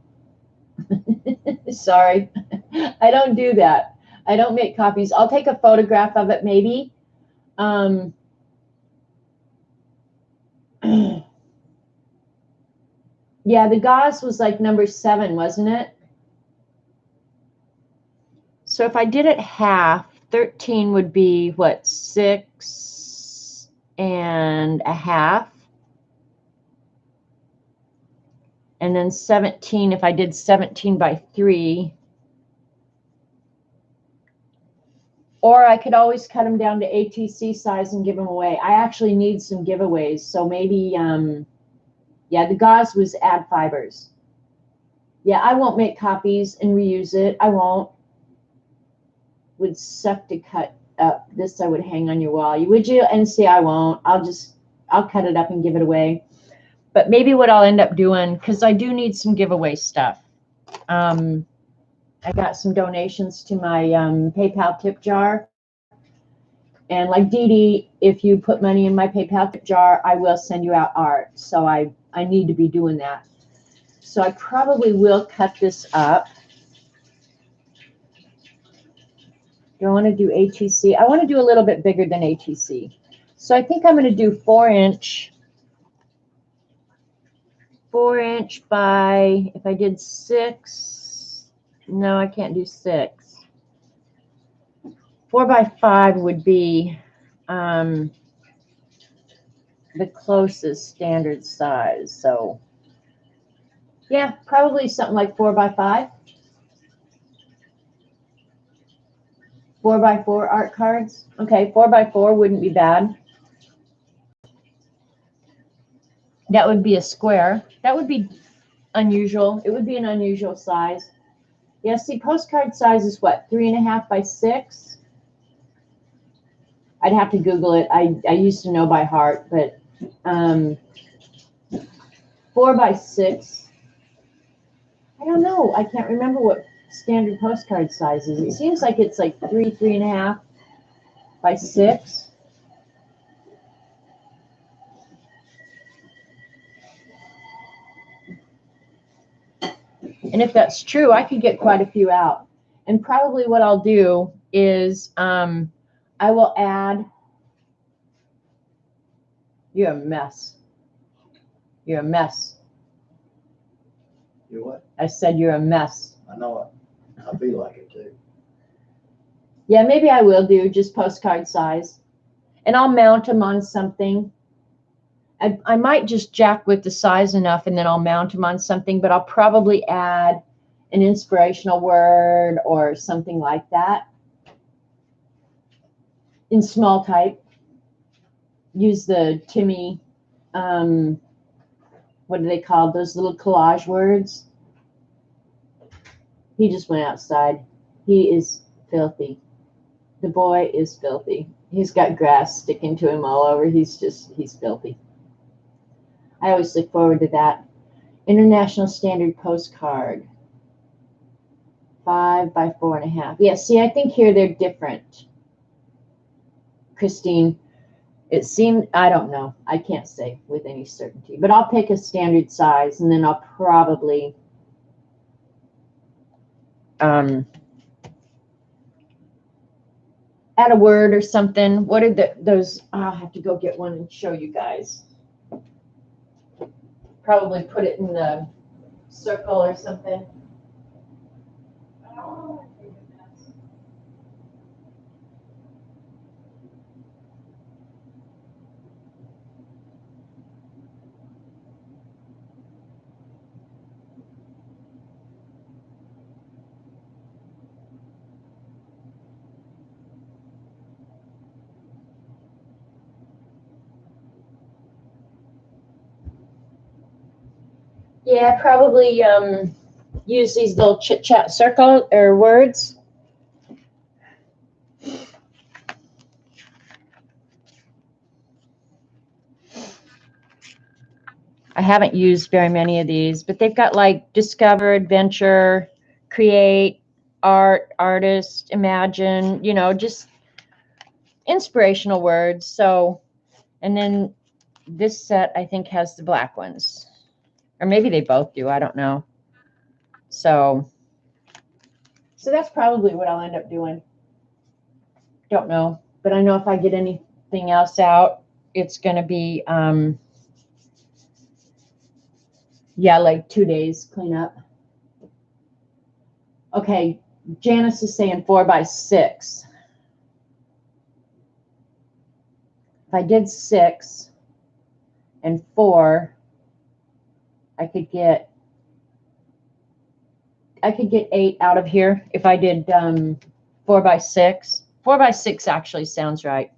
Sorry, I don't do that. I don't make copies. I'll take a photograph of it maybe. Yeah, the gauze was like number 7, wasn't it? So if I did it half, 13 would be what, 6 and a half? And then 17, if I did 17 by 3. Or I could always cut them down to ATC size and give them away. I actually need some giveaways. So maybe, yeah, the gauze was add fibers. Yeah, I won't make copies and reuse it. I won't. Would suck to cut up. This I would hang on your wall. Would you? And see, I won't. I'll cut it up and give it away. But maybe what I'll end up doing, because I do need some giveaway stuff. I got some donations to my PayPal tip jar. And like Dee Dee, if you put money in my PayPal tip jar, I will send you out art. So I need to be doing that. So I probably will cut this up. Do I want to do ATC? I want to do a little bit bigger than ATC. So I think I'm going to do 4-inch. 4-inch by, if I did 6, no, I can't do 6. 4 by 5 would be the closest standard size. So yeah, probably something like 4 by 5. 4 by 4 art cards. Okay, 4 by 4 wouldn't be bad. That would be a square. That would be unusual. It would be an unusual size. Yeah, see, postcard size is what, 3.5 by 6? I'd have to Google it. I used to know by heart, but 4 by 6. I don't know. I can't remember what standard postcard size is. It seems like it's like 3.5 by 6. And if that's true, I could get quite a few out. And probably what I'll do is I will add. You're a mess. You're a mess. You what? I said you're a mess. I know it. I feel like it too. Yeah, maybe I will do just postcard size. And I'll mount them on something. I might just jack with the size enough and then I'll mount them on something, but I'll probably add an inspirational word or something like that in small type. Use the Timmy, what are they called? Those little collage words. He just went outside. He is filthy. The boy is filthy. He's got grass sticking to him all over. He's filthy. I always look forward to that. International Standard Postcard. 5 by 4.5. Yeah, see, I think here they're different. Christine, It seemed, I don't know. I can't say with any certainty, but I'll pick a standard size and then I'll probably add a word or something. What are those? I'll have to go get one and show you guys. Probably put it in the circle or something. Oh, my goodness. Yeah, probably use these little chit chat circle or words. I haven't used very many of these, but they've got like discover, adventure, create, art, artist, imagine, you know, just inspirational words. So, and then this set I think has the black ones, or maybe they both do. I don't know. So that's probably what I'll end up doing. Don't know, but I know if I get anything else out, it's going to be, yeah, like 2 days cleanup. Okay, Janice is saying 4 by 6. If I did 6 and 4, I could get 8 out of here. If I did 4 by 6, 4 by 6 actually sounds right.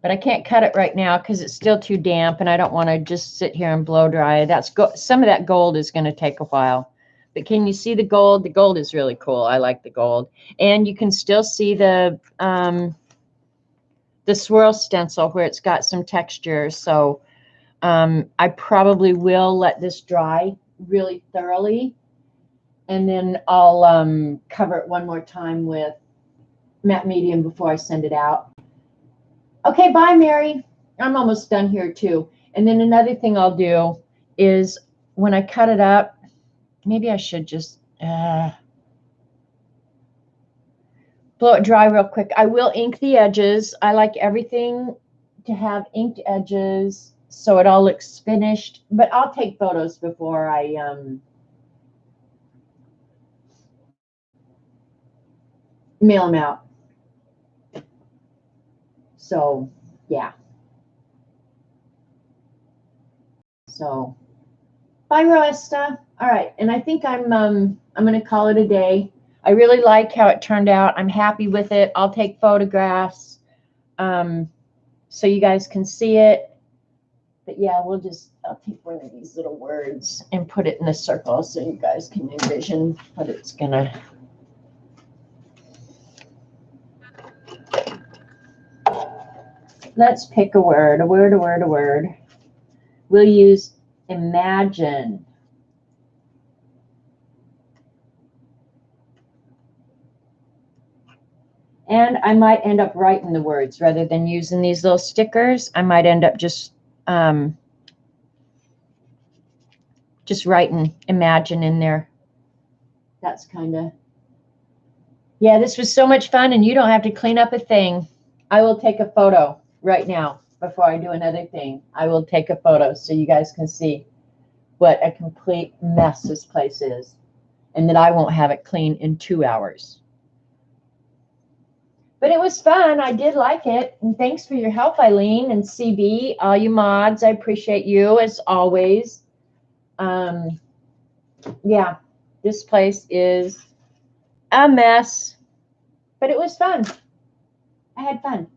But I can't cut it right now because it's still too damp, and I don't want to just sit here and blow dry. Some of that gold is going to take a while. But can you see the gold? The gold is really cool. I like the gold. And you can still see the swirl stencil where it's got some texture. So I probably will let this dry really thoroughly. And then I'll cover it one more time with matte medium before I send it out. Okay, bye, Mary. I'm almost done here, too. And then another thing I'll do is when I cut it up, maybe I should just blow it dry real quick. I will ink the edges. I like everything to have inked edges so it all looks finished. But I'll take photos before I mail them out. So, yeah. So, bye, Roesta. All right, and I think I'm going to call it a day. I really like how it turned out. I'm happy with it. I'll take photographs so you guys can see it. But yeah, I'll take one of these little words and put it in a circle so you guys can envision what it's going to. Let's pick a word, a word. We'll use imagine. And I might end up writing the words rather than using these little stickers. I might end up just writing imagine in there. That's kind of, yeah, this was so much fun, and you don't have to clean up a thing. I will take a photo right now before I do another thing. I will take a photo so you guys can see what a complete mess this place is, and that I won't have it clean in 2 hours. But it was fun. I did like it. And thanks for your help, Eileen and CB, all you mods. I appreciate you as always. Yeah, this place is a mess, but it was fun. I had fun.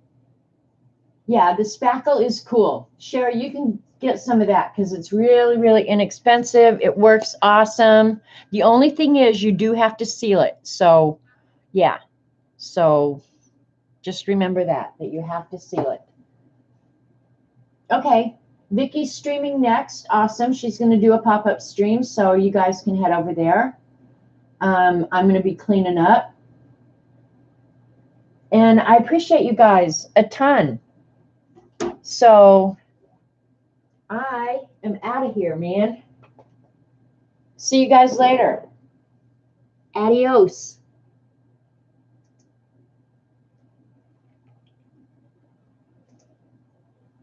Yeah, the spackle is cool. Sherry, you can get some of that because it's really, really inexpensive. It works awesome. The only thing is you do have to seal it. So, yeah. So just remember that you have to seal it. Okay, Vicky's streaming next. Awesome. She's going to do a pop-up stream, so you guys can head over there. I'm going to be cleaning up. And I appreciate you guys a ton. So I am out of here, man. See you guys later. Adios.